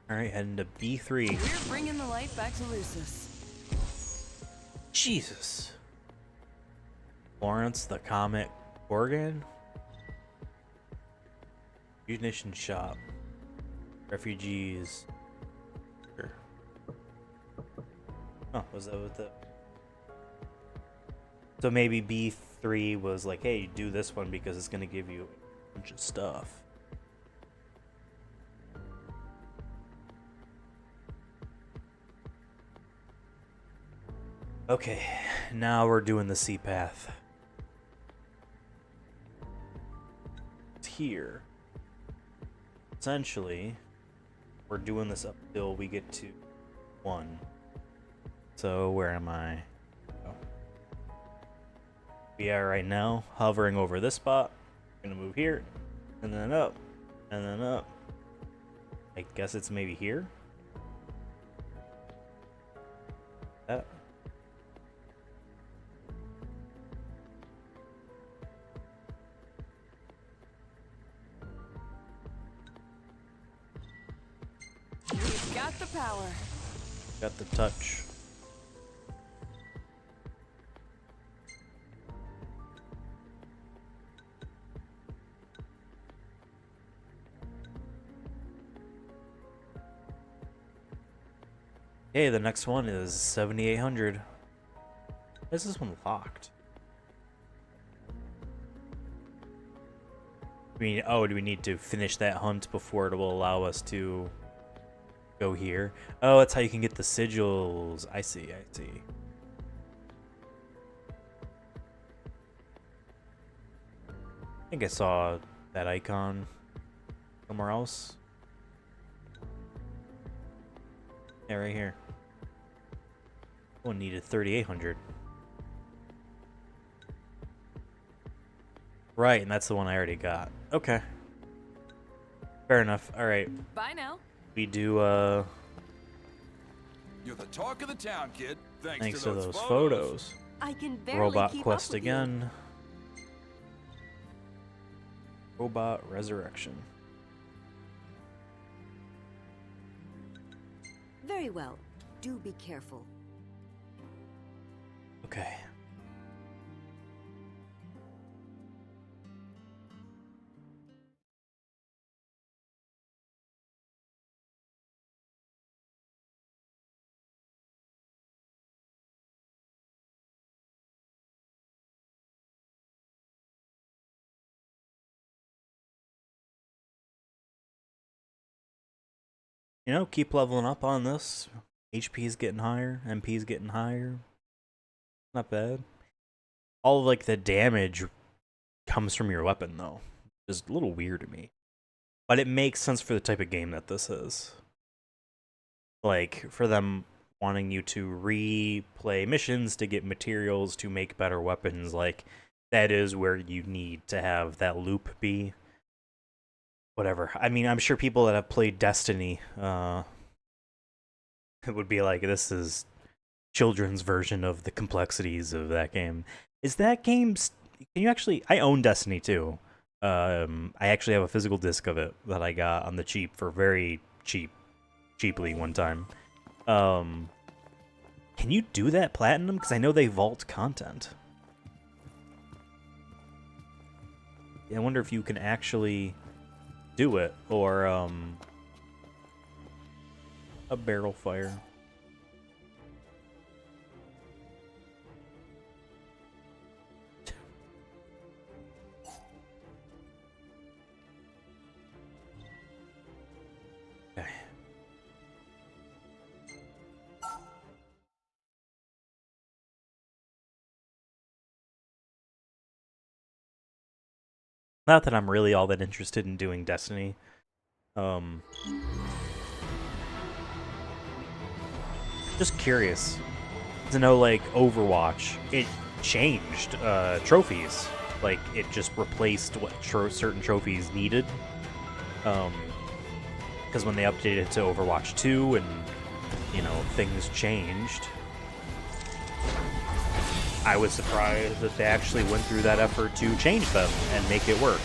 Alright, heading to B3. We're bringing the light back to Lucis. Jesus. Lawrence the Comet Organ? Munition shop. Refugees. Sure. Oh, was that what the... So maybe B3 was like, hey, do this one because it's going to give you a bunch of stuff. Okay, now we're doing the sea path. It's here. Essentially, we're doing this up till we get to 1. So where am I? Oh. We are right now hovering over this spot. We're gonna move here, and then up, and then up. I guess it's maybe here. the power. Got the touch. Okay, the next one is 7,800. Is this one locked? Do we need to finish that hunt before it will allow us to go here? Oh, that's how you can get the sigils. I see, I see. I think I saw that icon somewhere else. Yeah, right here. One needed 3,800. Right, and that's the one I already got. Okay. Fair enough. All right. Bye now. We do, You're the talk of the town, kid. thanks to those photos. I can barely Robot keep quest up with again. Robot resurrection. You. Very well. Do be careful. Okay. You know, keep leveling up on this. HP is getting higher, MP is getting higher. Not bad. All of, like, the damage comes from your weapon, though. It's a little weird to me. But it makes sense for the type of game that this is. Like, for them wanting you to replay missions to get materials to make better weapons, like, that is where you need to have that loop be. Whatever. I mean, I'm sure people that have played Destiny it would be like, this is children's version of the complexities of that game. Is that game... Can you actually... I own Destiny 2. I actually have a physical disc of it that I got on the cheap for very cheaply one time. Can you do that platinum? Because I know they vault content. Yeah, I wonder if you can actually... do it, or a barrel fire. Okay. Not that I'm really all that interested in doing Destiny. Just curious to know, like, Overwatch, it changed trophies. Like, it just replaced what certain trophies needed. Because when they updated it to Overwatch 2 and, you know, things changed, I was surprised that they actually went through that effort to change them and make it work.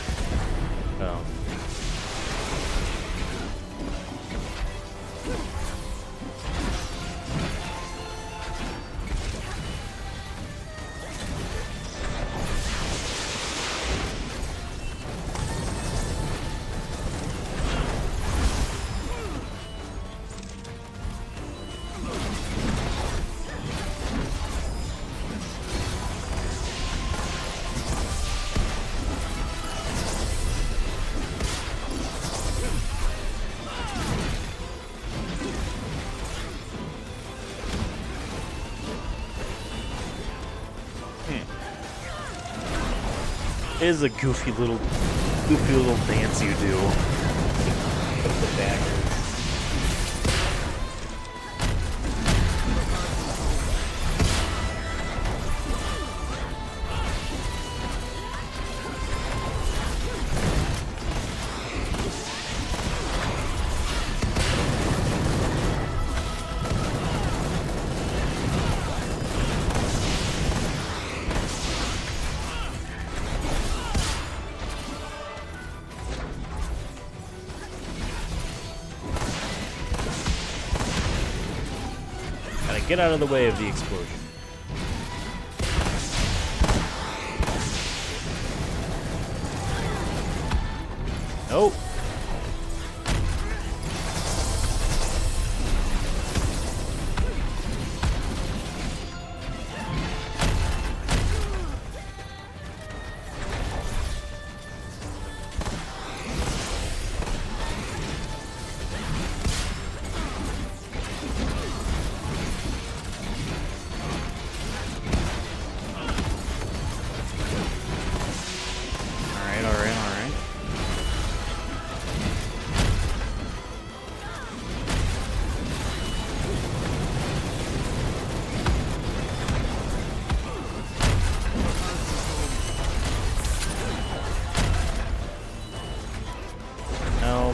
It is a goofy little dance you do with the daggers. get out of the way of the explosion. Nope.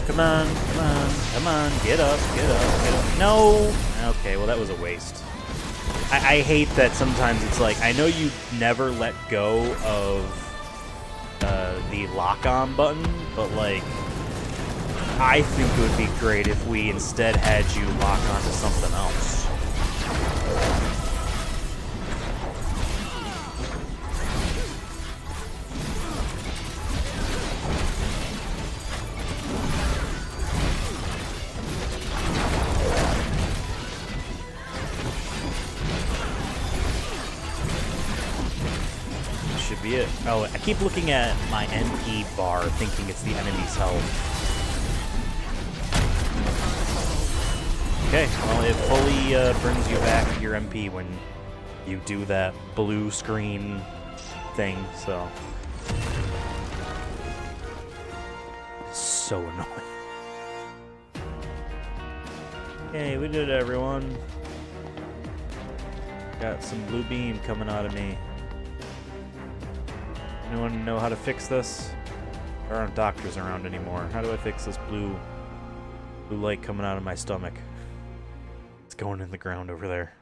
Come on, come on, come on, get up, get up, get up. No! Okay, well that was a waste. I hate that sometimes it's like, I know you never let go of the lock-on button, but like, I think it would be great if we instead had you lock on to something else. Be it. Oh, I keep looking at my MP bar thinking it's the enemy's health. Okay, well it fully brings you back your MP when you do that blue screen thing, so... So annoying. Okay, we did it, everyone. Got some blue beam coming out of me. Anyone know how to fix this? There aren't doctors around anymore. How do I fix this blue light coming out of my stomach? It's going in the ground over there.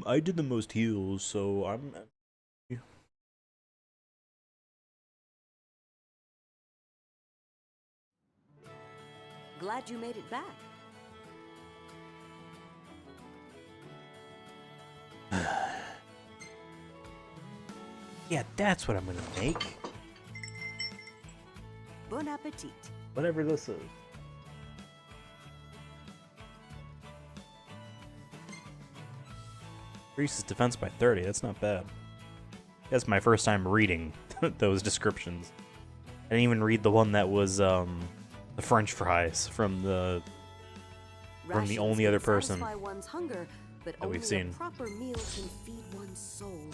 I did the most heals, so I'm... Glad you made it back. Yeah, that's what I'm gonna make. Bon appetit. Whatever this is. Increases defense by 30, that's not bad. That's my first time reading those descriptions. I didn't even read the one that was, the French fries from the only other person one's hunger, but that we've seen. A proper meal can feed one's soul.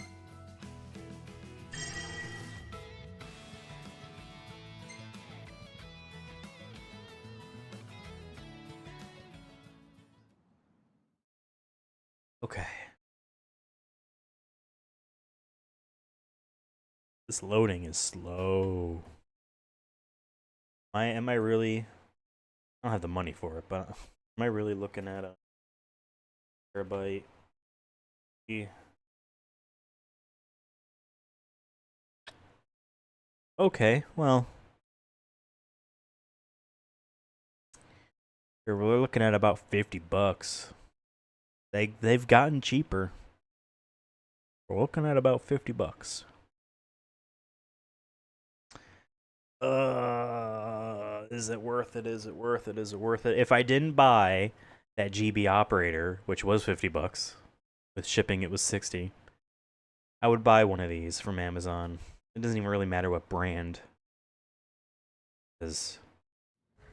Okay. This loading is slow. Am I really... I don't have the money for it, but am I really looking at a terabyte? Okay, well. Here, we're looking at about $50. They've gotten cheaper. We're looking at about $50. Is it worth it? Is it worth it? Is it worth it? If I didn't buy that GB operator, which was $50, with shipping it was 60, I would buy one of these from Amazon. It doesn't even really matter what brand.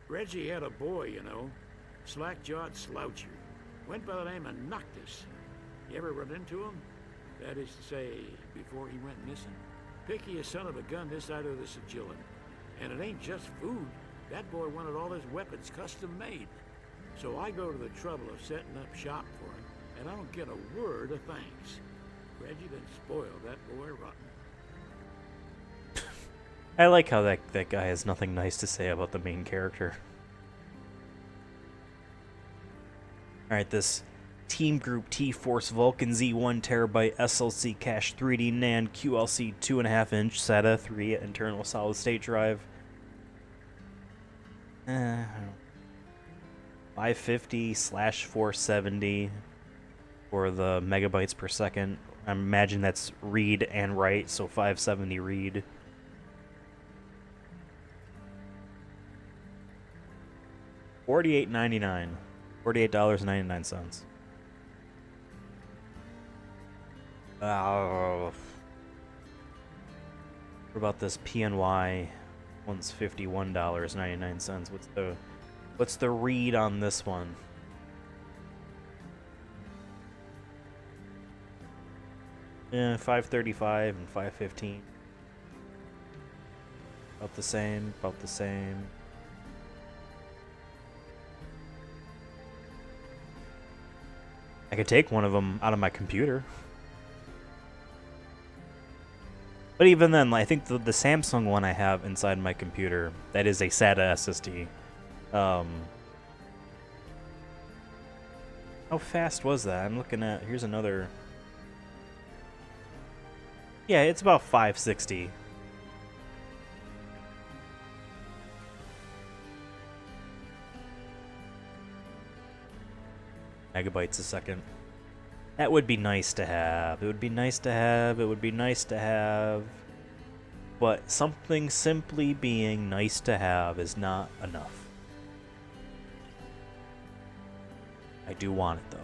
Reggie had a boy, you know, slack-jawed sloucher. Went by the name of Noctis. You ever run into him? That is to say, before he went missing. Pickiest son of a gun this side of the Sigillin. And it ain't just food. That boy wanted all his weapons custom made. So I go to the trouble of setting up shop for him, and I don't get a word of thanks. Reggie done spoiled that boy rotten. I like how that guy has nothing nice to say about the main character. Alright, this Team Group T-Force Vulcan Z1 terabyte SLC cache 3D NAND QLC 2.5-inch SATA 3 internal solid state drive. 550/470 for the megabytes per second. I imagine that's read and write, so 570 read. $48.99. $48.99. What about this PNY? One's $51.99. What's the read on this one? Yeah, 535 and 515. About the same, about the same. I could take one of them out of my computer. But even then, I think the Samsung one I have inside my computer, that is a SATA SSD. How fast was that? I'm looking at, here's another. Yeah, it's about 560. Megabytes a second. That would be nice to have. It would be nice to have. It would be nice to have. But something simply being nice to have is not enough. I do want it, though.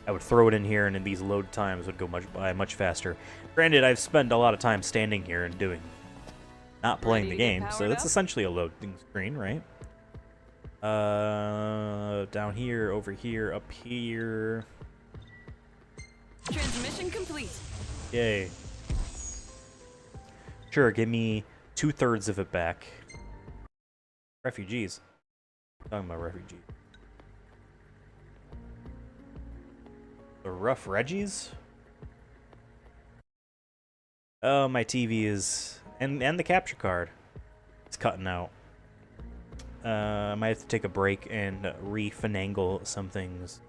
I would throw it in here, and in these load times would go much faster. Granted, I've spent a lot of time standing here and not playing the game, so it's essentially a loading screen, right? Down here, over here, up here. Transmission complete. Yay. Sure, give me 2/3 of it back. Refugees. I'm talking about refugees. The Rough Reggies? Oh, my TV is... And the capture card. It's cutting out. I might have to take a break and re-finagle some things.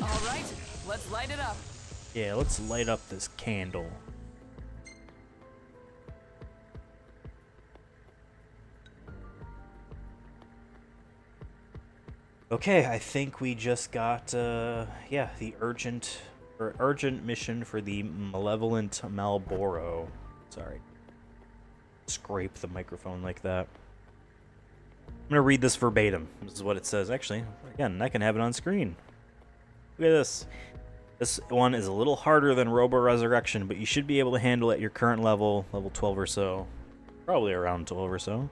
Alright, let's light it up. Yeah, let's light up this candle. Okay, I think we just got, yeah, the urgent mission for the malevolent Malboro. Sorry. Scrape the microphone like that. I'm gonna read this verbatim. This is what it says. Actually, again, I can have it on screen. Look at this. This one is a little harder than Robo Resurrection, but you should be able to handle it at your current level 12 or so. Probably around 12 or so.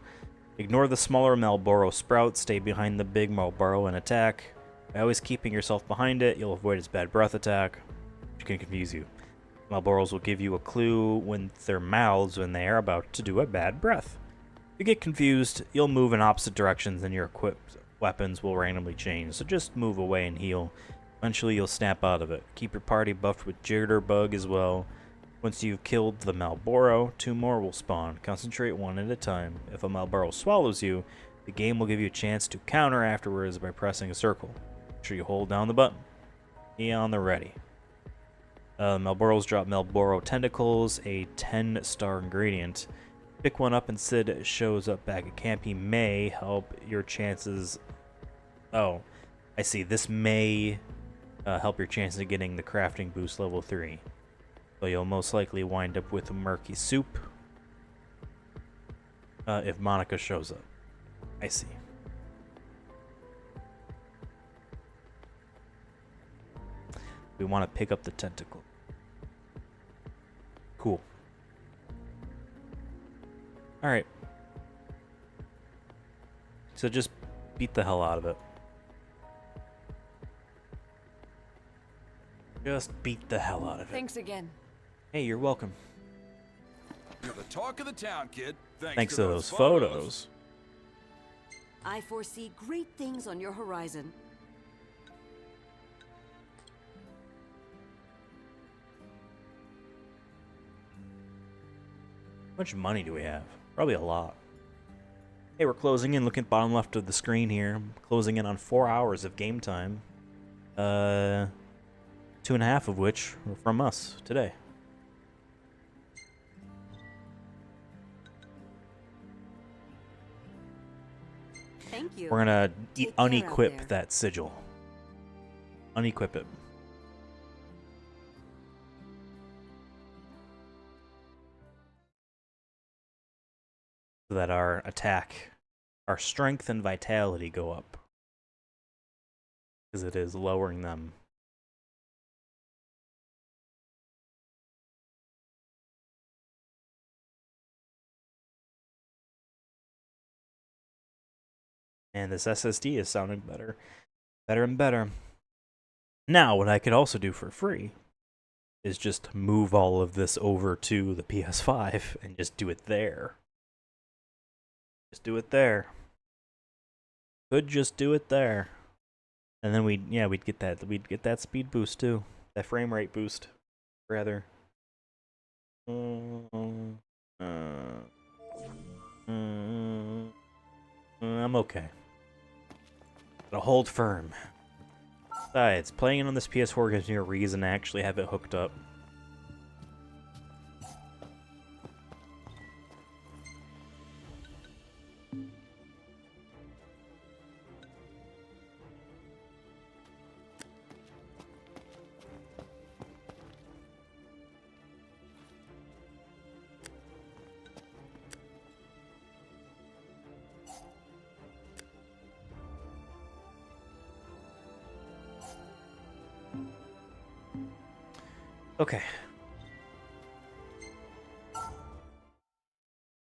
Ignore the smaller Malboro sprouts, stay behind the big Malboro and attack. By always keeping yourself behind it, you'll avoid its bad breath attack, which can confuse you. Malboros will give you a clue with their mouths when they are about to do a bad breath. If you get confused, you'll move in opposite directions and your equipped weapons will randomly change, so just move away and heal. Eventually you'll snap out of it. Keep your party buffed with Jitterbug as well. Once you've killed the Malboro, 2 more will spawn. Concentrate one at a time. If a Malboro swallows you, the game will give you a chance to counter afterwards by pressing a circle. Make sure you hold down the button. Be on the ready. Malboros drop Malboro tentacles, a 10-star ingredient. Pick one up and Sid shows up back at camp. He may help your chances. Oh, I see. This may help your chances of getting the crafting boost level 3. So you'll most likely wind up with a murky soup if Monica shows up. I see. We want to pick up the tentacle. Cool. Alright. So just beat the hell out of it. Just beat the hell out of it. Thanks again. Hey, you're welcome. You're the talk of the town, kid. Thanks to those photos. I foresee great things on your horizon. How much money do we have? Probably a lot. Hey, we're closing in. Look at bottom left of the screen here. Closing in on 4 hours of game time. 2.5 of which were from us today. Thank you. We're gonna Take care out there. unequip that sigil. Unequip it. So that our attack, our strength and vitality go up. Because it is lowering them. And this SSD is sounding better. Better and better. Now, what I could also do for free is just move all of this over to the PS5 and just do it there. Just do it there. Could just do it there. And then we'd get that speed boost too. That frame rate boost, rather. I'm okay. But hold firm. Besides, playing it on this PS4 gives me a reason to actually have it hooked up. Okay.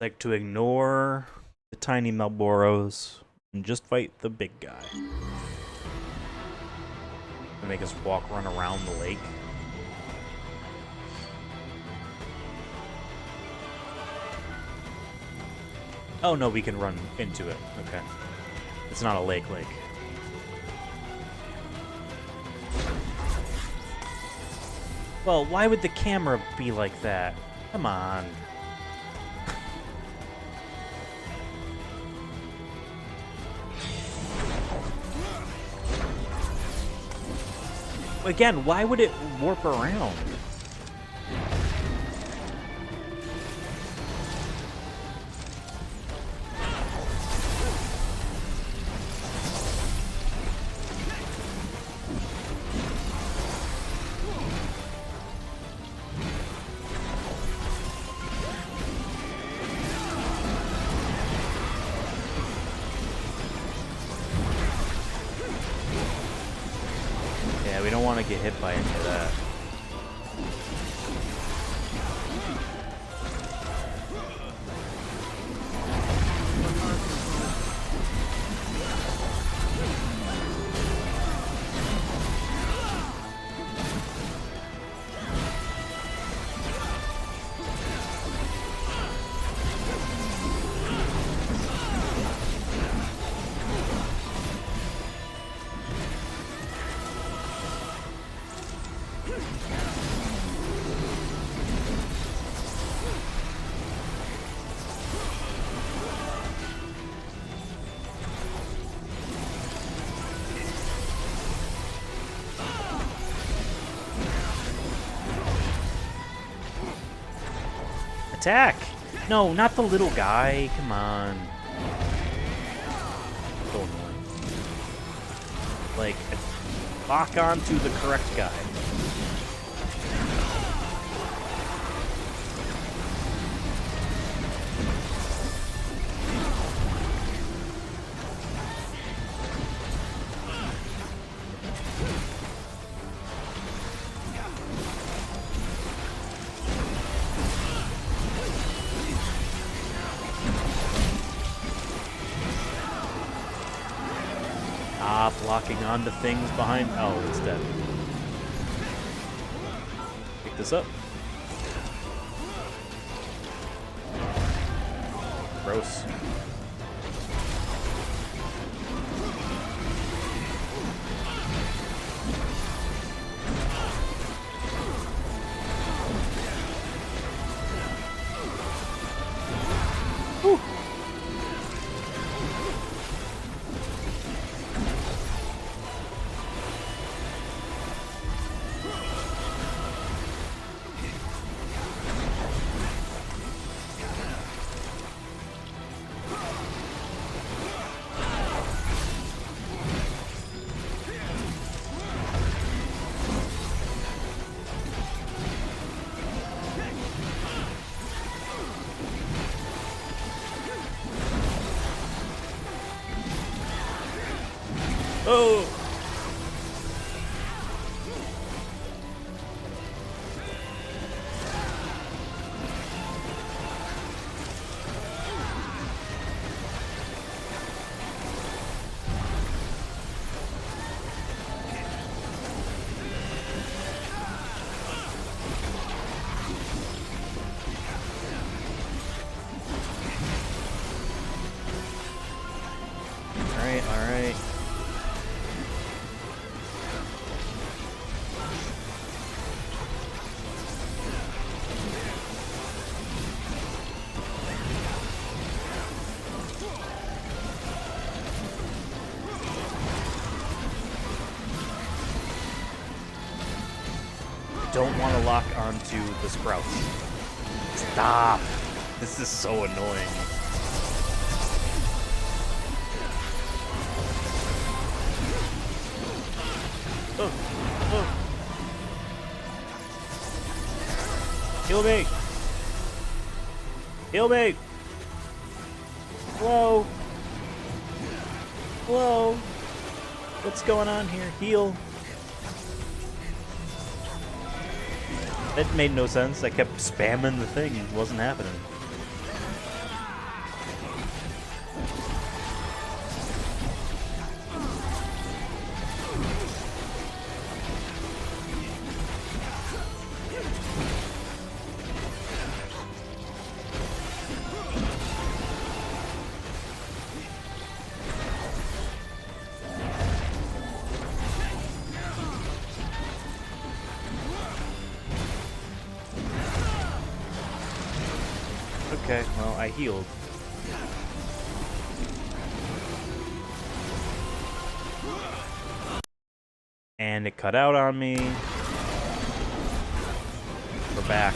Like to ignore the tiny Malboros and just fight the big guy. And make us run around the lake. Oh no, we can run into it. Okay. It's not a lake. Well, why would the camera be like that? Come on. Again, why would it warp around? We don't want to get hit by any of that. Attack! No, not the little guy. Come on. So annoying. Like, lock on to the correct guy. Locking onto things behind. Oh, it's dead. Pick this up. Gross. Whew. Oh! Alright, alright. Don't want to lock onto the sprouts. Stop! This is so annoying. Oh, oh. Heal me! Heal me! Hello? Hello? What's going on here? Heal. That made no sense. I kept spamming the thing. It wasn't happening. Okay, well, I healed. And it cut out on me. We're back.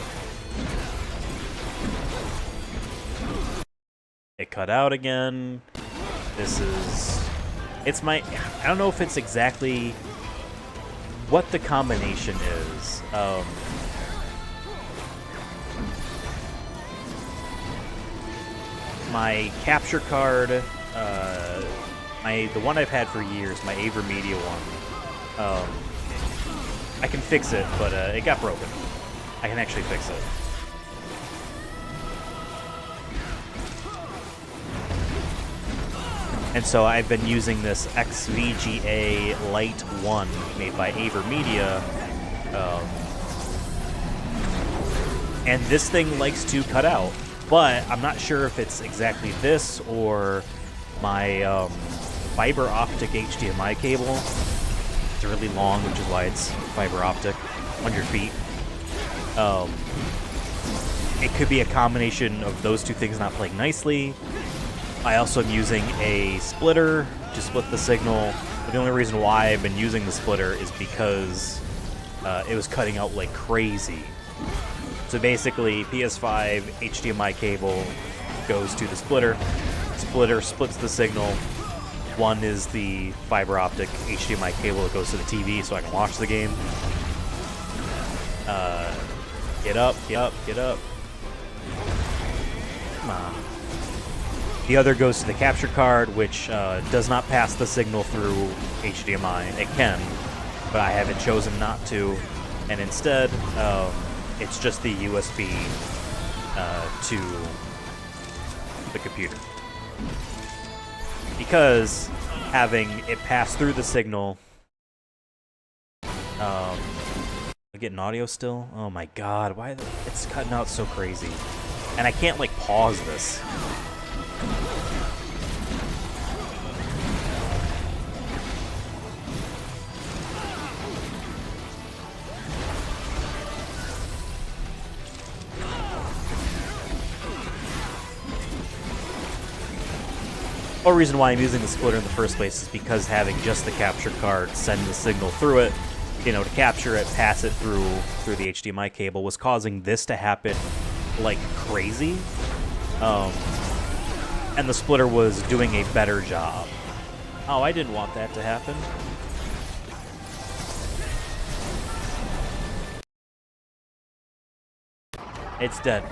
It cut out again. This is... It's my... I don't know if it's exactly what the combination is. My capture card, the one I've had for years, my AverMedia one, I can fix it, but it got broken. I can actually fix it. And so I've been using this XVGA Lite 1 made by AverMedia, and this thing likes to cut out. But I'm not sure if it's exactly this or my fiber optic HDMI cable. It's really long, which is why it's fiber optic, 100 feet. It could be a combination of those two things not playing nicely. I also am using a splitter to split the signal. But the only reason why I've been using the splitter is because it was cutting out like crazy. So basically, PS5 HDMI cable goes to the splitter. Splitter splits the signal. One is the fiber optic HDMI cable that goes to the TV so I can watch the game. Get up, get up, get up. Come on. The other goes to the capture card, which does not pass the signal through HDMI. It can, but I haven't chosen not to. And instead, it's just the USB to the computer. Because having it pass through the signal... I'm getting audio still? Oh my god, why it's cutting out so crazy. And I can't, like, pause this. The whole reason why I'm using the splitter in the first place is because having just the capture card send the signal through it, you know, to capture it, pass it through the HDMI cable, was causing this to happen like crazy. And the splitter was doing a better job. Oh, I didn't want that to happen. It's dead.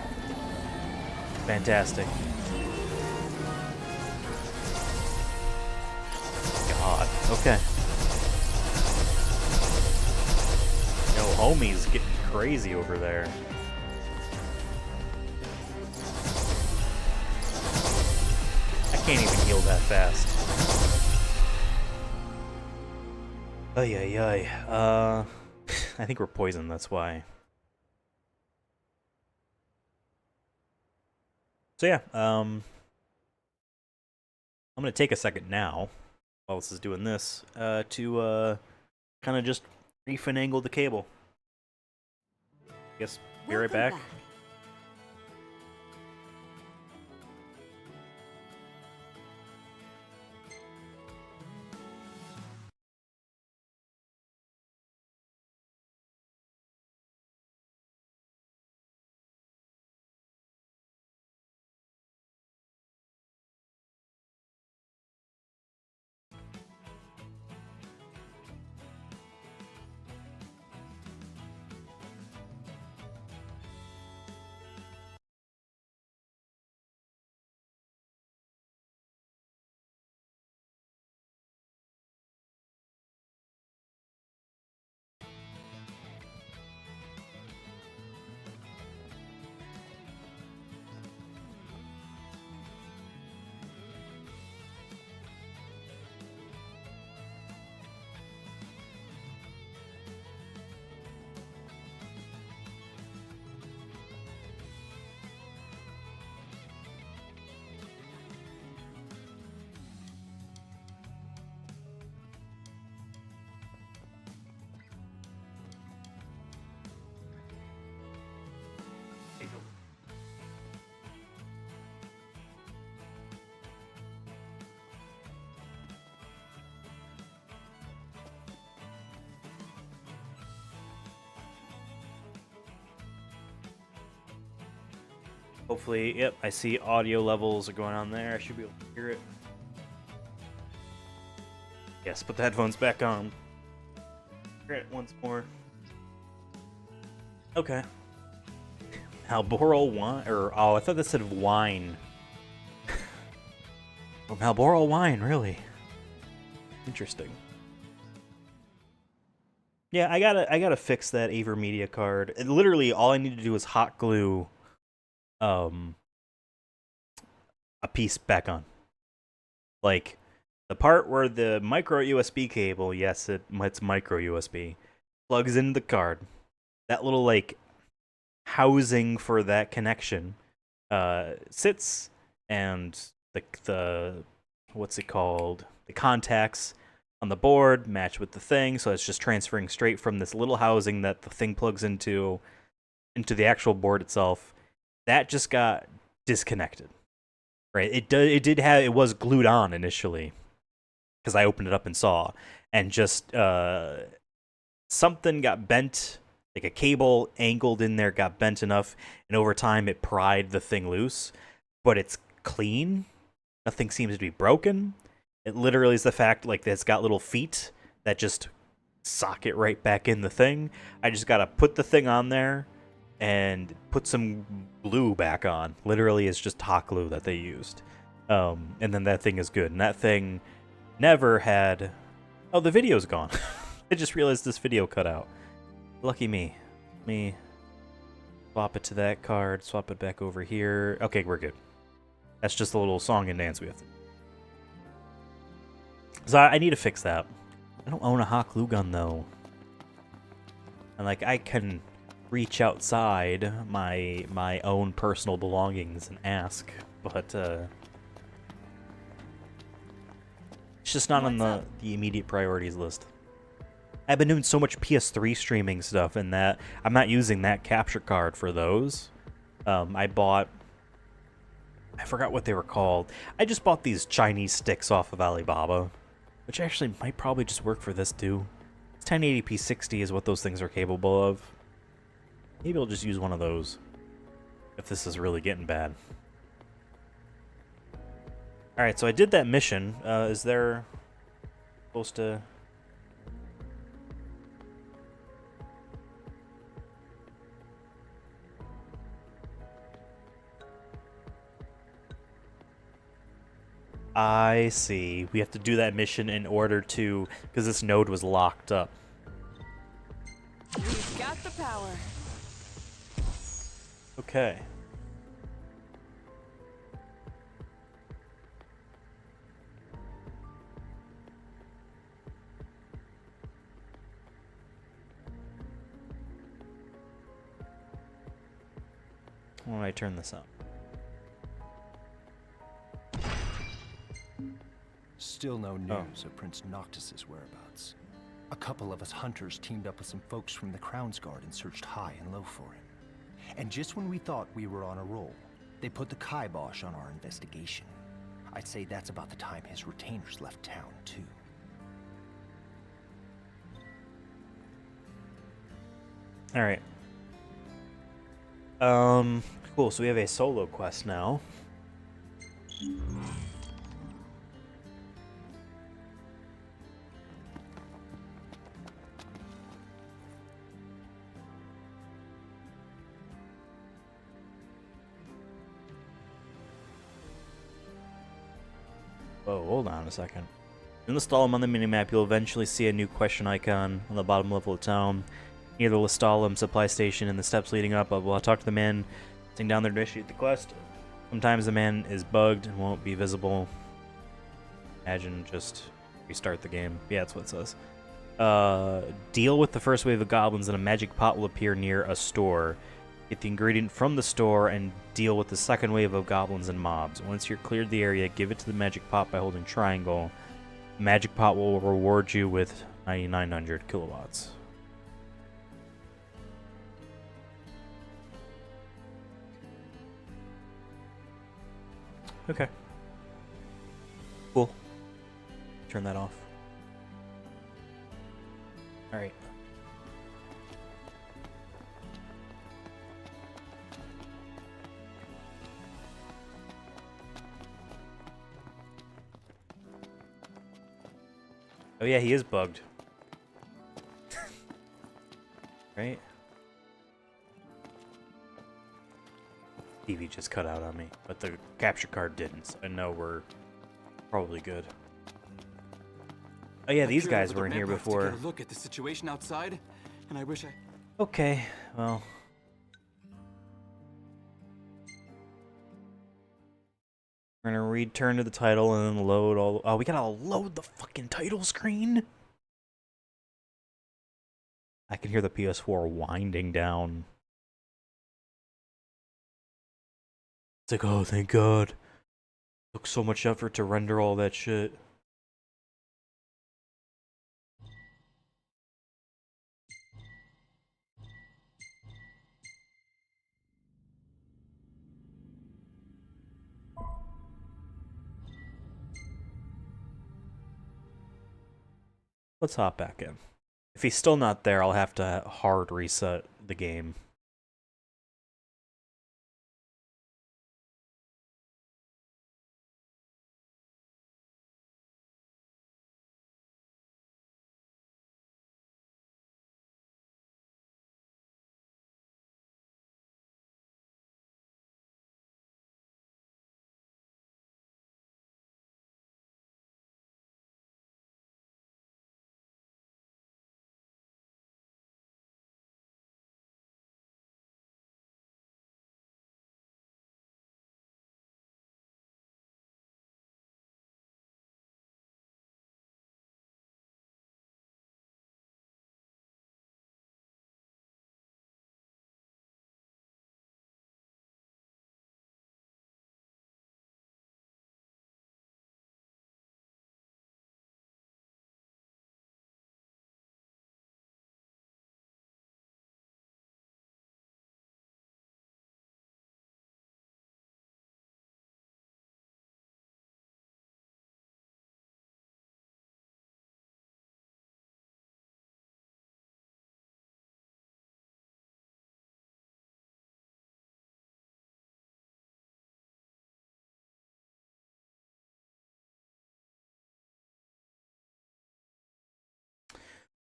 Fantastic. God. Okay. No, homie's getting crazy over there. I can't even heal that fast. Ay, ay, ay. I think we're poisoned, that's why. So yeah, I'm gonna take a second now, while this is doing this, to kind of just refinagle the cable. Guess be right back. Hopefully, yep, I see audio levels are going on there. I should be able to hear it. Yes, put the headphones back on. Hear it once more. Okay. Malboro wine, or oh, I thought that said wine. Oh, Malboro wine, really? Interesting. Yeah, I gotta fix that AverMedia card. Literally, all I need to do is hot glue a piece back on. Like the part where the micro USB cable, yes, it's micro USB, plugs into the card. That little like housing for that connection sits, and the what's it called? The contacts on the board match with the thing, so it's just transferring straight from this little housing that the thing plugs into the actual board itself. That just got disconnected, right? It was glued on initially because I opened it up and saw, and just something got bent, like a cable angled in there got bent enough, and over time it pried the thing loose. But it's clean. Nothing seems to be broken. It literally is the fact like that it's got little feet that just socket right back in the thing. I just gotta put the thing on there and put some glue back on. Literally, it's just hot glue that they used. And then that thing is good. And that thing never had... Oh, the video's gone. I just realized this video cut out. Lucky me. Let me swap it to that card, swap it back over here. Okay, we're good. That's just a little song and dance we have to do. So I need to fix that. I don't own a hot glue gun, though. And, like, I can reach outside my own personal belongings and ask, but it's just not on the immediate priorities list. I've been doing so much PS3 streaming stuff, and that I'm not using that capture card for those. I forgot what they were called. I just bought these Chinese sticks off of Alibaba, which actually might probably just work for this too. 1080p 60 is what those things are capable of. Maybe I'll just use one of those if this is really getting bad. Alright, so I did that mission. Is there supposed to... I see. We have to do that mission in order to... because this node was locked up. power. Okay. Why don't I turn this up? Still no news of Prince Noctis's whereabouts. A couple of us hunters teamed up with some folks from the Crown's Guard and searched high and low for him. And just when we thought we were on a roll, they put the kibosh on our investigation. I'd say that's about the time his retainers left town, too. Alright. Cool, so we have a solo quest now. Whoa, hold on a second. In the stallum on the minimap, you'll eventually see a new question icon on the bottom level of town. Near the Lestallum supply station and the steps leading up, I'll talk to the man sitting down there to initiate the quest. Sometimes the man is bugged and won't be visible. Imagine just restart the game. Yeah, that's what it says. Deal with the first wave of goblins and a magic pot will appear near a store. Get the ingredient from the store and deal with the second wave of goblins and mobs. Once you're cleared the area, give it to the magic pot by holding triangle. The magic pot will reward you with 9,900 kilowatts. Okay. Cool. Turn that off. Alright. Oh yeah, he is bugged. Right? TV just cut out on me, but the capture card didn't, so I know we're probably good. Oh yeah, these guys were in here before. Get a look at the situation outside, and I wish I... Okay, well... We're gonna return to the title and then load all... Oh, we gotta load the fucking title screen? I can hear the PS4 winding down. It's like, oh, thank God. Took so much effort to render all that shit. Let's hop back in. If he's still not there, I'll have to hard reset the game.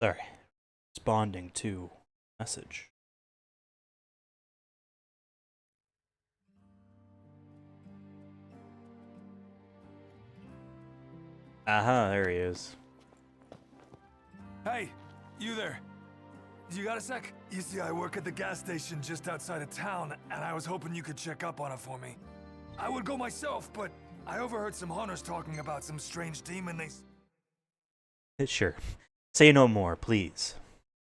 Sorry. Responding to message. Aha, there he is. Hey, you there. You got a sec? You see, I work at the gas station just outside of town, and I was hoping you could check up on it for me. I would go myself, but I overheard some hunters talking about some strange demon Sure. Say no more, please.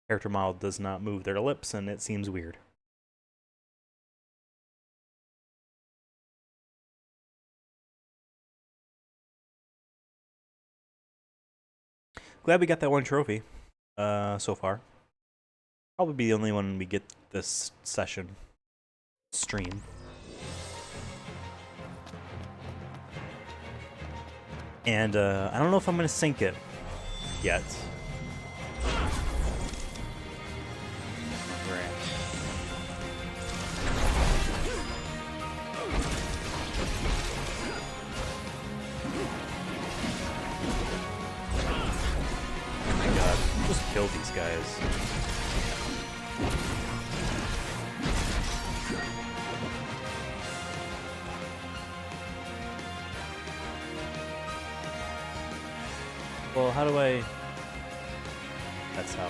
Character model does not move their lips, and it seems weird. Glad we got that one trophy so far. Probably be the only one we get this session stream. And I don't know if I'm gonna sink it yet. Oh my god, just kill these guys. Well, how do I... That's how.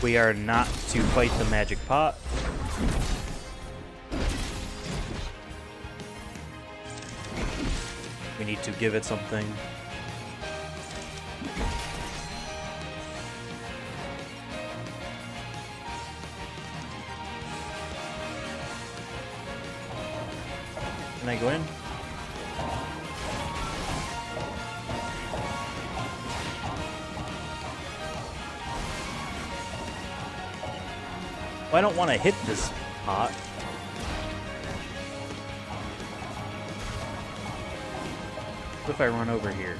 We are not to fight the magic pot. We need to give it something. Can I go in? Well, I don't want to hit this pot. What if I run over here?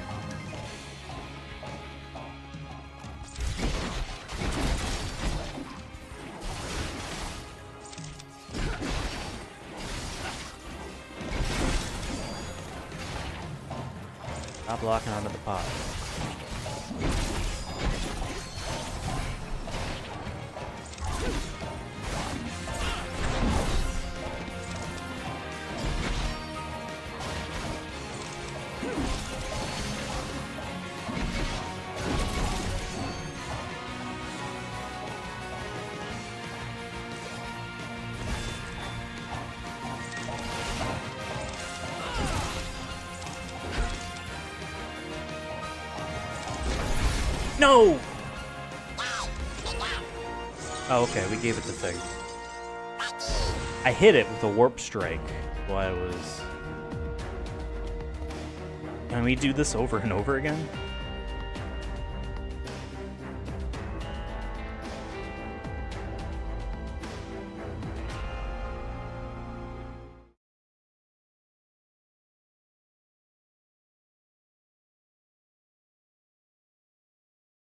Stop locking onto the pot. No! Oh, okay, we gave it the thing. I hit it with a warp strike while I was... Can we do this over and over again?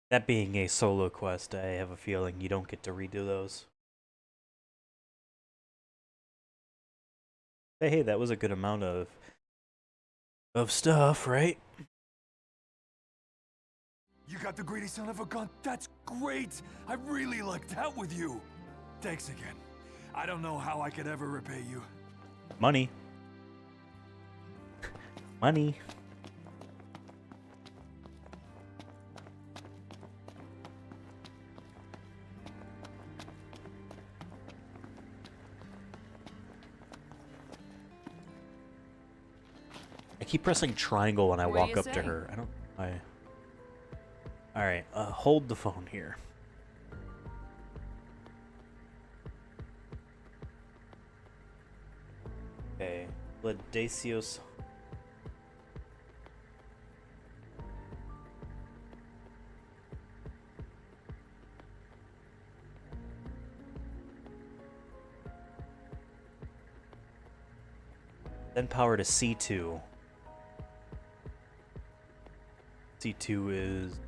That being a solo quest, I have a feeling you don't get to redo those. Hey, that was a good amount of stuff, right? You got the greedy son of a gun. That's great. I really like that with you. Thanks again. I don't know how I could ever repay you. Money. Money. I keep pressing triangle when I walk up to her. I don't... Alright, hold the phone here. Okay, Ledasios. Then power to C2. C2 is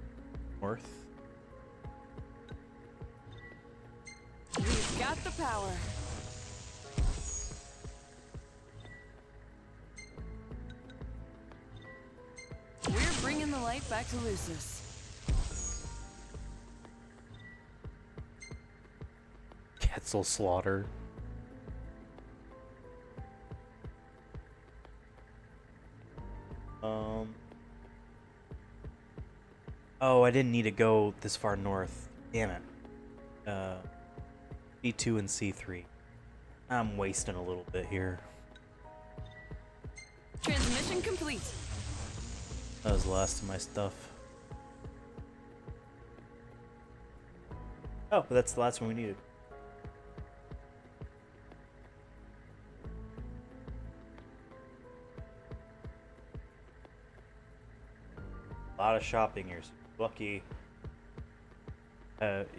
north. We've got the power. We're bringing the light back to Lucis. Quetzal Slaughter. Oh, I didn't need to go this far north. Damn it. C2 and C3. I'm wasting a little bit here. Transmission complete. That was the last of my stuff. Oh, but that's the last one we needed. A lot of shopping here. Lucky.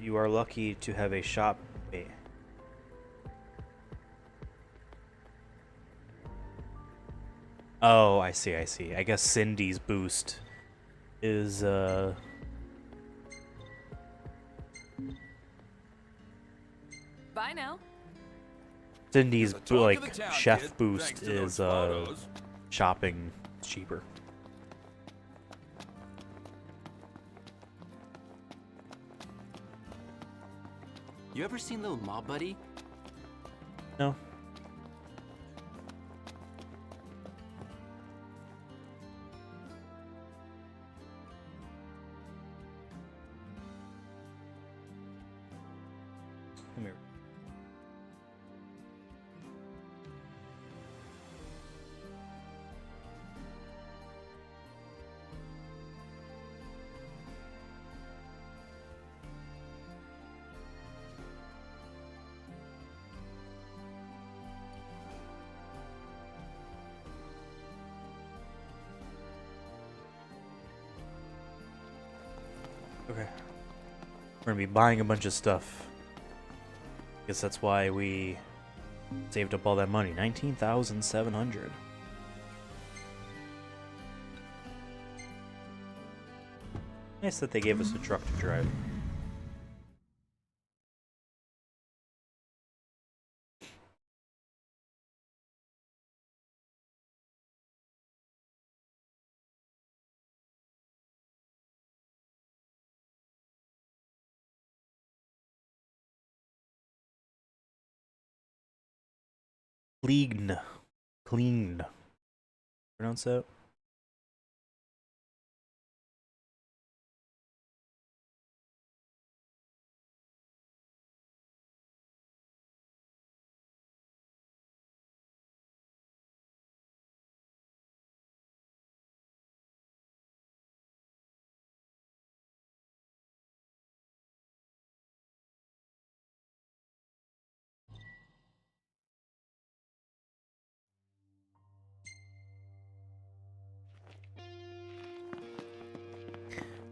You are lucky to have a shop. Wait. Oh, I see, I see. I guess Cindy's boost is, Bye now. Cindy's, like, town, chef kid. boost Thanks to those is, photos. shopping cheaper. You ever seen Little Mob Buddy? No. Come here. Okay. We're gonna be buying a bunch of stuff. Guess that's why we saved up all that money. 19,700. Nice that they gave us a truck to drive. Clean. Clean. Pronounce that?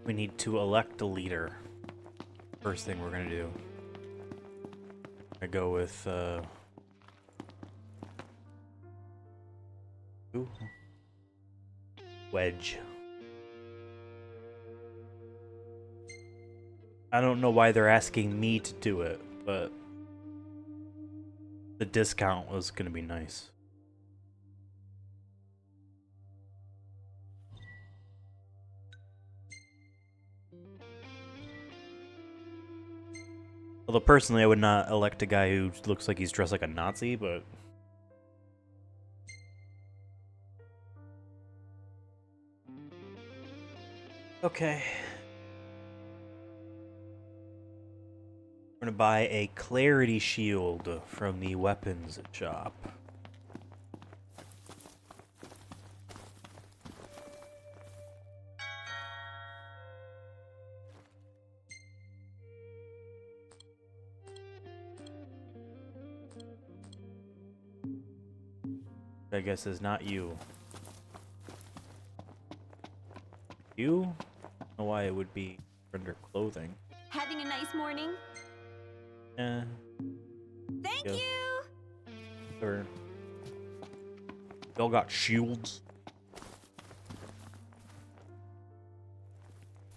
We need to elect a leader. First thing we're gonna do. I go with ooh. Wedge. I don't know why they're asking me to do it, but the discount was gonna be nice. Although personally, I would not elect a guy who looks like he's dressed like a Nazi, but... Okay. We're gonna buy a clarity shield from the weapons shop. I guess is not you. You? I don't know why it would be under clothing. Having a nice morning? Thank Yeah. you! Or y'all got shields.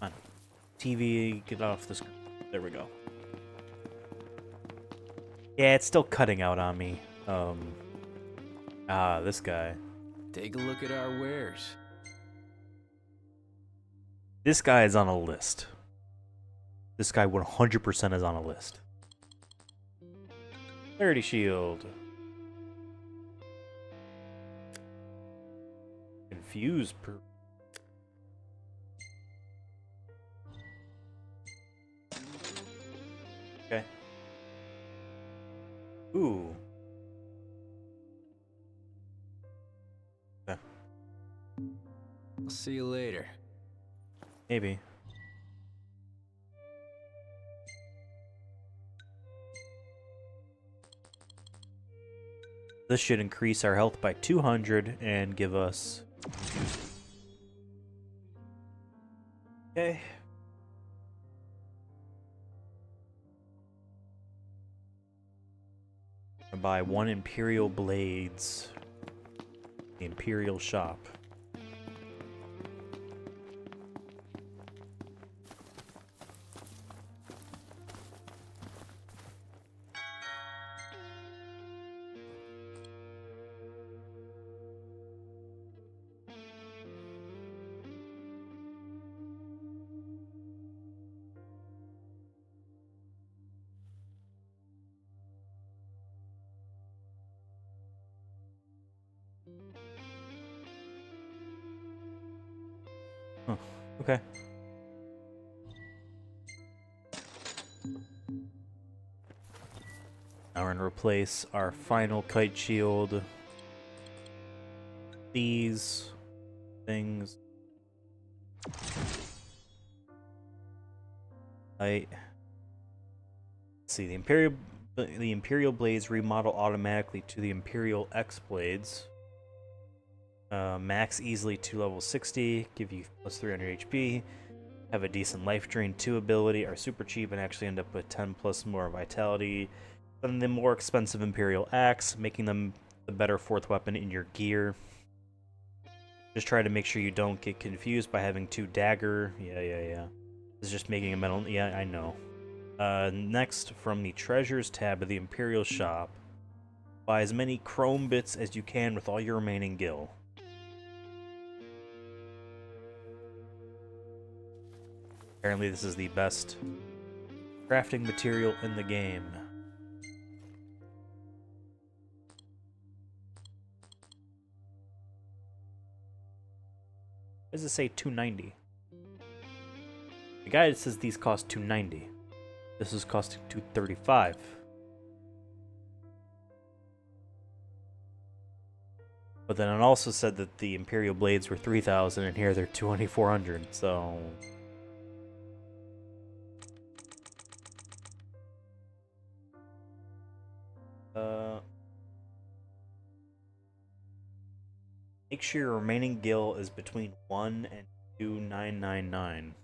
Come on. TV, get off the screen. There we go. Yeah, it's still cutting out on me. This guy. Take a look at our wares. This guy is on a list. This guy 100% is on a list. 30 shield. confuse per... Okay. Ooh. Okay. I'll see you later. Maybe. This should increase our health by 200 and give us... Okay. I'll buy 1 Imperial Blades. The Imperial Shop. Huh. Okay. Now we're going to replace our final kite shield. These things. Let's see, the Imperial Blades remodel automatically to the Imperial X Blades. Max easily to level 60, give you plus 300 HP, have a decent life drain 2 ability, are super cheap and actually end up with 10 plus more vitality than the more expensive Imperial Axe, making them the better 4th weapon in your gear. Just try to make sure you don't get confused by having 2 dagger. Yeah. It's just making a metal. Yeah, I know. Next, from the Treasures tab of the Imperial Shop, buy as many chrome bits as you can with all your remaining gil. Apparently this is the best crafting material in the game. Why does it say 290? The guide says these cost 290. This is costing 235. But then it also said that the Imperial Blades were 3,000 and here they're 2,400, so... Make sure your remaining gil is between 1 and 2,999.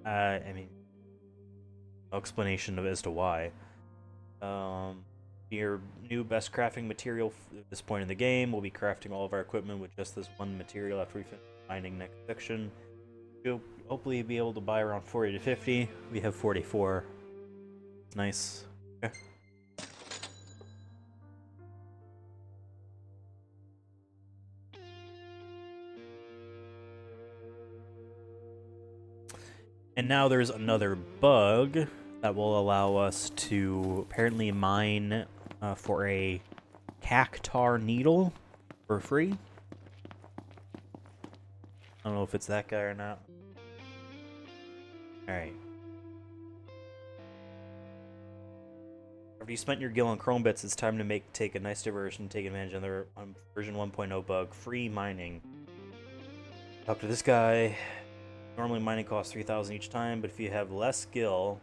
I mean, no explanation as to why. Your new best crafting material at this point in the game. We'll be crafting all of our equipment with just this one material after we finish mining next section. You'll hopefully be able to buy around 40 to 50. We have 44. It's nice. Okay. And now there's another bug that will allow us to apparently mine for a cactar needle for free. I don't know if it's that guy or not. Alright. After you spent your gil on chrome bits, it's time to take a nice diversion, take advantage of their version 1.0 bug, free mining. Talk to this guy. Normally mining costs 3,000 each time, but if you have less skill,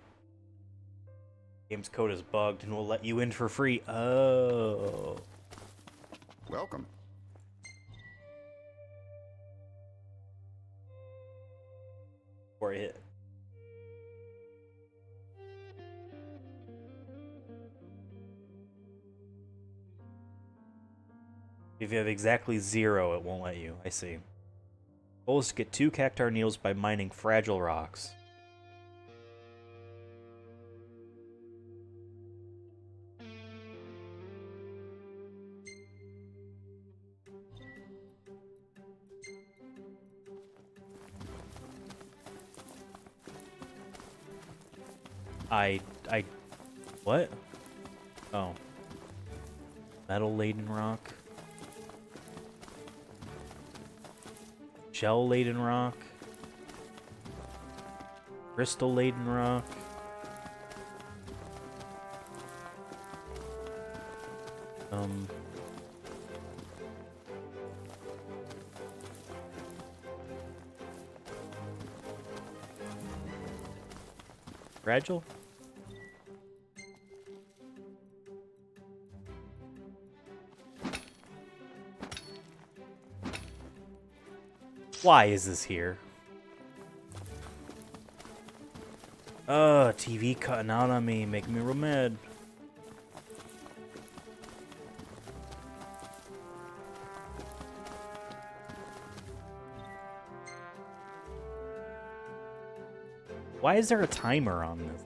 game's code is bugged and will let you in for free. Oh. Welcome. Before I hit. If you have exactly 0, it won't let you. I see. Goal is to get 2 cactar needles by mining fragile rocks. What? Oh. Metal-laden rock. Shell-laden rock. Crystal-laden rock. Fragile? Why is this here? TV cutting out on me, making me real mad. Why is there a timer on this?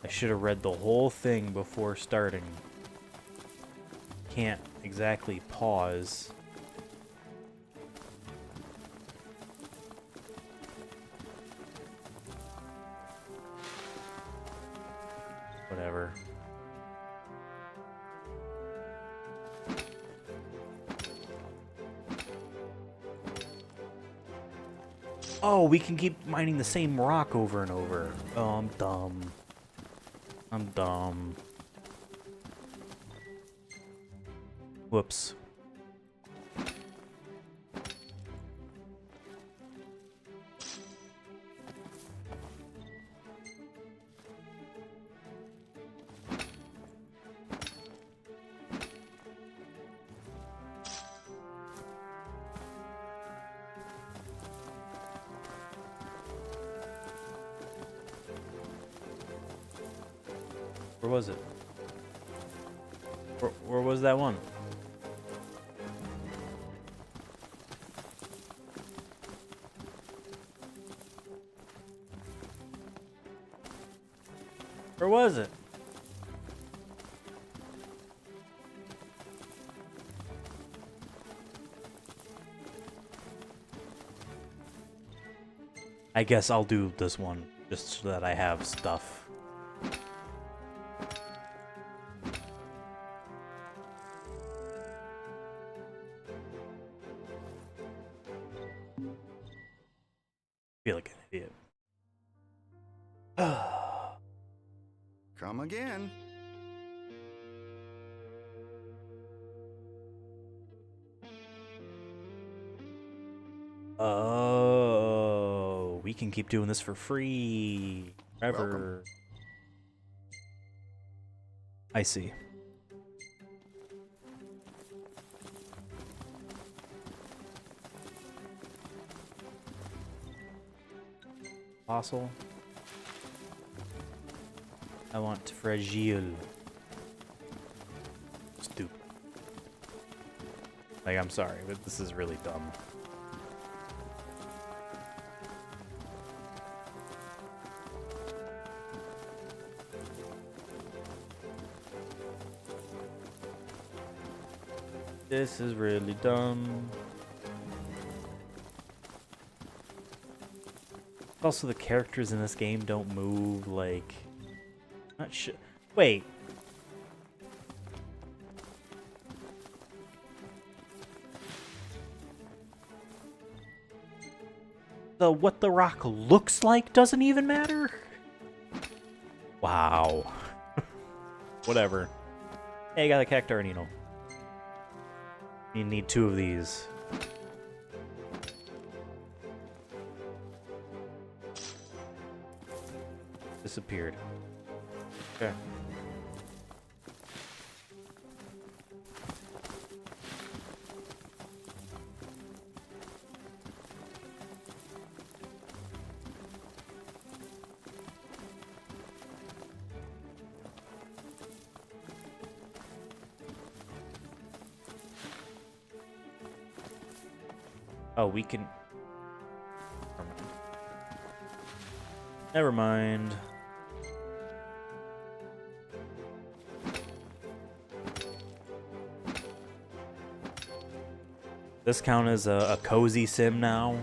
I should have read the whole thing before starting. Can't exactly pause. Whatever. Oh, we can keep mining the same rock over and over. Oh, I'm dumb. I'm dumb. Whoops. Where was it? Where was that one? Where was it? I guess I'll do this one just so that I have stuff. Feel like an idiot. Come again. Oh, we can keep doing this for free forever. Welcome. I see. Fossil. I want fragile. Stupid. Like, I'm sorry, but this is really dumb. This is really dumb. Also, the characters in this game don't move like... Not sure. Wait. What the rock looks like doesn't even matter? Wow. Whatever. Hey, I got a cactar needle. You need 2 of these. Disappeared. Okay. Oh, we can... Never mind. This count as a cozy sim now?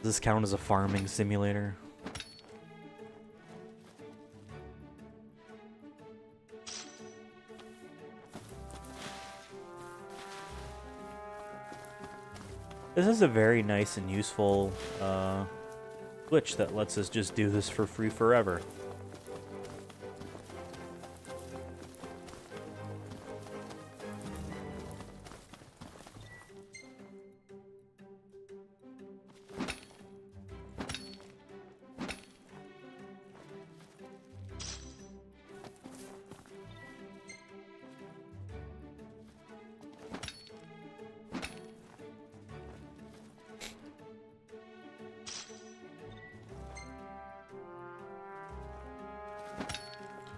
Does this count as a farming simulator? This is a very nice and useful glitch that lets us just do this for free forever.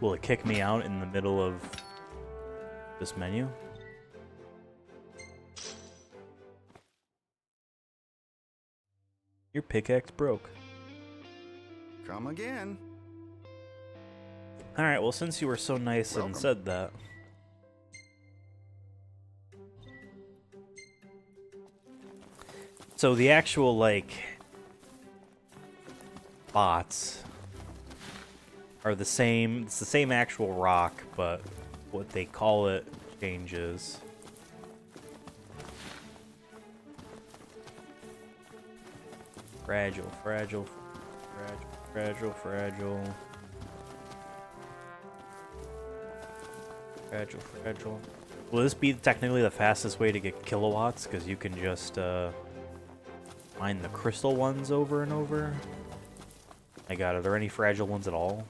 Will it kick me out in the middle of this menu? Your pickaxe broke. Come again. Alright, well, since you were so nice and said that. So the actual, like, bots are the same. It's the same actual rock, but what they call it changes. Fragile, fragile, fragile, fragile, fragile. Fragile, fragile. Will this be technically the fastest way to get kilowatts? Because you can just mine the crystal ones over and over. My god, are there any fragile ones at all?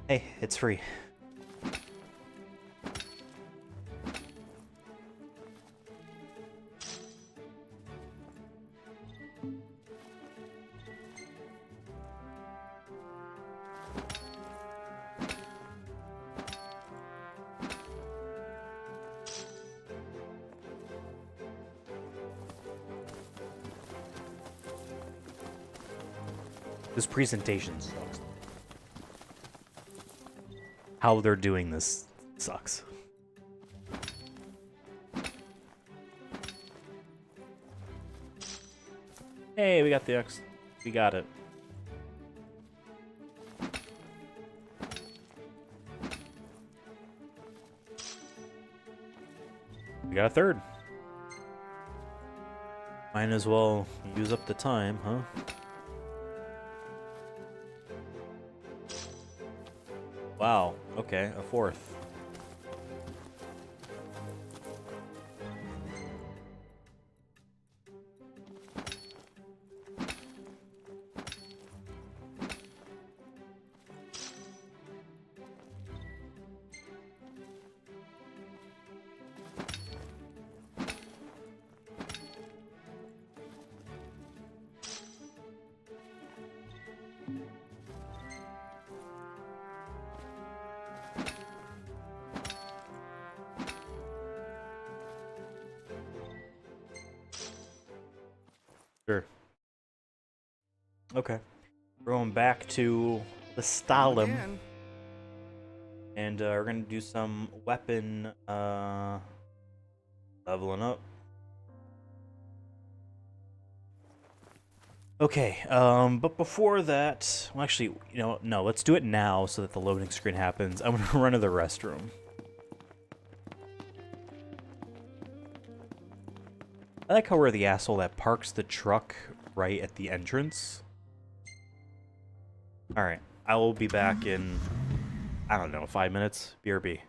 Hey, it's free. This presentation sucks. How they're doing this sucks. Hey, we got the X. We got it. We got a third. Might as well use up the time, huh? Wow, okay, a fourth. Sure. Okay. We're going back to the Stalin. And we're going to do some weapon leveling up. Okay, but before that, well, actually, you know, no, let's do it now so that the loading screen happens. I'm going to run to the restroom. I like how we're the asshole that parks the truck right at the entrance. Alright, I will be back in, I don't know, 5 minutes. BRB.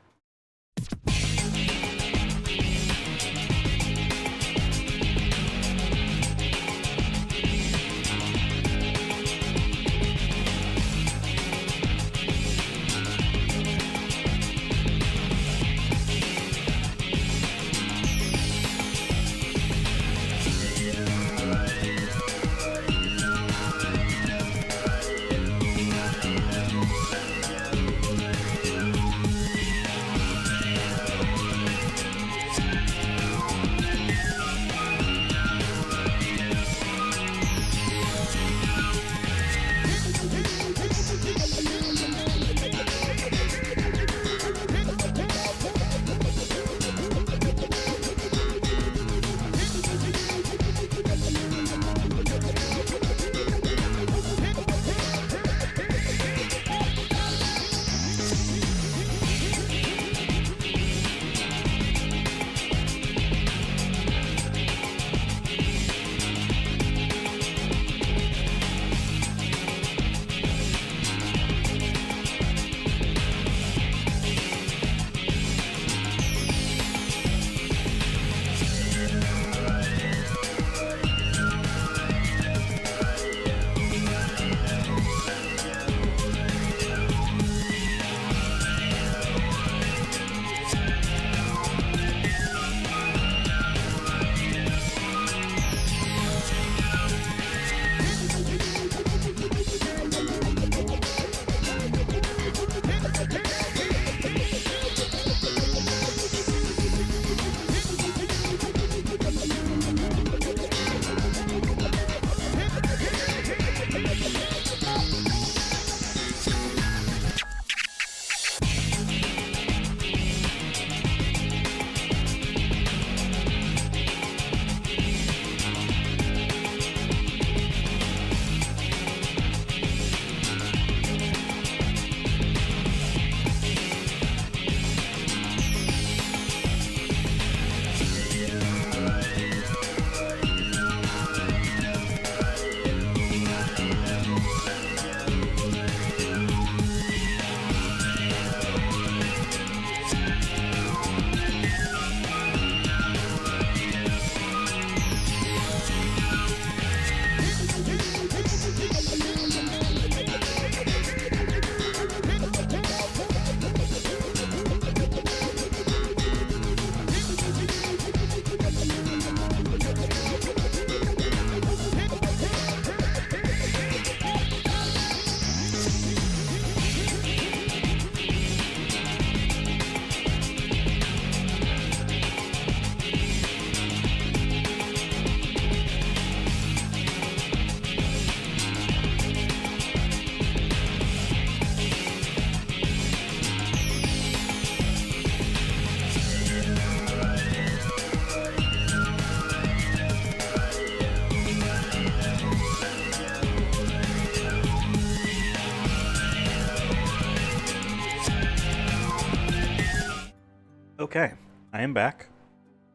Okay, I am back,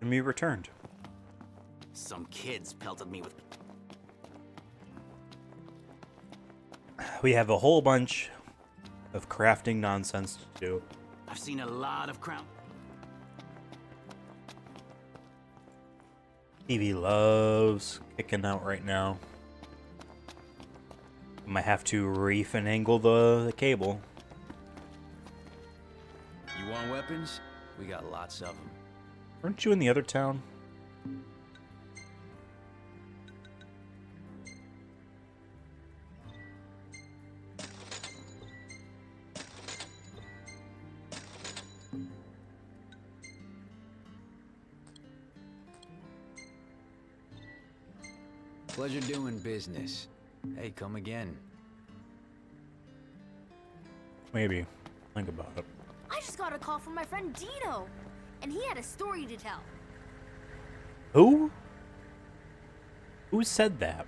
and we returned. Some kids pelted me with... We have a whole bunch of crafting nonsense to do. I've seen a lot of crown... TV loves kicking out right now. I might have to refinagle the cable. You want weapons? We got lots of them. Weren't you in the other town? Pleasure doing business. Hey, come again. Maybe. Think about it. I just got a call from my friend Dino, and he had a story to tell. Who? Who said that?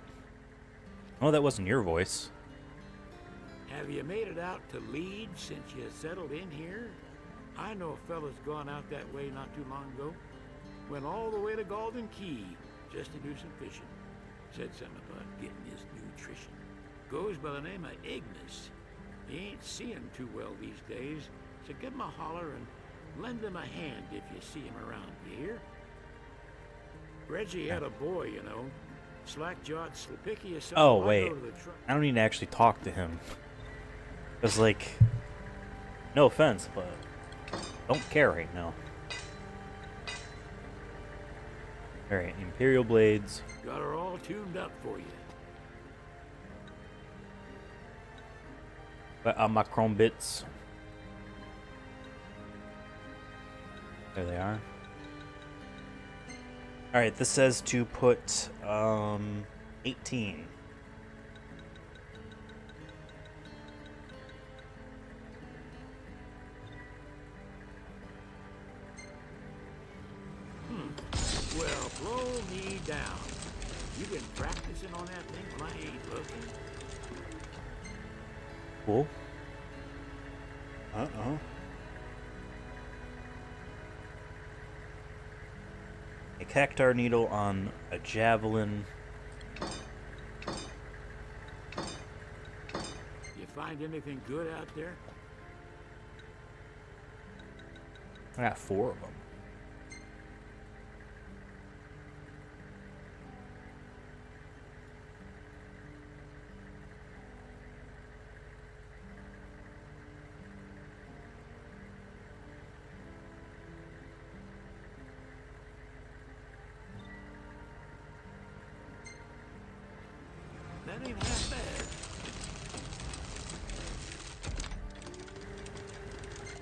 Oh, that wasn't your voice. Have you made it out to Leeds since you settled in here? I know a fella's gone out that way not too long ago. Went all the way to Golden Key just to do some fishing. Said something about getting his nutrition. Goes by the name of Ignis. He ain't seeing too well these days, so give him a holler and lend him a hand if you see him around, you hear? Reggie had a boy, you know. Slack-jawed, picky as something. Oh, wait. I don't need to actually talk to him. Because, like, no offense, but don't care right now. Alright, Imperial Blades. Got her all tuned up for you. But my chrome bits. There they are. Alright, this says to put 18. Well, blow me down. You been practicing on that thing when I ain't looking? Cool. Uh-oh. A cactar needle on a javelin. You find anything good out there? I got 4 of them. That ain't half bad.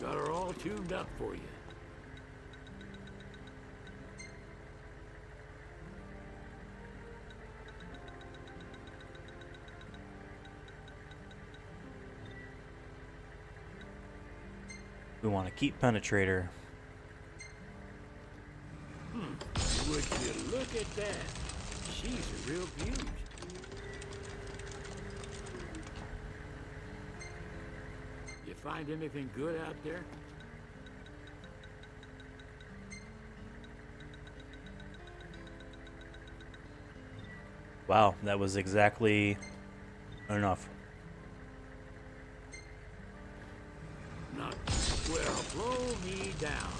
Got her all tuned up for you. We want to keep Penetrator. Would you look at that? She's a real beaut. You find anything good out there? Wow, that was exactly enough. Not well, blow me down.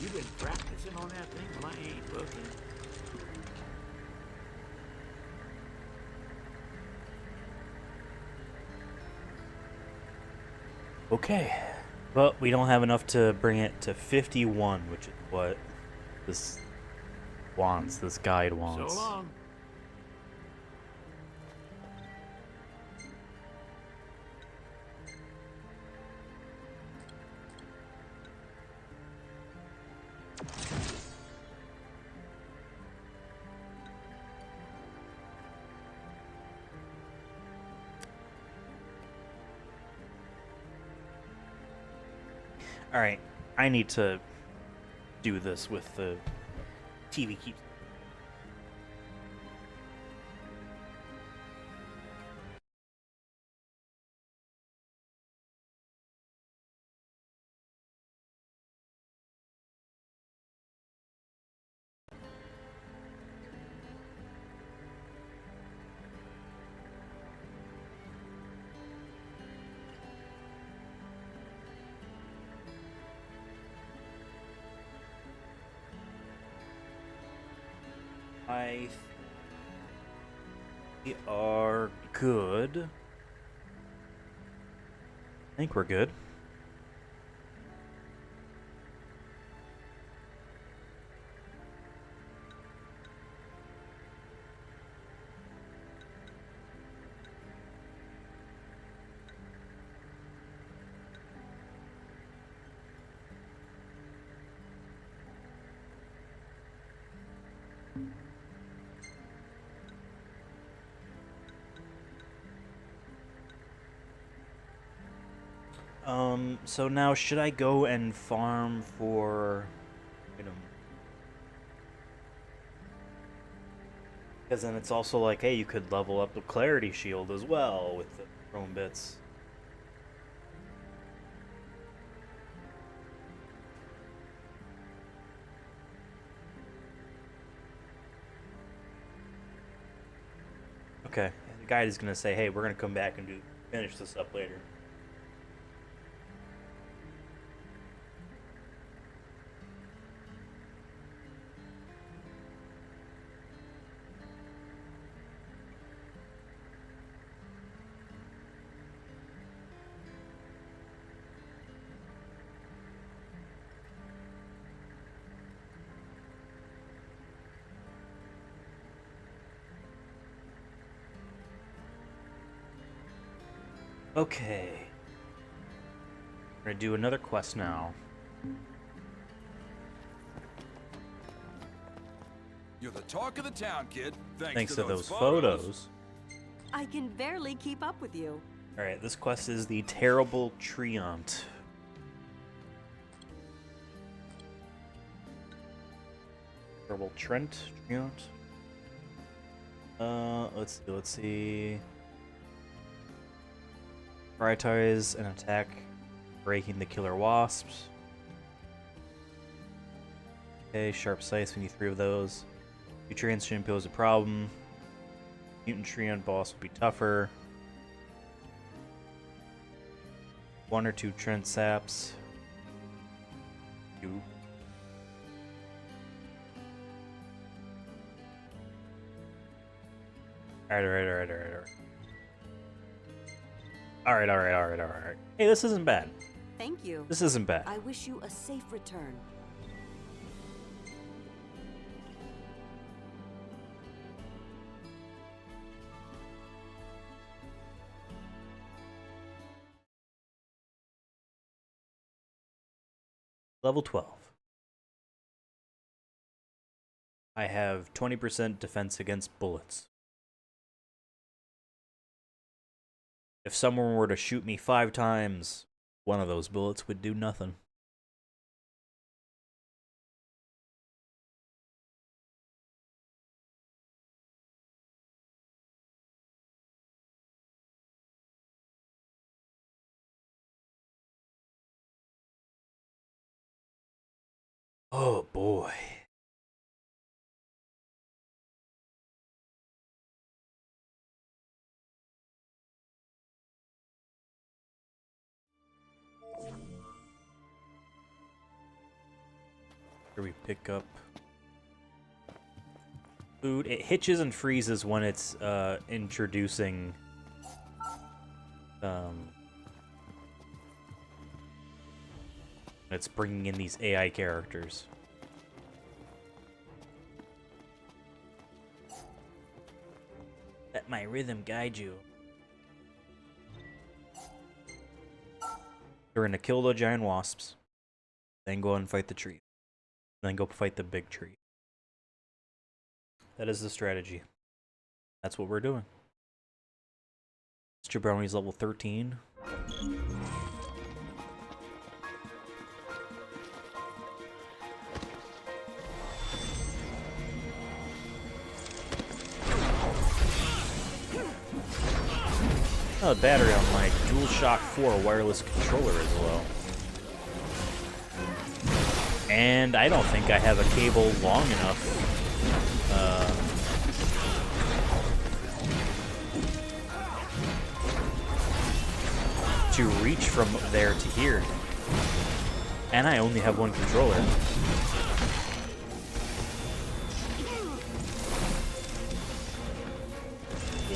You been practicing on that thing when I ain't looking? Okay, but we don't have enough to bring it to 51, which is what this wants, this guide wants. So long. Alright, I need to do this with the TV keeps We are good. I think we're good. So now should I go and farm for item? Because then it's also like, hey, you could level up the clarity shield as well with the chrome bits. Okay, the guide is gonna say, hey, we're gonna come back and finish this up later. Okay. We're gonna do another quest now. You're the talk of the town, kid. Thanks to those photos. I can barely keep up with you. Alright, this quest is the Terrible Treant. Terrible Treant? Let's see. Prioritize an attack breaking the killer wasps. Okay, sharp sights, we need 3 of those. Two treants shouldn't pose a problem. Mutant treant boss will be tougher. 1 or 2 treant saps. 2. Alright. Hey, this isn't bad. Thank you. This isn't bad. I wish you a safe return. Level 12. I have 20% defense against bullets. If someone were to shoot me 5 times, one of those bullets would do nothing. Oh boy. Here we pick up food. It hitches and freezes when it's introducing it's bringing in these AI characters. Let my rhythm guide you. You're gonna kill the giant wasps, then go and fight the tree. Then go fight the big tree. That is the strategy. That's what we're doing. Mr. Brownie's level 13. Oh, the battery on my DualShock 4 wireless controller is low. And I don't think I have a cable long enough to reach from there to here. And I only have one controller.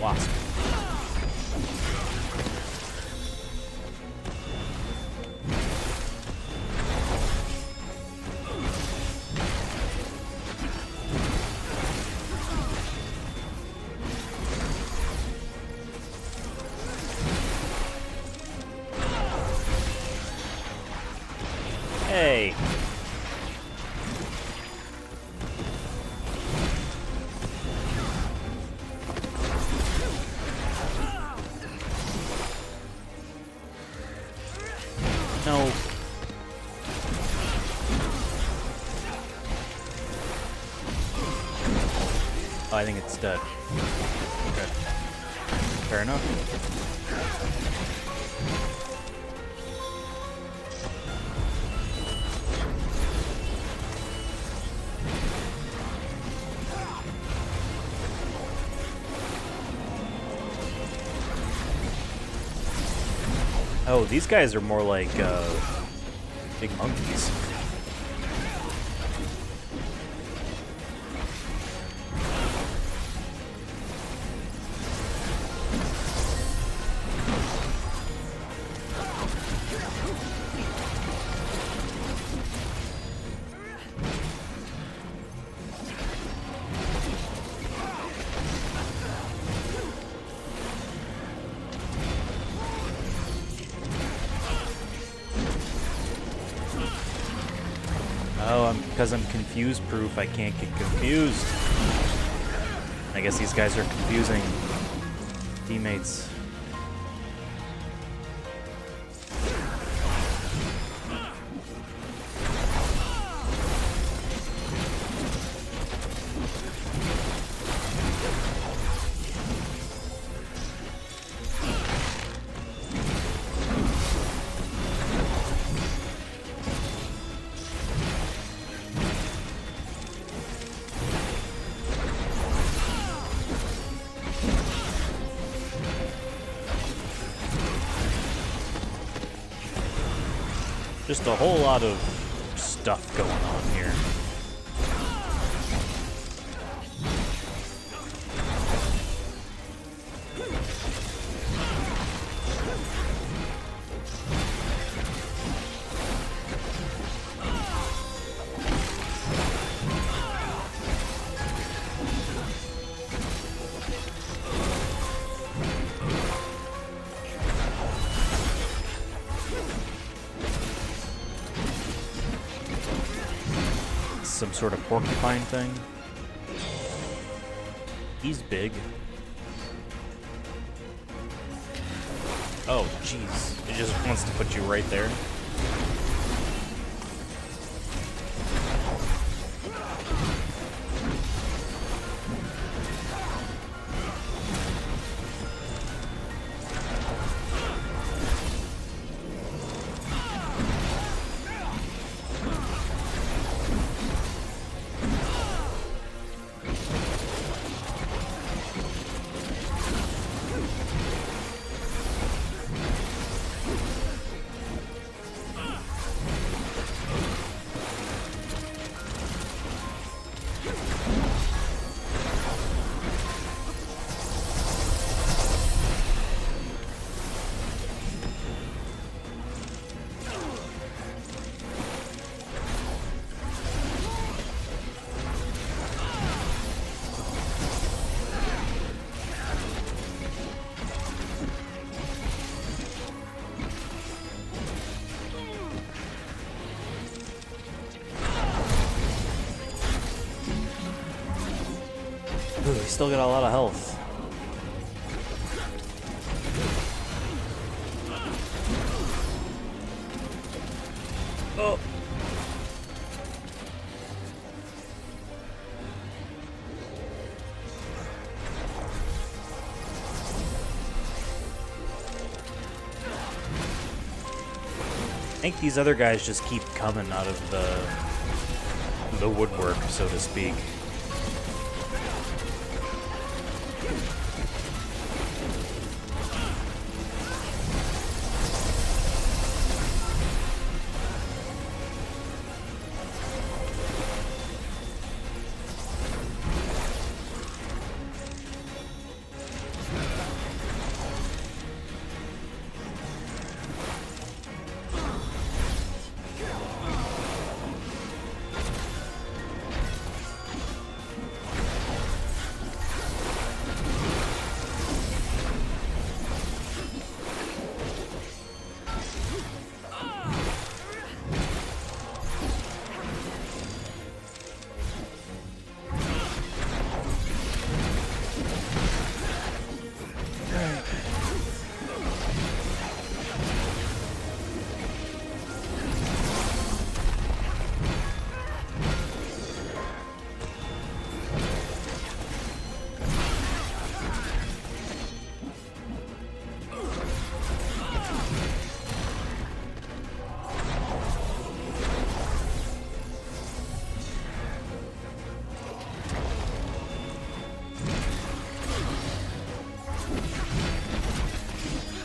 wasp. Hey. No. Oh, I think it's dead. Okay. Fair enough. Oh, these guys are more like big monkeys. Oh, because I'm confused proof, I can't get confused. I guess these guys are confusing teammates. Just a whole lot of stuff going on here. Some sort of porcupine thing. He's big. Oh, jeez. It just wants to put you right there. Ooh, he's still got a lot of health. Oh. I think these other guys just keep coming out of the woodwork, so to speak.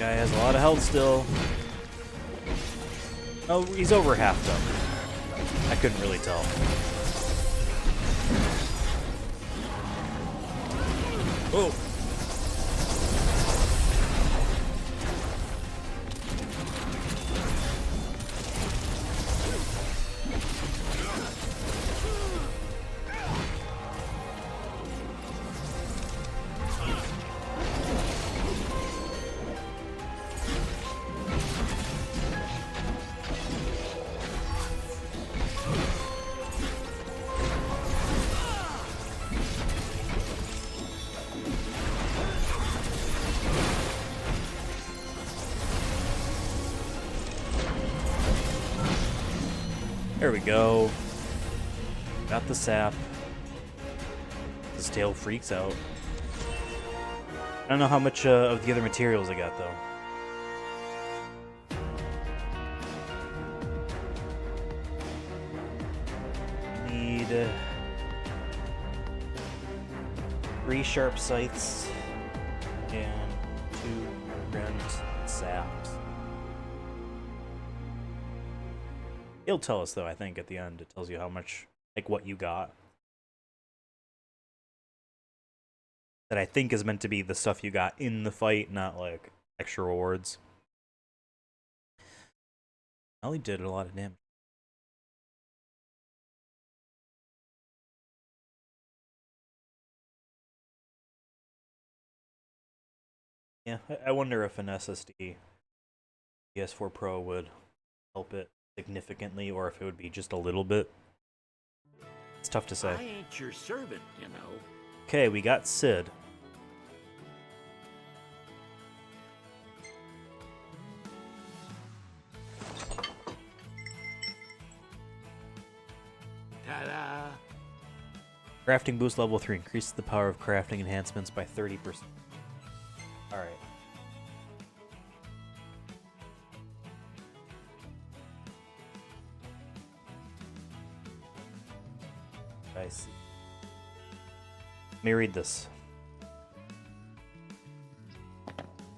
Guy has a lot of health still. Oh, he's over half though. I couldn't really tell. Oh. There we go. Got the sap. His tail freaks out. I don't know how much of the other materials I got though. Need 3 sharp scythes and 2 rend saps. It'll tell us though, I think, at the end. It tells you how much, like, what you got. That I think is meant to be the stuff you got in the fight, not, like, extra rewards. Well, he did a lot of damage. Yeah, I wonder if an SSD PS4 Pro would help it significantly, or if it would be just a little bit. It's tough to say. I ain't your servant, you know. Okay, we got Sid. Ta-da! Crafting boost level 3 increases the power of crafting enhancements by 30%. Alright. I see. Let me read this.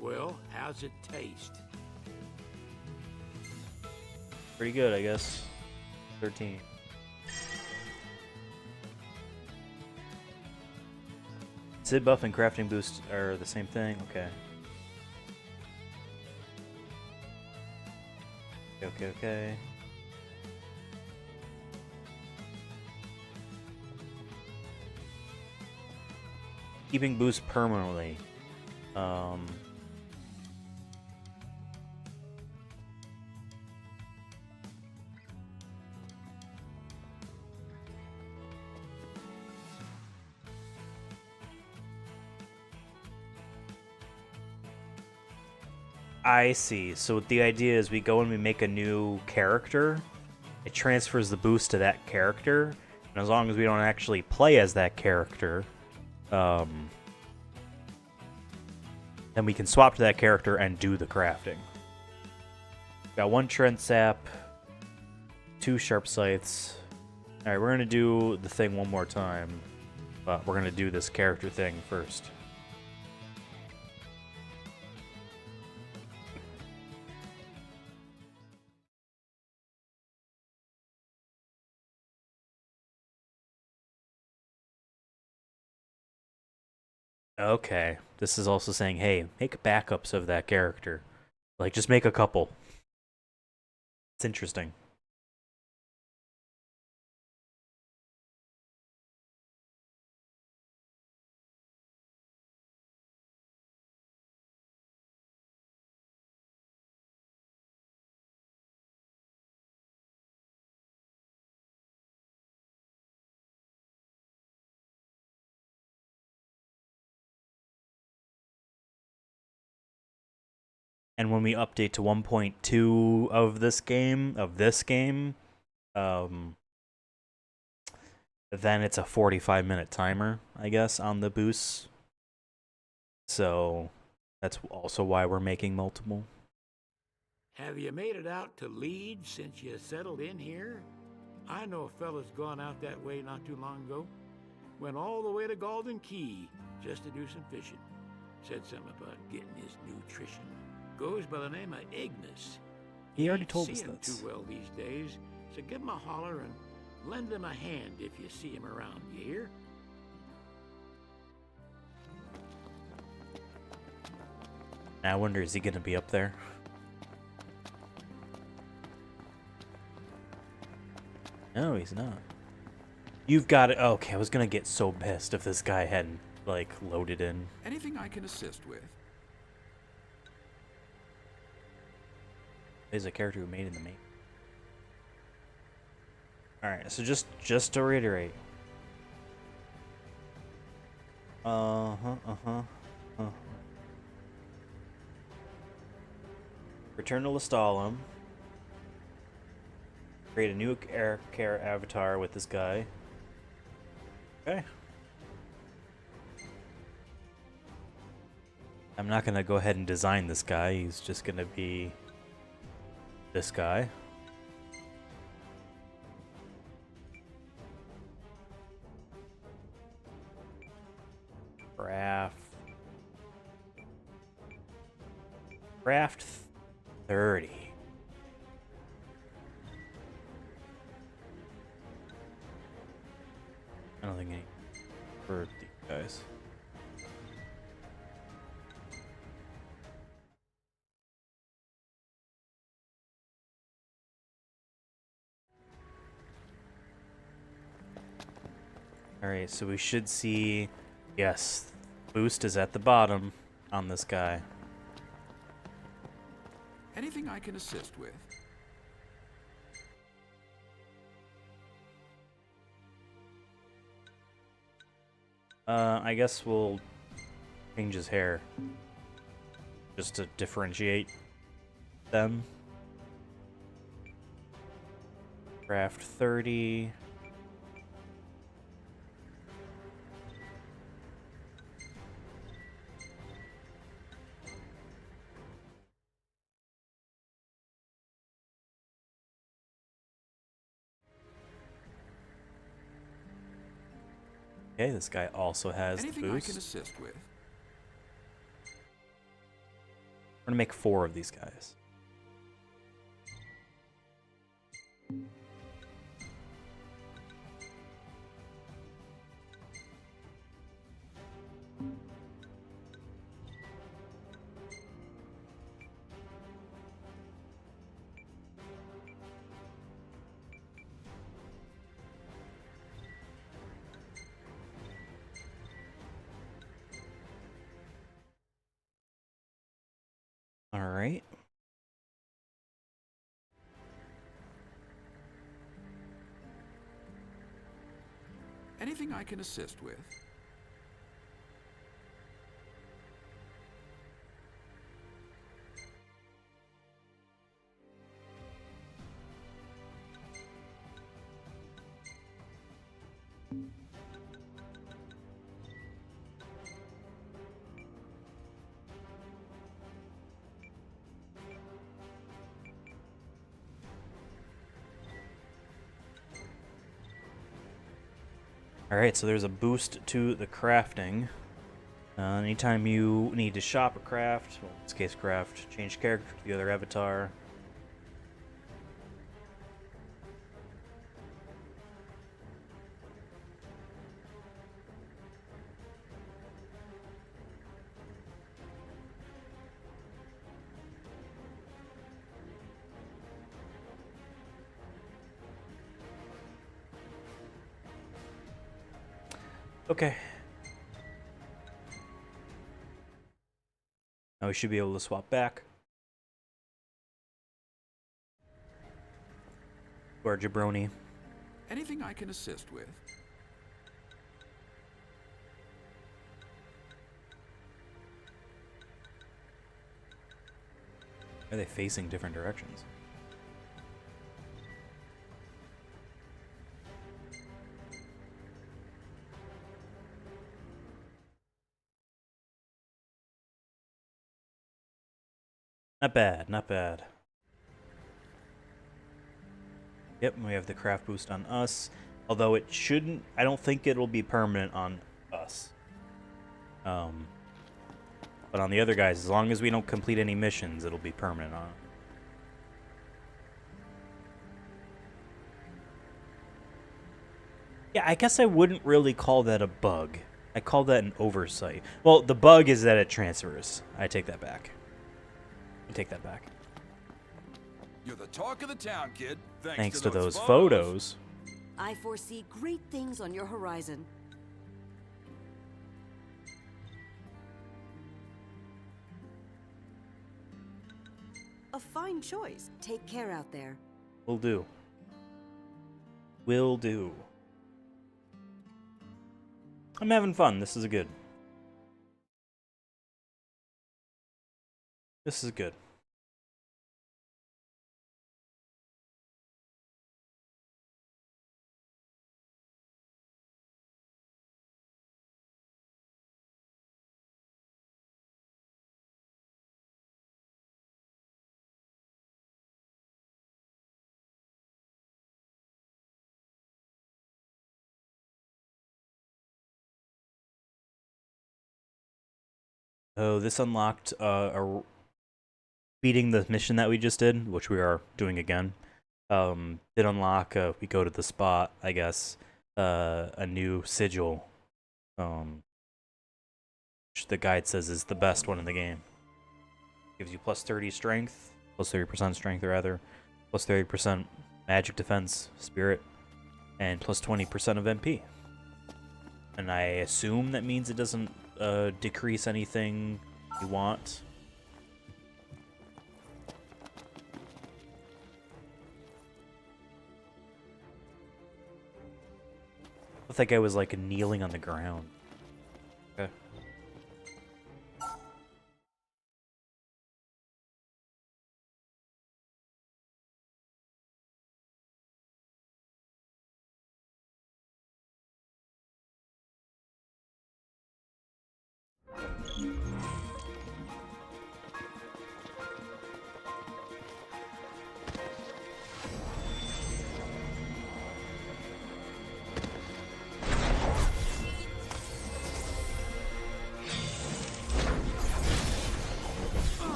Well, how's it taste? Pretty good, I guess. 13. Sid buff and crafting boost are the same thing? Okay. Okay. Keeping boost permanently. I see. So the idea is we go and we make a new character. It transfers the boost to that character. And as long as we don't actually play as that character, then we can swap to that character and do the crafting. Got 1 Trent Sap, 2 Sharp Scythes. Alright, we're going to do the thing one more time, but we're going to do this character thing first. Okay, this is also saying, hey, make backups of that character. Like, just make a couple. It's interesting. And when we update to 1.2 of this game, then it's a 45-minute timer, I guess, on the boosts. So that's also why we're making multiple. Have you made it out to Leeds since you settled in here? I know a fella's gone out that way not too long ago. Went all the way to Golden Key just to do some fishing. Said something about getting his nutrition. Goes by the name of Ignis. He already Ain't told us see him this. too well these days, so give him a holler and lend him a hand if you see him around, you hear? I wonder, is he gonna be up there? No, he's not. You've got it. Okay, I was gonna get so pissed if this guy hadn't, like, loaded in. Anything I can assist with? He's a character who made in the main. Alright, so just to reiterate. Return to Lestalem. Create a new air care avatar with this guy. Okay. I'm not gonna go ahead and design this guy. He's just gonna be this guy. Craft 30. I don't think any for these guys. Alright, so we should see, yes, boost is at the bottom on this guy. Anything I can assist with? I guess we'll change his hair just to differentiate them. Craft 30. Okay, this guy also has Anything the I boost. can assist with? We're gonna make 4 of these guys. All right. Anything I can assist with? Alright, so there's a boost to the crafting. Anytime you need to shop or craft, well, in this case craft, change character to the other avatar. Okay. Now we should be able to swap back. To our jabroni. Anything I can assist with? Are they facing different directions? Not bad, not bad. Yep, we have the craft boost on us. Although it shouldn't, I don't think it'll be permanent on us. But on the other guys, as long as we don't complete any missions, it'll be permanent on. Yeah, I guess I wouldn't really call that a bug. I call that an oversight. Well, the bug is that it transfers. I take that back. I take that back. You're the talk of the town, kid. Thanks to those photos. I foresee great things on your horizon. A fine choice. Take care out there. Will do. Will do. I'm having fun. This is good. This is good. Oh, this unlocked beating the mission that we just did, which we are doing again. Did unlock, we go to the spot, I guess, a new sigil, which the guide says is the best one in the game. Gives you plus 30 strength, plus 30% strength rather, plus 30% magic defense, spirit, and plus 20% of MP. And I assume that means it doesn't decrease anything you want. I think I was like kneeling on the ground. Okay.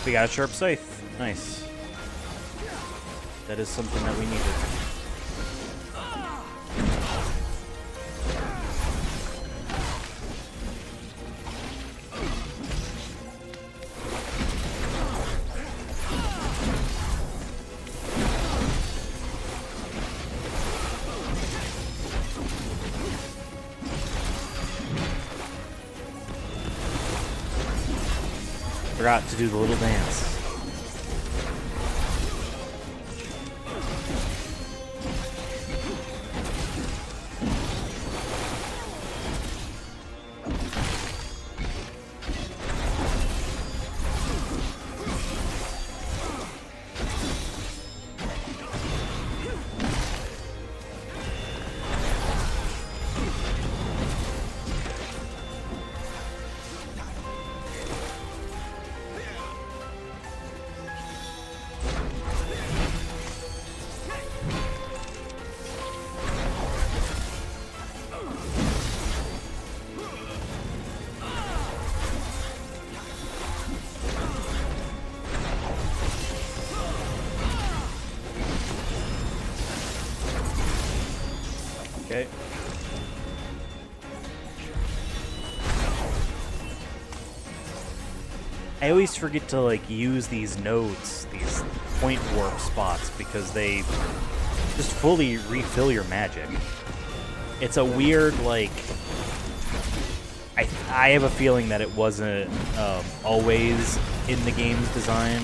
We got a sharp scythe. Nice. That is something that we needed. Forgot to do the little dance. Okay. I always forget to like use these nodes, these point warp spots, because they just fully refill your magic. It's a weird, like, I have a feeling that it wasn't always in the game's design.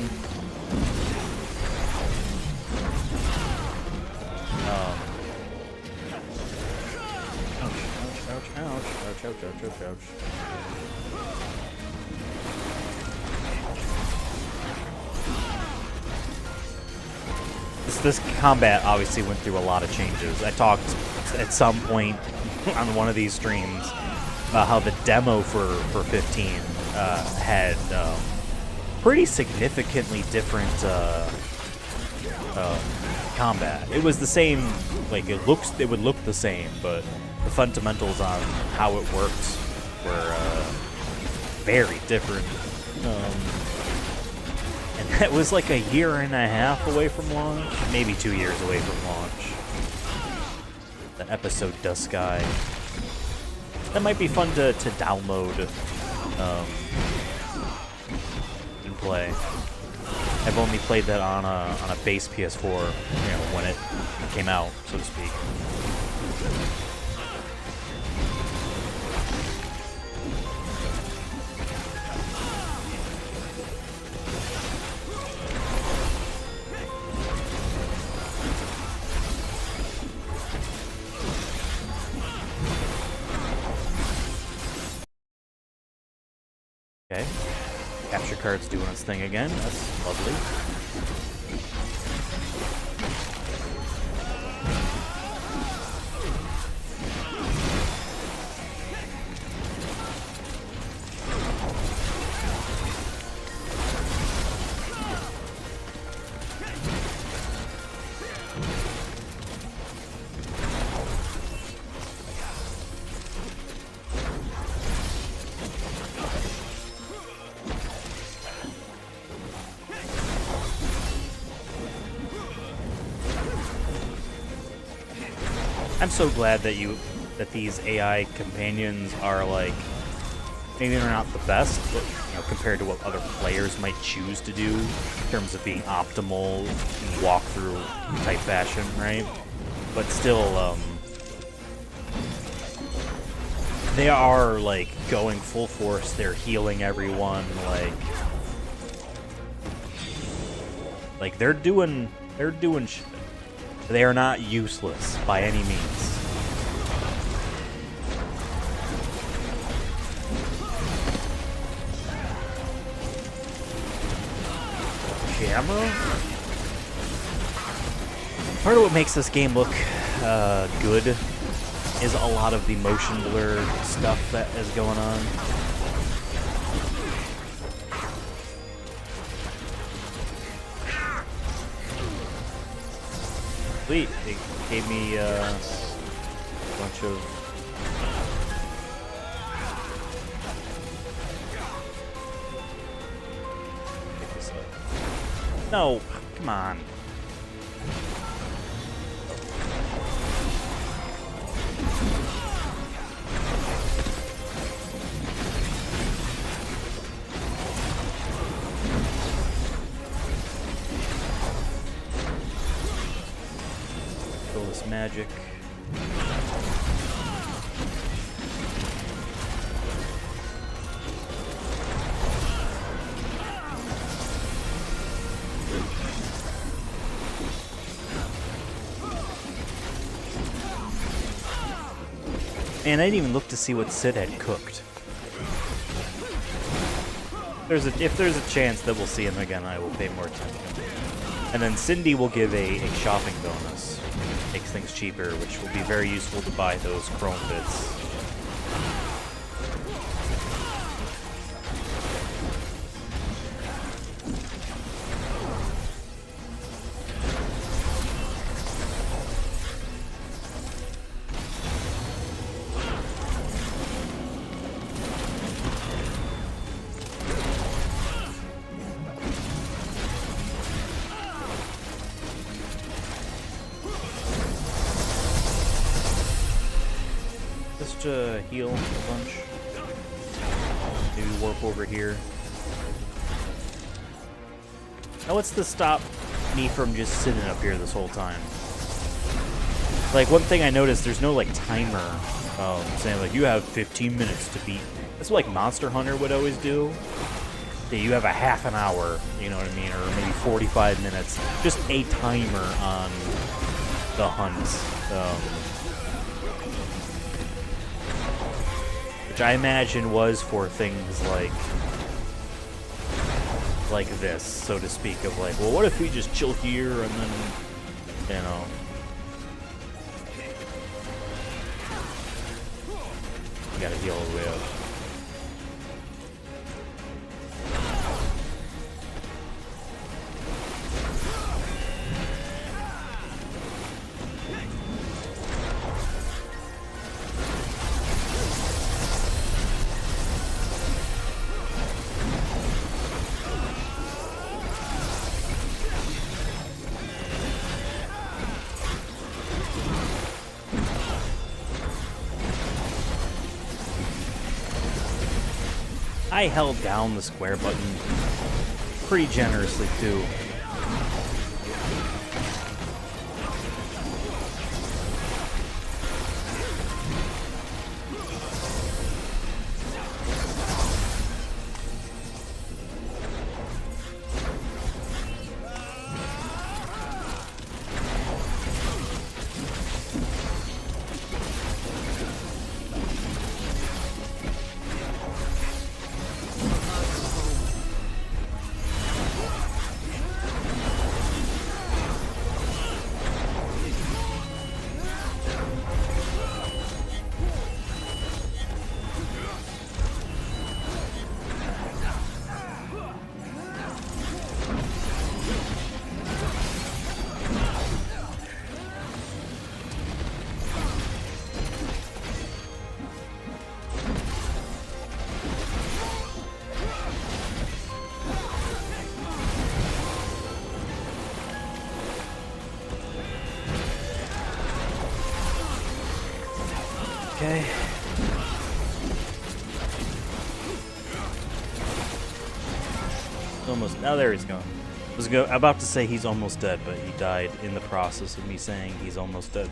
Ouch. This combat obviously went through a lot of changes. I talked at some point on one of these streams about how the demo for 15 had pretty significantly different combat. It was the same, like it would look the same, but the fundamentals on how it worked were very different. And that was like a year and a half away from launch, maybe 2 years away from launch. That episode Dusky. That might be fun to download and play. I've only played that on a base PS4, you know, when it came out, so to speak. Okay. Capture card's doing its thing again. That's lovely. I'm so glad that these AI companions are like, maybe they're not the best, but you know, compared to what other players might choose to do in terms of being optimal in walkthrough type fashion, right? But still, they are like going full force. They're healing everyone, like they're doing shit. They are not useless by any means. Camera? Part of what makes this game look good is a lot of the motion blur stuff that is going on. Sweet, they gave me a bunch of... Pick this up. No, come on. Magic. And I didn't even look to see what Sid had cooked. If there's a chance that we'll see him again, I will pay more attention. And then Cindy will give a shopping bonus. Makes things cheaper, which will be very useful to buy those chrome bits. To heal a bunch. Maybe warp over here. Now what's to stop me from just sitting up here this whole time? Like, one thing I noticed, there's no like timer saying like you have 15 minutes to beat. That's what like Monster Hunter would always do. Yeah, you have a half an hour, you know what I mean, or maybe 45 minutes. Just a timer on the hunt. Which I imagine was for things like this, so to speak, of like, well, what if we just chill here and then, you know. You gotta heal all the way up. I held down the square button pretty generously too. Okay. Almost. Now there he's gone. I was about to say he's almost dead, but he died in the process of me saying he's almost dead.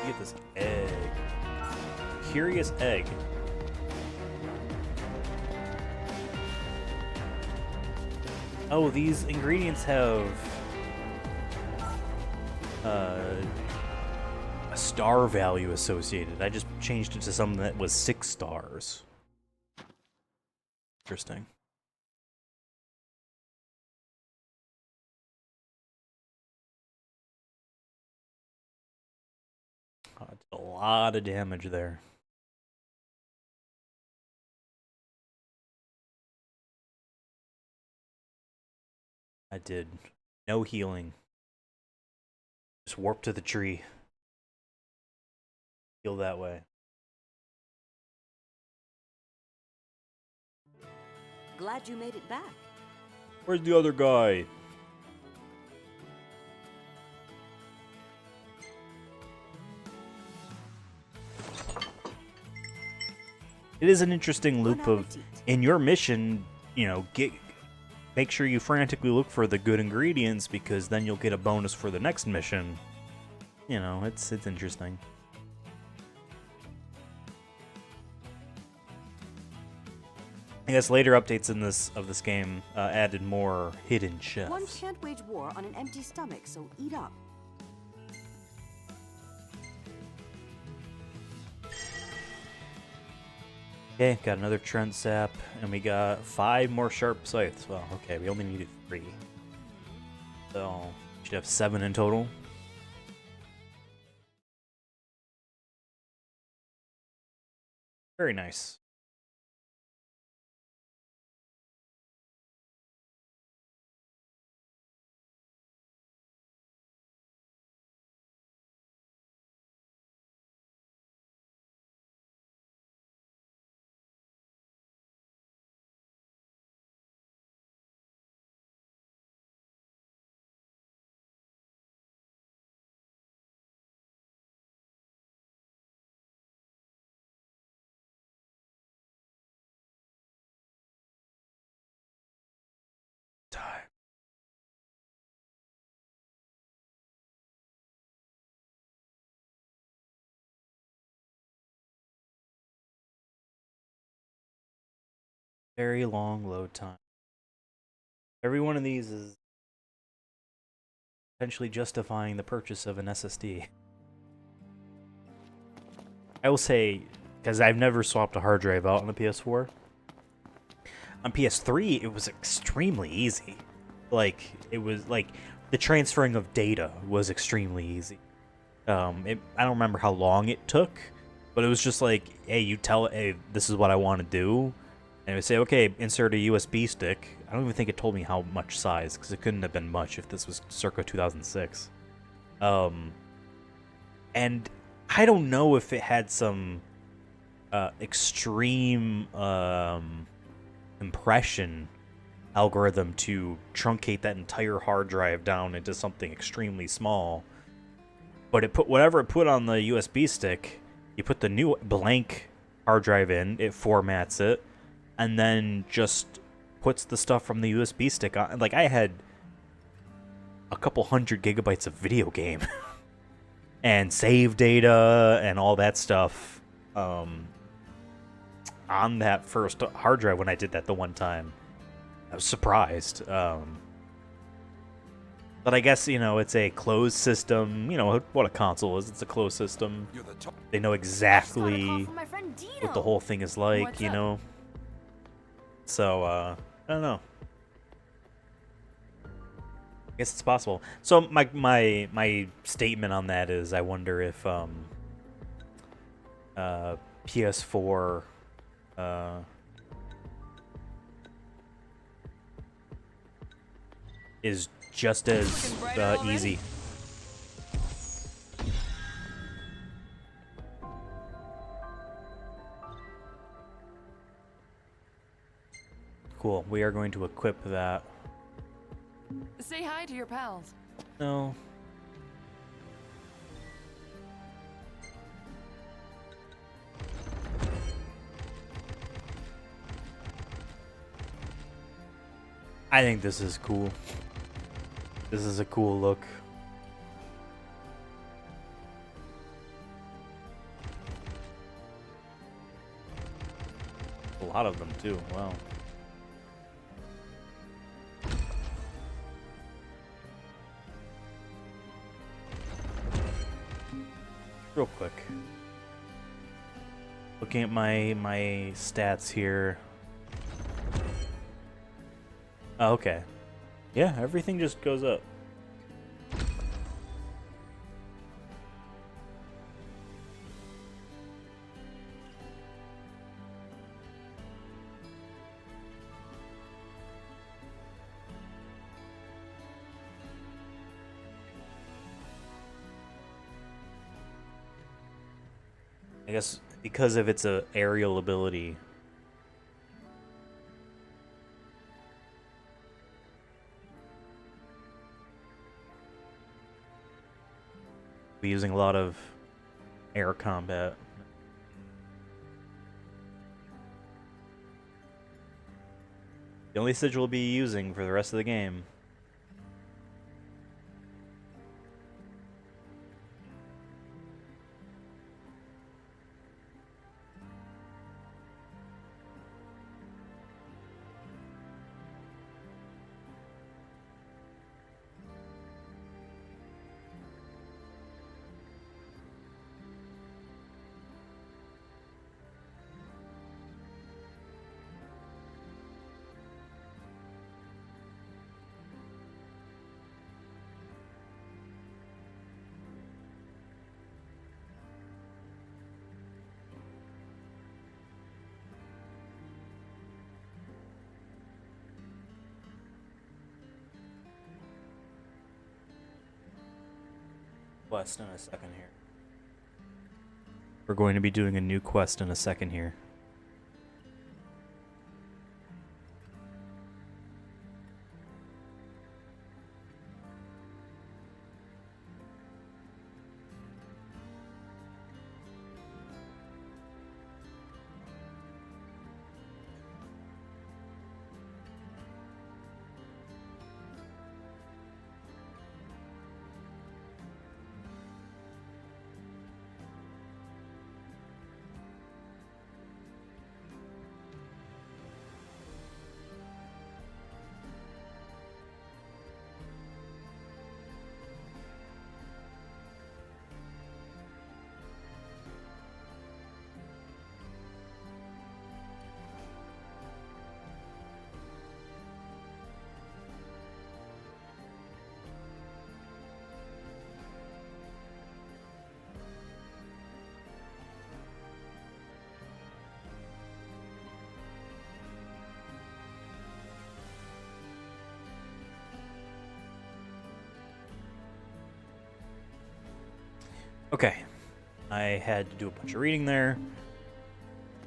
Get this egg. Curious egg. Oh, these ingredients have a star value associated. I just changed it to something that was 6 stars. Interesting. Oh, did a lot of damage there. I did no healing. Just warp to the tree. Heal that way. Glad you made it back. Where's the other guy? It is an interesting loop of, in your mission, you know, make sure you frantically look for the good ingredients because then you'll get a bonus for the next mission. You know, it's interesting. I guess later updates in this game added more hidden chests. One can't wage war on an empty stomach, so eat up. Okay, got another Trent Sap, and we got 5 more Sharp Scythes. Well, okay, we only needed 3. So, we should have 7 in total. Very nice. Very long load time. Every one of these is potentially justifying the purchase of an SSD. I will say, because I've never swapped a hard drive out on the PS4. On PS3, it was extremely easy. Like, it was like the transferring of data was extremely easy. I don't remember how long it took, but it was just like, hey, you tell it, hey, this is what I want to do. And it would say, okay, insert a USB stick. I don't even think it told me how much size, because it couldn't have been much if this was circa 2006. And I don't know if it had some extreme compression algorithm to truncate that entire hard drive down into something extremely small. But it put whatever it put on the USB stick You put the new blank hard drive in, it formats it, and then just puts the stuff from the USB stick on. Like, I had a couple 100 gigabytes of video game and save data and all that stuff on that first hard drive when I did that the one time. I was surprised. But I guess, you know, it's a closed system. You know what a console is. It's a closed system. They know exactly what the whole thing is like, you know? So, I don't know. I guess it's possible. So my statement on that is I wonder if PS4 is just as easy. Cool. We are going to equip that. Say hi to your pals. No. I think this is cool. This is a cool look. A lot of them too. Wow. Real quick. Looking at my stats here. Oh, okay. Yeah, everything just goes up. I guess because of its aerial ability. Be using a lot of air combat. The only sigil we'll be using for the rest of the game. Quest in a second here. We're going to be doing a new quest in a second here. Okay, I had to do a bunch of reading there,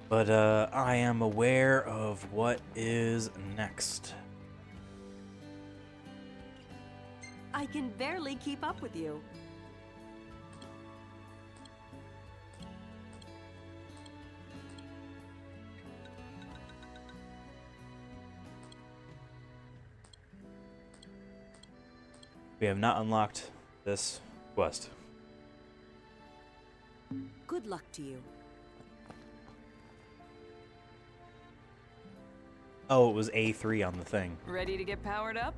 but I am aware of what is next. I can barely keep up with you. We have not unlocked this quest. Good luck to you. Oh, it was A3 on the thing. Ready to get powered up?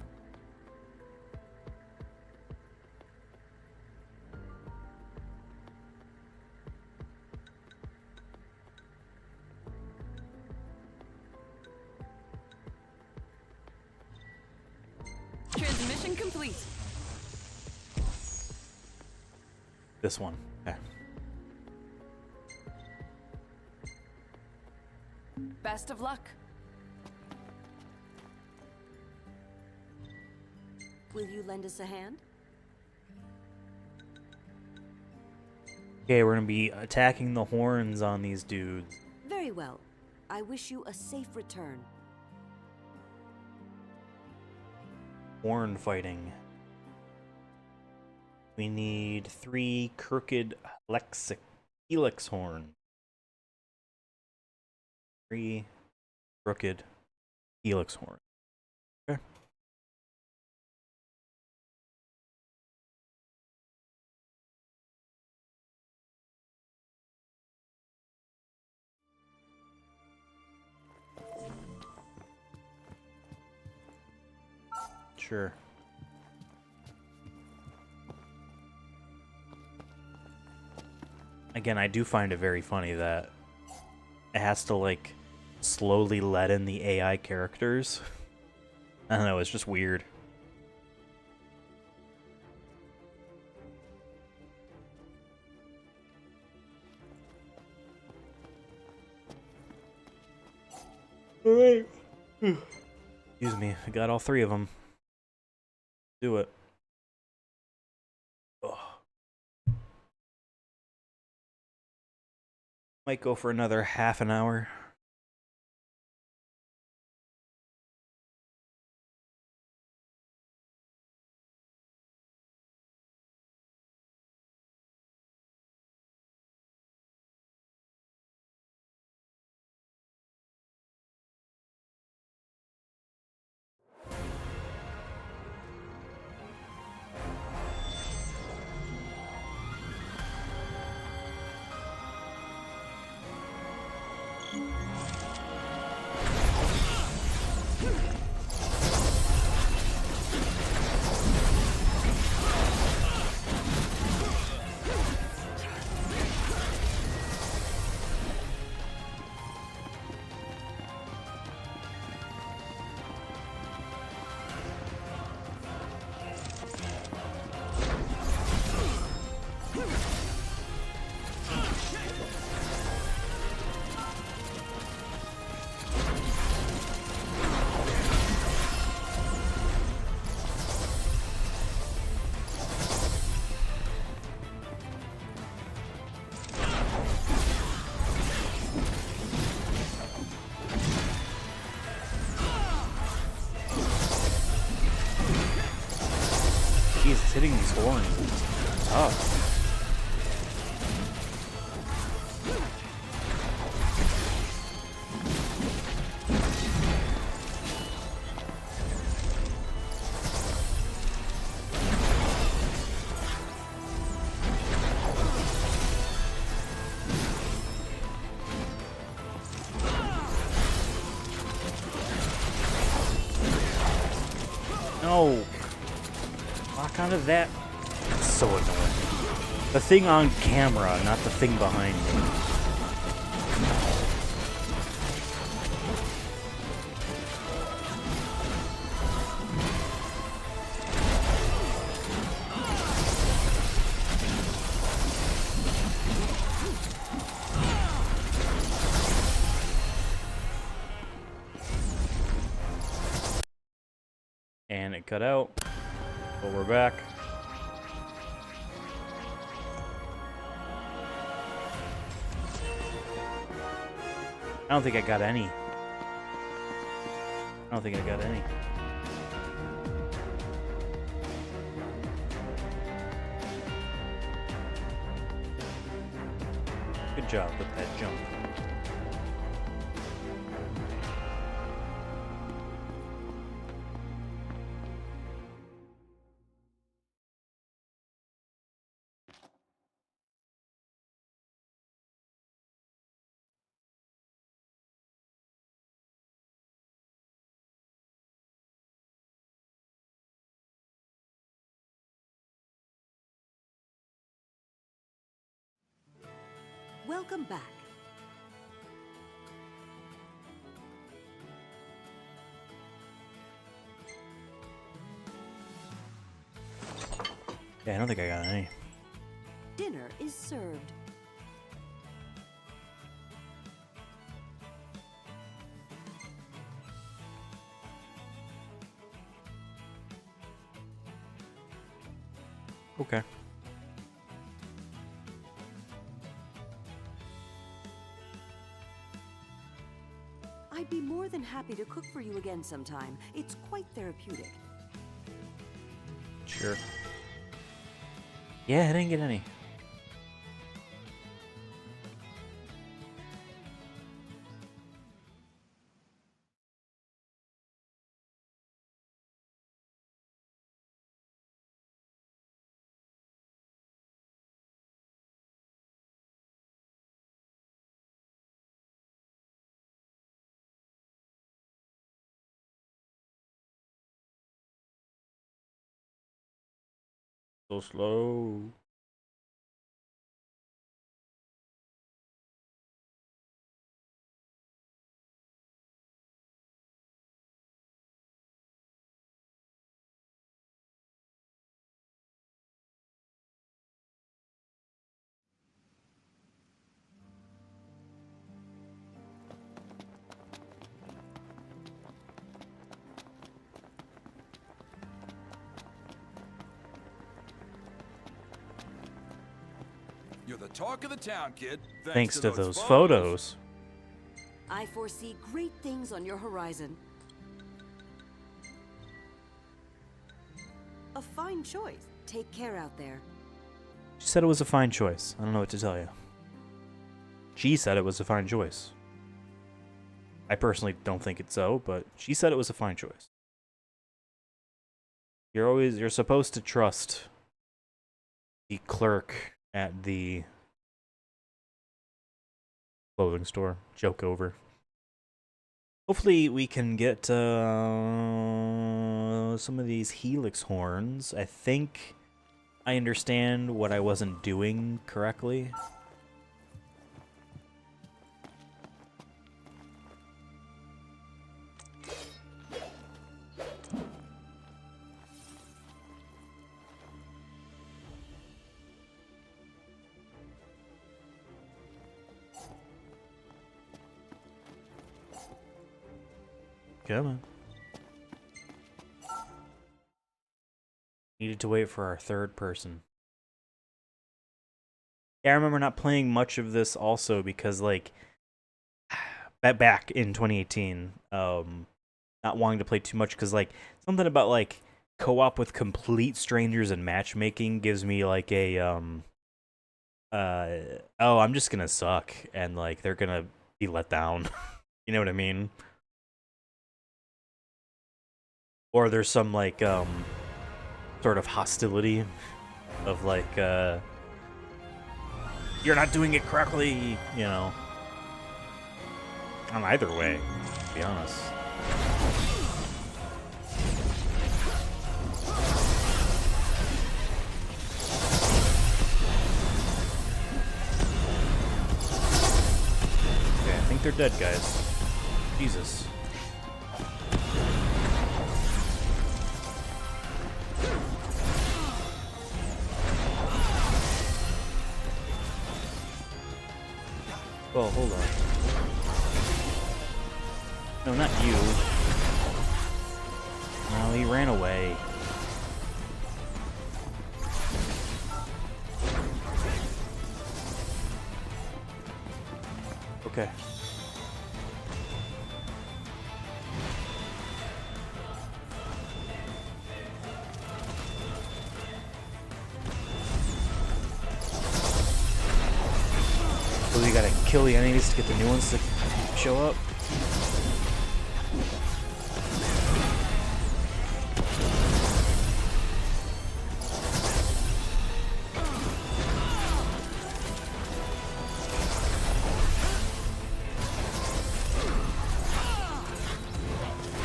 Transmission complete. This one. Okay. Best of luck. Will you lend us a hand? Okay, we're gonna be attacking the horns on these dudes. Very well. I wish you a safe return. Horn fighting. We need 3 crooked helix horn. 3 crooked helix horn. Okay. Sure. Again, I do find it very funny that it has to, like, slowly let in the AI characters. I don't know, it's just weird. Alright. Excuse me, I got all 3 of them. Do it. Ugh. Might go for another half an hour. Jesus, hitting these horns is tough. No! Lock onto that. It's so annoying. The thing on camera, not the thing behind me. And it cut out. But we're back. I don't think I got any. I don't think I got any. Good job with that jump. Welcome back. Yeah, I don't think I got any. Dinner is served. Okay. I'd be more than happy to cook for you again sometime. It's quite therapeutic. Sure. Yeah, I didn't get any. So slow. You're the talk of the town, kid. Thanks to those photos. I foresee great things on your horizon. A fine choice. Take care out there. She said it was a fine choice. I don't know what to tell you. She said it was a fine choice. I personally don't think it's so, but she said it was a fine choice. You're supposed to trust the clerk at the clothing store. Joke over. Hopefully we can get some of these helix horns. I think I understand what I wasn't doing correctly. Come on. Needed to wait for our third person. Yeah, I remember not playing much of this also because, like, back in 2018, not wanting to play too much because, like, something about, like, co-op with complete strangers and matchmaking gives me, like, a, oh, I'm just gonna suck, and, like, they're gonna be let down. You know what I mean? Or there's some, like, sort of hostility of, like, you're not doing it correctly, you know. On either way, to be honest. Okay, I think they're dead, guys. Jesus. Well, hold on. No, not you. No, he ran away. Okay. So we gotta kill the enemies to get the new ones to show up.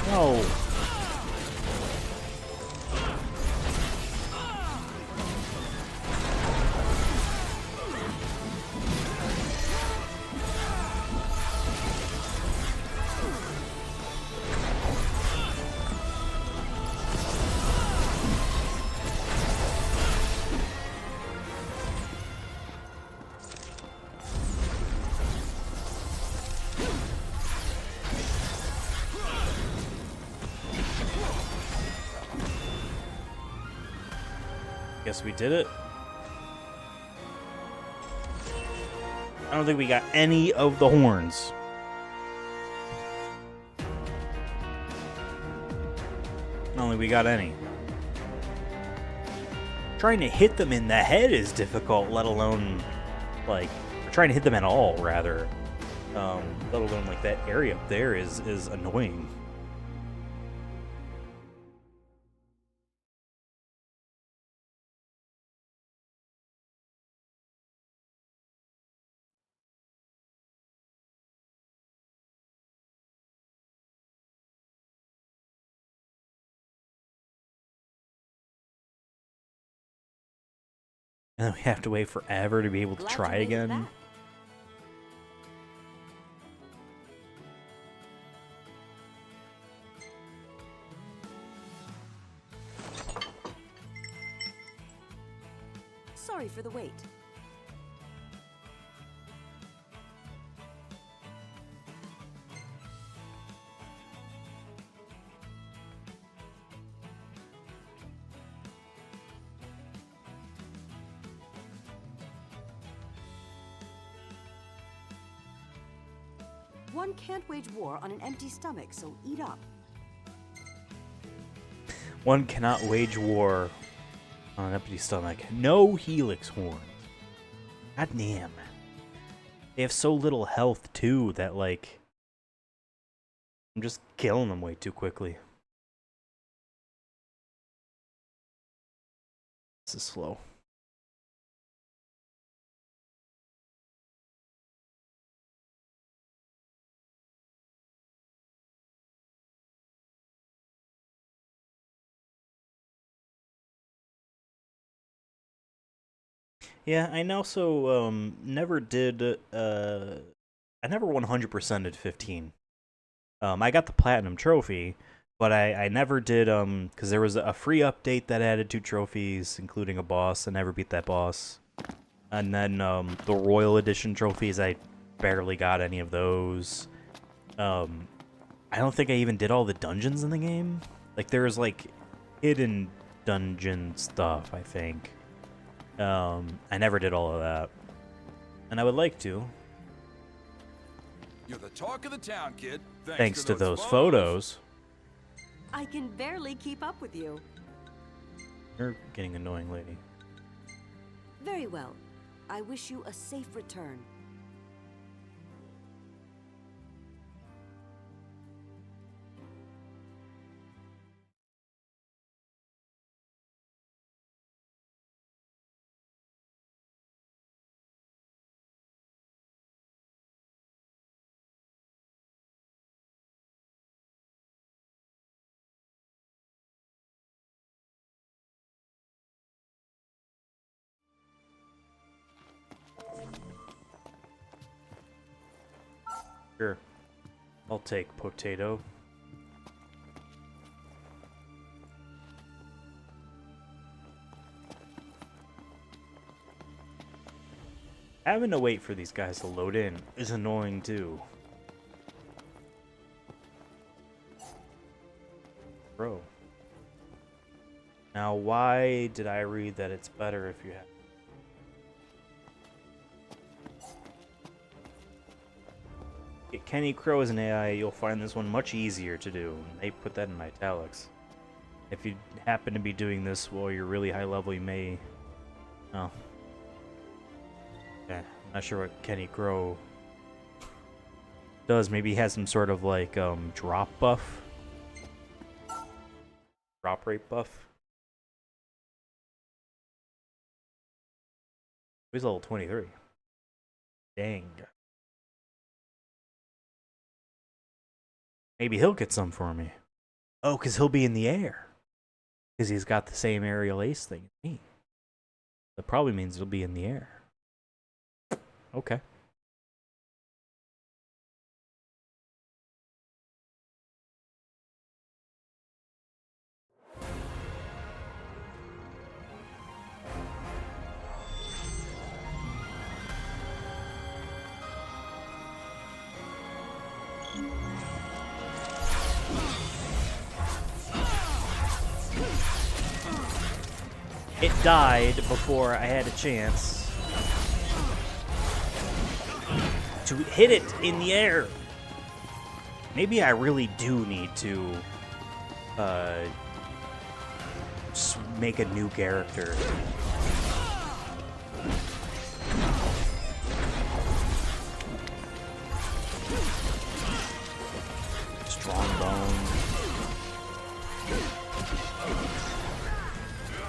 No. Guess we did it. I don't think we got any of the horns. I don't think we got any. Trying to hit them in the head is difficult, let alone, like, trying to hit them at all, rather. Let alone, like, that area up there is annoying. And then we have to wait forever to be able to try again. Sorry for the wait. One can't wage war on an empty stomach, so eat up. One cannot wage war on an empty stomach. No helix horns. God damn. They have so little health, too, that, like, I'm just killing them way too quickly. This is slow. Yeah, I also never did. I never 100%ed 15. I got the platinum trophy, but I never did because there was a free update that added 2 trophies, including a boss. I never beat that boss. And then the Royal Edition trophies, I barely got any of those. I don't think I even did all the dungeons in the game. Like there was like hidden dungeon stuff, I think. I never did all of that. And I would like to. You're the talk of the town, kid. Thanks to those photos. I can barely keep up with you. You're getting annoying, lady. Very well. I wish you a safe return. Sure. I'll take potato. Having to wait for these guys to load in is annoying too. Bro. Now why did I read that it's better if you have... Kenny Crow is an AI, you'll find this one much easier to do. They put that in italics. If you happen to be doing this while you're really high level, you may... Oh. Yeah, I'm not sure what Kenny Crow does. Maybe he has some sort of, like, drop buff? Drop rate buff? He's level 23. Dang. Maybe he'll get some for me. Oh, because he'll be in the air. Because he's got the same aerial ace thing as me. That probably means he'll be in the air. Okay. it died before I had a chance to hit it in the air. Maybe I really do need to just make a new character. Strong bone.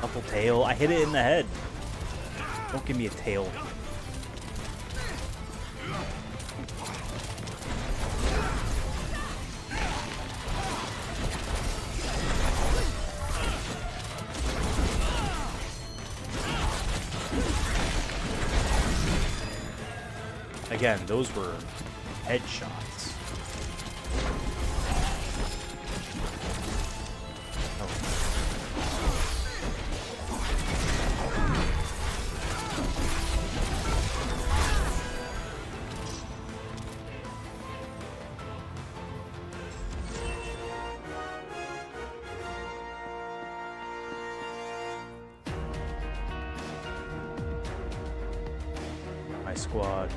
Couple tail. I hit it in the head. Don't give me a tail. Again, those were headshots. My squad.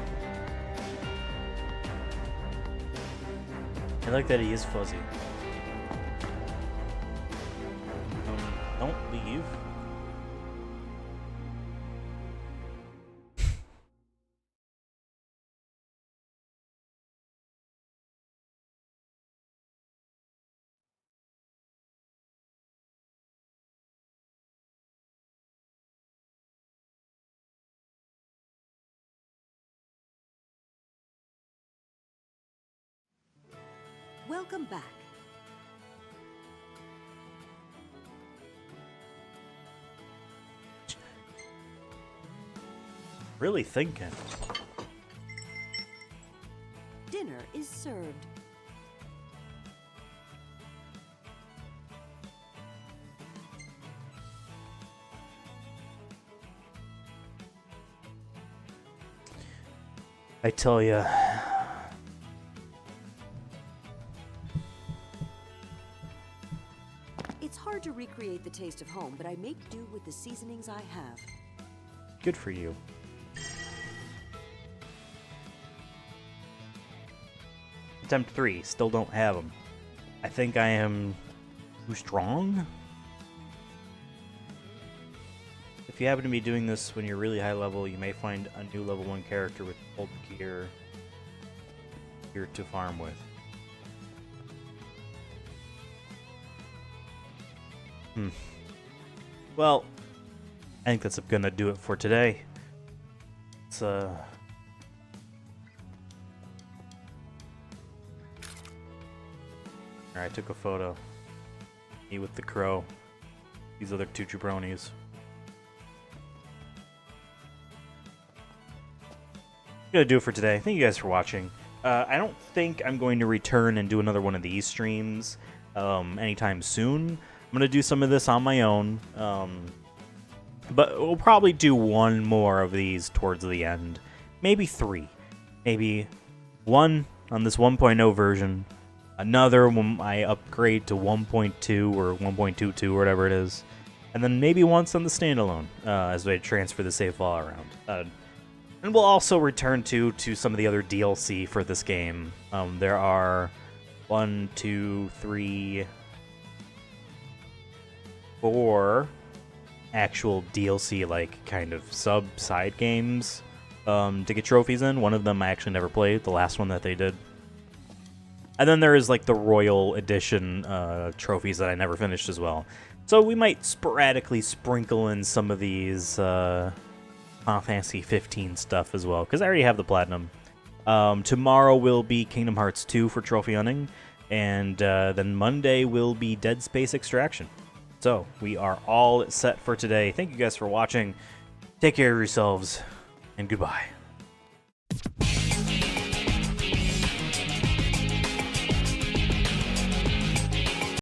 I like that he is fuzzy. Don't leave. Welcome back. Really thinking. Dinner is served. I tell ya. It's hard to recreate the taste of home, but I make do with the seasonings I have. Good for you. Attempt 3, still don't have them. I think I am too strong? If you happen to be doing this when you're really high level, you may find a new level 1 character with old gear here to farm with. Well, I think that's gonna do it for today. It's Alright, I took a photo. Me with the crow. These other two jabronis. Gonna do it for today. Thank you guys for watching. I don't think I'm going to return and do another one of these streams anytime soon. I'm gonna do some of this on my own, but we'll probably do one more of these towards the end. Maybe 3. Maybe 1 on this 1.0 version, another when I upgrade to 1.2 or 1.22 or whatever it is, and then maybe once on the standalone as I transfer the save file around. And we'll also return to some of the other DLC for this game. There are 1, 2, 3, 4 actual DLC, like, kind of side games to get trophies in. One of them I actually never played, the last one that they did. And then there is, like, the Royal Edition trophies that I never finished as well. So we might sporadically sprinkle in some of these Final Fantasy 15 stuff as well, because I already have the Platinum. Tomorrow will be Kingdom Hearts 2 for trophy hunting, and then Monday will be Dead Space Extraction. So, we are all set for today. Thank you guys for watching. Take care of yourselves, and goodbye.